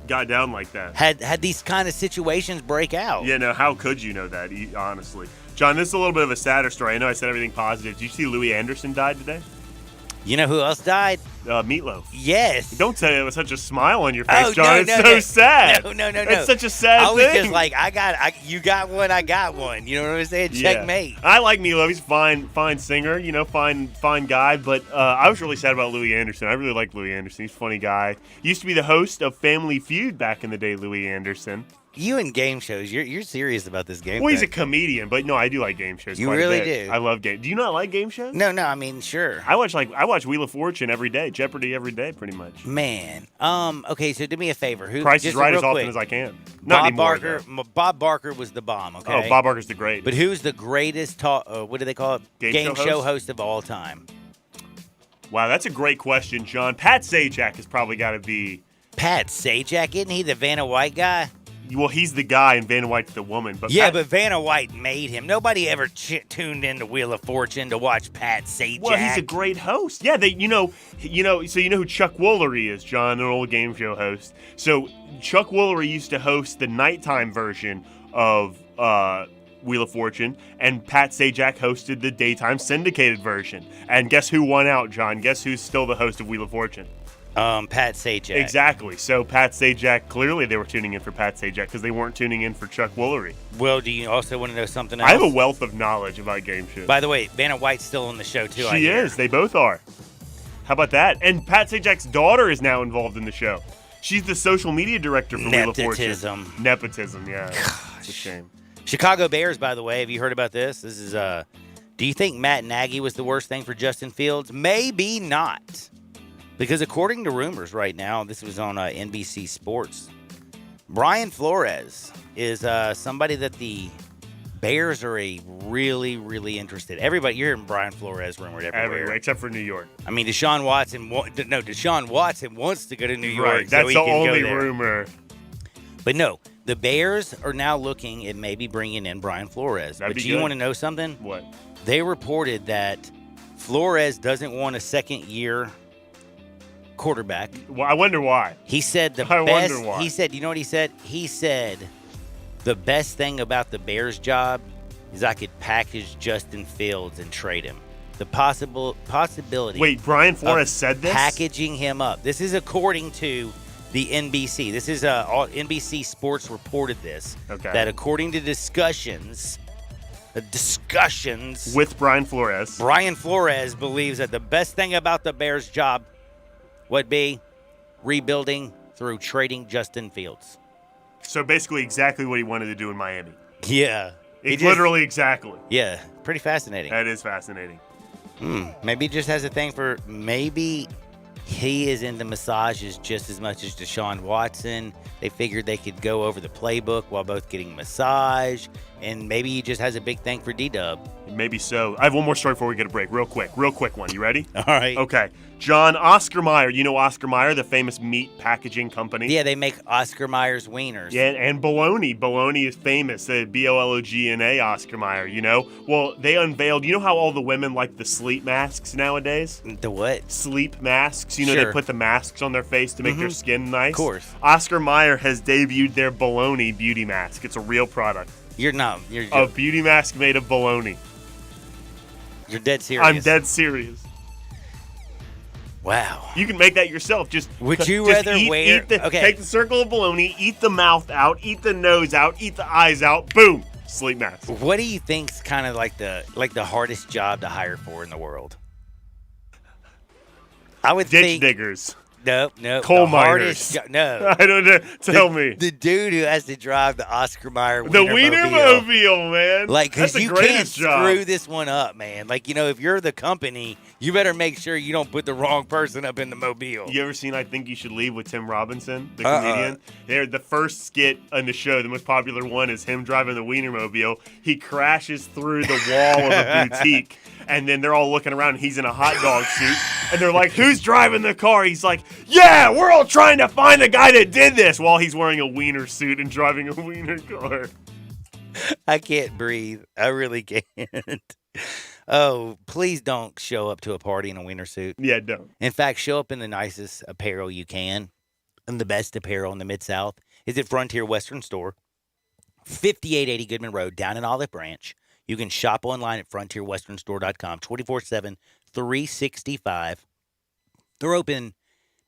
Speaker 3: got down like that.
Speaker 2: Had these kind of situations break out.
Speaker 3: Yeah, no, how could you know that, honestly? John, this is a little bit of a sadder story. I know I said everything positive. Did you see Louis Anderson died today?
Speaker 2: You know who else died?
Speaker 3: Meatloaf.
Speaker 2: Yes.
Speaker 3: Don't say it with such a smile on your face,
Speaker 2: Oh,
Speaker 3: John.
Speaker 2: no,
Speaker 3: it's
Speaker 2: no,
Speaker 3: so sad.
Speaker 2: No.
Speaker 3: It's such a sad thing.
Speaker 2: I was just like, you got one, I got one. You know what I'm saying? Checkmate.
Speaker 3: I like Meatloaf. He's a fine singer, fine guy. But I was really sad about Louis Anderson. I really like Louis Anderson. He's a funny guy. He used to be the host of Family Feud back in the day, Louis Anderson.
Speaker 2: You and game shows, you're serious about this game.
Speaker 3: Well, he's a comedian, but no, I do like game shows.
Speaker 2: You
Speaker 3: quite
Speaker 2: really
Speaker 3: a bit.
Speaker 2: do?
Speaker 3: I love game. Do you not like game shows?
Speaker 2: No, I mean, sure.
Speaker 3: I watch Wheel of Fortune every day, Jeopardy every day, pretty much.
Speaker 2: Man, okay, so do me a favor.
Speaker 3: Price is Right as often
Speaker 2: quick.
Speaker 3: as I can. Not anymore,
Speaker 2: Bob Barker was the bomb. Okay.
Speaker 3: Oh, Bob Barker's the great.
Speaker 2: But who's the greatest? What do they call it? Game show host of all time.
Speaker 3: Wow, that's a great question, John. Pat Sajak has probably got to be.
Speaker 2: Pat Sajak, isn't he the Vanna White guy?
Speaker 3: Well, he's the guy and Vanna White's the woman. But
Speaker 2: but Vanna White made him. Nobody ever tuned into Wheel of Fortune to watch Pat Sajak.
Speaker 3: Well, he's a great host. Yeah, so you know who Chuck Woolery is, John, an old game show host. So Chuck Woolery used to host the nighttime version of Wheel of Fortune, and Pat Sajak hosted the daytime syndicated version. And guess who won out, John? Guess who's still the host of Wheel of Fortune?
Speaker 2: Pat Sajak.
Speaker 3: Exactly. So Pat Sajak, clearly they were tuning in for Pat Sajak because they weren't tuning in for Chuck Woolery.
Speaker 2: Well, do you also want to know something else?
Speaker 3: I have a wealth of knowledge about game shows.
Speaker 2: By the way, Vanna White's still on the show, too.
Speaker 3: She is. They both are. How about that? And Pat Sajak's daughter is now involved in the show. She's the social media director for Wheel of Fortune. Nepotism, yeah. It's a shame.
Speaker 2: Chicago Bears, by the way, have you heard about this? This is, do you think Matt Nagy was the worst thing for Justin Fields? Maybe not. Because according to rumors right now, this was on NBC Sports, Brian Flores is somebody that the Bears are really, really interested. Everybody, you're hearing Brian Flores rumored everywhere.
Speaker 3: Except for New York.
Speaker 2: I mean, Deshaun Watson wants to go to New York.
Speaker 3: Right, that's
Speaker 2: so
Speaker 3: the only rumor.
Speaker 2: But no, the Bears are now looking at maybe bringing in Brian Flores.
Speaker 3: That'd be
Speaker 2: do you
Speaker 3: good.
Speaker 2: want to know something?
Speaker 3: What?
Speaker 2: They reported that Flores doesn't want a second-year quarterback.
Speaker 3: Well, I wonder why.
Speaker 2: He said
Speaker 3: wonder why.
Speaker 2: He said, you know what he said? He said the best thing about the Bears job is I could package Justin Fields and trade him. the possibility.
Speaker 3: Wait, Brian Flores said this?
Speaker 2: Packaging him up. This is according to the NBC. This is NBC Sports reported this.
Speaker 3: Okay.
Speaker 2: That according to discussions
Speaker 3: with Brian Flores
Speaker 2: believes that the best thing about the Bears' job would be rebuilding through trading Justin Fields.
Speaker 3: So basically exactly what he wanted to do in Miami.
Speaker 2: Yeah.
Speaker 3: Literally exactly.
Speaker 2: Yeah. Pretty fascinating.
Speaker 3: That is fascinating.
Speaker 2: Maybe he just has a thing for, maybe he is into massages just as much as Deshaun Watson. They figured they could go over the playbook while both getting massage. And maybe he just has a big thing for D-Dub.
Speaker 3: Maybe so. I have one more story before we get a break. Real quick one. You ready?
Speaker 2: All right.
Speaker 3: Okay. John Oscar Mayer. You know Oscar Mayer, the famous meat packaging company?
Speaker 2: Yeah, they make Oscar Mayer's wieners.
Speaker 3: Yeah, and bologna. Bologna is famous. BOLOGNA Oscar Mayer, you know? Well, they unveiled, you know how all the women like the sleep masks nowadays?
Speaker 2: The what?
Speaker 3: Sleep masks. You know,
Speaker 2: Sure.
Speaker 3: they put the masks on their face to make their skin nice.
Speaker 2: Of course.
Speaker 3: Oscar Mayer has debuted their bologna beauty mask. It's a real product.
Speaker 2: You're
Speaker 3: A beauty mask made of bologna.
Speaker 2: You're dead serious.
Speaker 3: I'm dead serious.
Speaker 2: Wow.
Speaker 3: You can make that yourself.
Speaker 2: Would you rather wear?
Speaker 3: Take the circle of bologna, eat the mouth out, eat the nose out, eat the eyes out. Boom, sleep mask.
Speaker 2: What do you think's kind of like the hardest job to hire for in the world? I would
Speaker 3: Ditch
Speaker 2: think
Speaker 3: diggers.
Speaker 2: No.
Speaker 3: Coal
Speaker 2: the
Speaker 3: miners.
Speaker 2: No.
Speaker 3: I don't know. Tell me.
Speaker 2: The dude who has to drive the Oscar Mayer
Speaker 3: The Wienermobile, man.
Speaker 2: Like, because
Speaker 3: That's
Speaker 2: you
Speaker 3: the
Speaker 2: can't
Speaker 3: greatest job.
Speaker 2: screw this one up, man. Like, you know, if you're the company, you better make sure you don't put the wrong person up in the mobile.
Speaker 3: You ever seen I Think You Should Leave with Tim Robinson, the comedian? They're the first skit on the show, the most popular one, is him driving the Wienermobile. He crashes through the wall of a boutique, and then they're all looking around, and he's in a hot dog suit. And they're like, who's driving the car? He's like, yeah, we're all trying to find the guy that did this, while he's wearing a wiener suit and driving a wiener car.
Speaker 2: I can't breathe. I really can't. Oh, please don't show up to a party in a wiener suit.
Speaker 3: Yeah, don't.
Speaker 2: In fact, show up in the nicest apparel you can. And the best apparel in the Mid-South is at Frontier Western Store, 5880 Goodman Road, down in Olive Branch. You can shop online at frontierwesternstore.com, 24/7, 365. They're open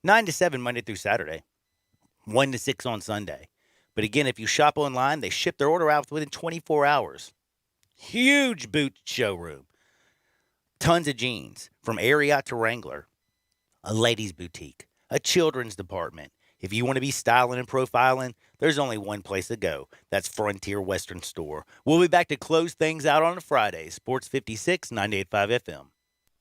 Speaker 2: 9 to 7 Monday through Saturday, 1 to 6 on Sunday. But again, if you shop online, they ship their order out within 24 hours. Huge boot showroom. Tons of jeans, from Ariat to Wrangler. A ladies' boutique. A children's department. If you want to be styling and profiling, there's only one place to go. That's Frontier Western Store. We'll be back to close things out on a Friday. Sports 56, 98.5 FM.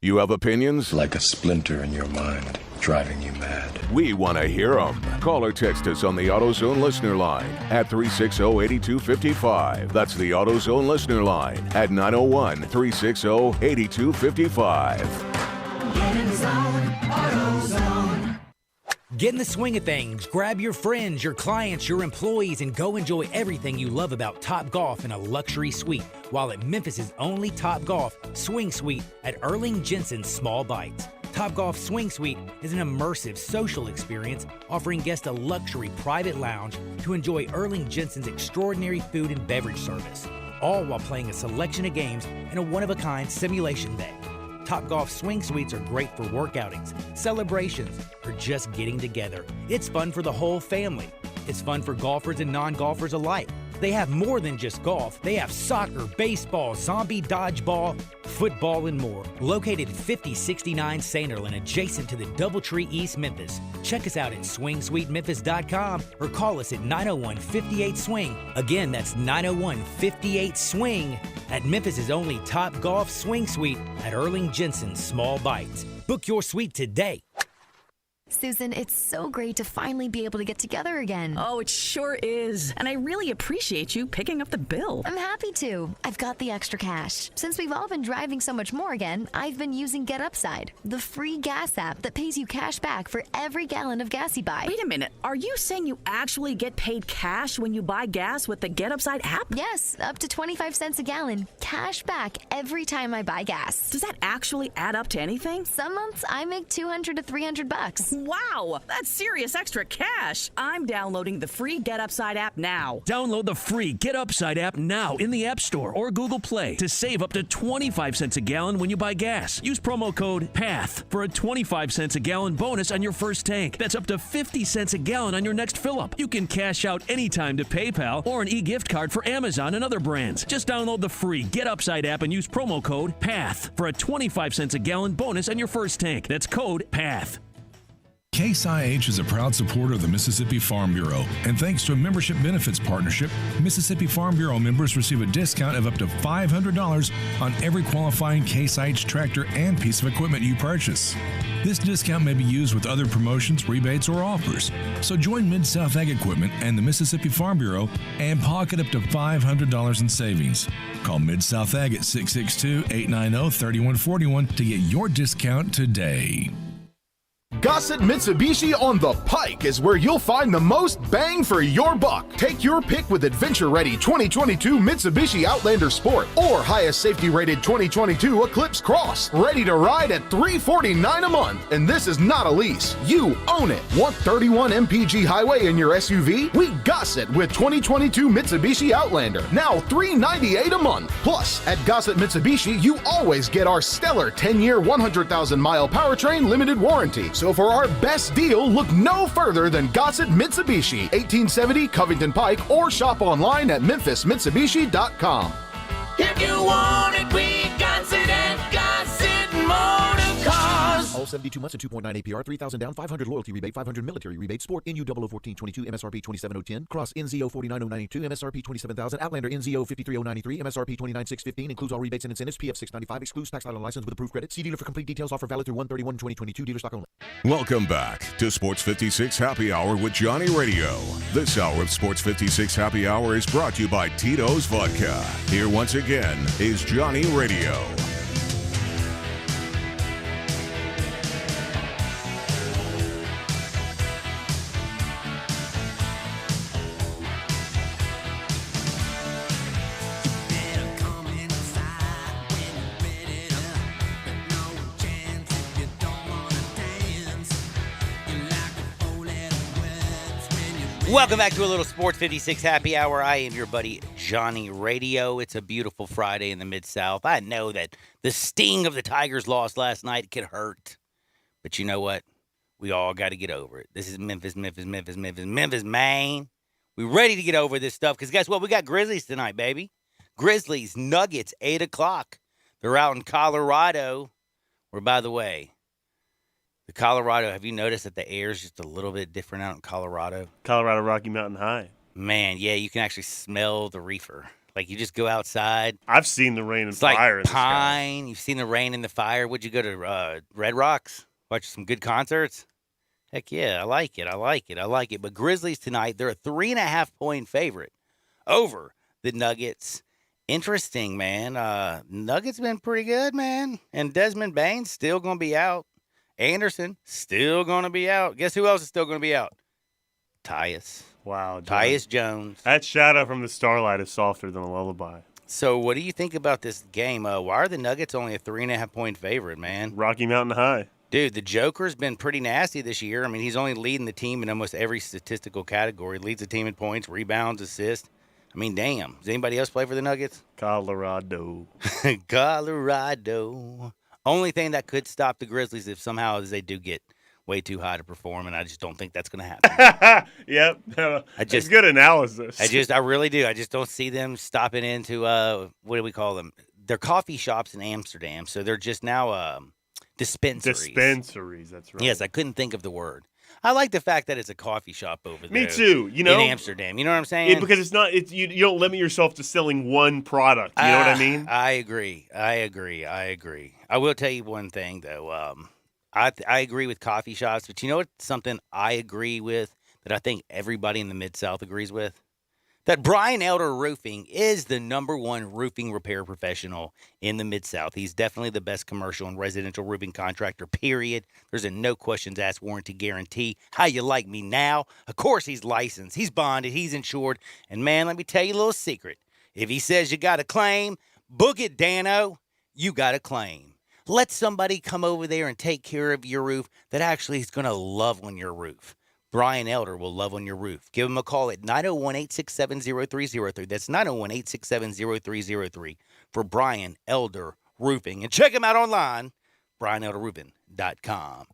Speaker 1: You have opinions?
Speaker 12: Like a splinter in your mind, driving you mad.
Speaker 1: We want to hear them. Call or text us on the AutoZone listener line at 360-8255. That's the AutoZone listener line at 901-360-8255.
Speaker 7: Get in the zone, AutoZone.
Speaker 13: Get in the swing of things. Grab your friends, your clients, your employees, and go enjoy everything you love about Topgolf in a luxury suite while at Memphis' only Topgolf Swing Suite at Erling Jensen's Small Bites. Topgolf Swing Suite is an immersive social experience offering guests a luxury private lounge to enjoy Erling Jensen's extraordinary food and beverage service, all while playing a selection of games in a one-of-a-kind simulation bay. Topgolf Swing Suites are great for work outings, celebrations, or just getting together. It's fun for the whole family. It's fun for golfers and non-golfers alike. They have more than just golf. They have soccer, baseball, zombie dodgeball, football, and more. Located at 5069 Sanderlin, adjacent to the Doubletree East Memphis. Check us out at SwingSuiteMemphis.com or call us at 901-58-SWING. Again, that's 901-58-SWING at Memphis' only Topgolf Swing Suite at Erling Jensen's Small Bites. Book your suite today.
Speaker 23: Susan, it's so great to finally be able to get together again.
Speaker 24: Oh, it sure is. And I really appreciate you picking up the bill.
Speaker 23: I'm happy to. I've got the extra cash. Since we've all been driving so much more again, I've been using Get Upside, the free gas app that pays you cash back for every gallon of gas you buy.
Speaker 24: Wait a minute. Are you saying you actually get paid cash when you buy gas with the Get Upside app?
Speaker 23: Yes, up to 25 cents a gallon. Cash back every time I buy gas.
Speaker 24: Does that actually add up to anything?
Speaker 23: Some months I make $200 to $300.
Speaker 24: Wow, that's serious extra cash. I'm downloading the free Get Upside app now.
Speaker 14: Download the free Get Upside app now in the App Store or Google Play to save up to 25 cents a gallon when you buy gas. Use promo code PATH for a 25 cents a gallon bonus on your first tank. That's up to 50 cents a gallon on your next fill-up. You can cash out anytime to PayPal or an e-gift card for Amazon and other brands. Just download the free Get Upside app and use promo code PATH for a 25 cents a gallon bonus on your first tank. That's code PATH.
Speaker 15: Case IH is a proud supporter of the Mississippi Farm Bureau, and thanks to a membership benefits partnership, Mississippi Farm Bureau members receive a discount of up to $500 on every qualifying Case IH tractor and piece of equipment you purchase. This discount may be used with other promotions, rebates, or offers. So join Mid-South Ag Equipment and the Mississippi Farm Bureau and pocket up to $500 in savings. Call Mid-South Ag at 662-890-3141 to get your discount today.
Speaker 20: Gossett Mitsubishi on the Pike is where you'll find the most bang for your buck. Take your pick with adventure-ready 2022 Mitsubishi Outlander Sport or highest safety-rated 2022 Eclipse Cross. Ready to ride at $349 a month. And this is not a lease. You own it. Want 31 MPG highway in your SUV? We Gossett with 2022 Mitsubishi Outlander. Now $398 a month. Plus, at Gossett Mitsubishi, you always get our stellar 10-year, 100,000-mile powertrain limited warranty. So for our best deal, look no further than Gossett Mitsubishi, 1870 Covington Pike, or shop online at memphismitsubishi.com.
Speaker 7: If you want it, we got it at Gossett Motor Cars.
Speaker 6: All 72 months at 2.9 APR, 3,000 down, 500 loyalty rebate, 500 military rebate, Sport NU 001422, MSRP 27010, Cross NZO 49092, MSRP 27,000, Outlander NZO 53093, MSRP 29615, includes all rebates and incentives, PF 695, excludes tax title license with approved credit. See dealer for complete details, offer valid through 1/31/2022, dealer stock only.
Speaker 1: Welcome back to Sports 56 Happy Hour with Johnny Radio. This hour of Sports 56 Happy Hour is brought to you by Tito's Vodka. Here once again is Johnny Radio.
Speaker 2: Welcome back to a little Sports 56 Happy Hour. I am your buddy Johnny Radio. It's a beautiful Friday in the Mid-South. I know that the sting of the Tigers' loss last night can hurt. But you know what? We all got to get over it. This is Memphis, Maine. We ready to get over this stuff because guess what? We got Grizzlies tonight, baby. Grizzlies, Nuggets, 8 o'clock. They're out in Colorado. Where, by the way, the Colorado, have you noticed that the air is just a little bit different out in Colorado?
Speaker 3: Colorado Rocky Mountain High.
Speaker 2: Man, yeah, you can actually smell the reefer. Like, you just go outside.
Speaker 3: I've seen the rain and
Speaker 2: It's like
Speaker 3: fire in the sky.
Speaker 2: pine. You've seen the rain and the fire. Would you go to Red Rocks? Watch some good concerts? Heck yeah, I like it. But Grizzlies tonight, they're a 3.5-point favorite over the Nuggets. Interesting, man. Nuggets been pretty good, man. And Desmond Bane's still going to be out. Anderson, still going to be out. Guess who else is still going to be out? Tyus.
Speaker 3: Wow.
Speaker 2: Tyus Jones.
Speaker 3: That shadow from the starlight is softer than a lullaby.
Speaker 2: So what do you think about this game? Why are the Nuggets only a 3.5-point favorite, man?
Speaker 3: Rocky Mountain High.
Speaker 2: Dude, the Joker's been pretty nasty this year. I mean, he's only leading the team in almost every statistical category. Leads the team in points, rebounds, assists. I mean, damn. Does anybody else play for the Nuggets?
Speaker 3: Colorado.
Speaker 2: Colorado. Only thing that could stop the Grizzlies if somehow is they do get way too high to perform, and I just don't think that's going to happen.
Speaker 3: Yep. It's good analysis.
Speaker 2: I really do. I just don't see them stopping into, what do we call them? They're coffee shops in Amsterdam, so they're just now dispensaries.
Speaker 3: Dispensaries, that's right.
Speaker 2: Yes, I couldn't think of the word. I like the fact that it's a coffee shop over there.
Speaker 3: Me too. You know,
Speaker 2: in Amsterdam. You know what I'm saying?
Speaker 3: Yeah, because it's not. You don't limit yourself to selling one product. You know what I mean?
Speaker 2: I agree. I will tell you one thing though. I agree with coffee shops, but you know what? Something I agree with that I think everybody in the Mid-South agrees with. That Brian Elder Roofing is the #1 roofing repair professional in the Mid-South. He's definitely the best commercial and residential roofing contractor, period. There's a no questions asked warranty guarantee. How you like me now? Of course he's licensed, he's bonded, he's insured. And man, let me tell you a little secret. If he says you got a claim, book it, Dano. You got a claim. Let somebody come over there and take care of your roof that actually is going to love on your roof. Brian Elder will love on your roof. Give him a call at 901-867-0303. That's 901-867-0303 for Brian Elder Roofing. And check him out online, brianelderroofing.com.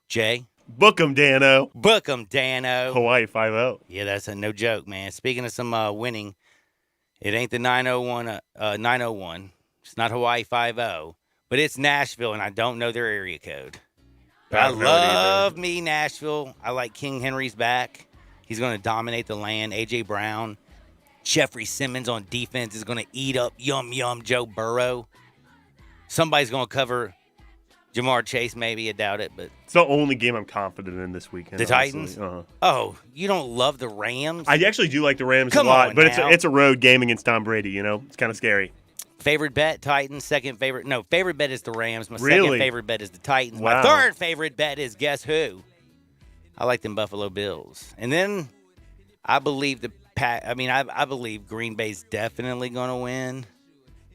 Speaker 2: Jay?
Speaker 3: Book 'em, Dano.
Speaker 2: Book 'em, Dano.
Speaker 3: Hawaii 5-0.
Speaker 2: Yeah, that's a no joke, man. Speaking of some winning, it ain't the 901. It's not Hawaii 5-0, but it's Nashville, and I don't know their area code. But I love me Nashville. I like King Henry's back. He's going to dominate the land. A.J. Brown. Jeffrey Simmons on defense is going to eat up yum Joe Burrow. Somebody's going to cover Jamar Chase, maybe. I doubt it, but
Speaker 3: it's the only game I'm confident in this weekend.
Speaker 2: The Titans?
Speaker 3: Uh-huh.
Speaker 2: Oh, you don't love the Rams?
Speaker 3: I actually do like the Rams
Speaker 2: Come
Speaker 3: a lot,
Speaker 2: on
Speaker 3: but
Speaker 2: now.
Speaker 3: it's a road game against Tom Brady, you know? It's kind of scary.
Speaker 2: Favorite bet, Titans. Second favorite. No, favorite bet is the Rams. My
Speaker 3: Really?
Speaker 2: second favorite bet is the Titans.
Speaker 3: Wow.
Speaker 2: My third favorite bet is guess who? I like them Buffalo Bills. And then I believe I believe Green Bay's definitely going to win.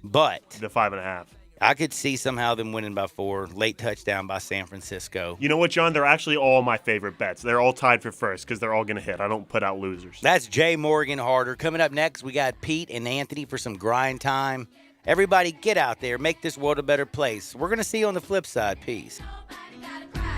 Speaker 2: But
Speaker 3: the 5.5.
Speaker 2: I could see somehow them winning by 4. Late touchdown by San Francisco.
Speaker 3: You know what, John? They're actually all my favorite bets. They're all tied for first because they're all going to hit. I don't put out losers.
Speaker 2: That's Jay Morgan Harder. Coming up next, we got Pete and Anthony for some grind time. Everybody get out there. Make this world a better place. We're going to see you on the flip side. Peace.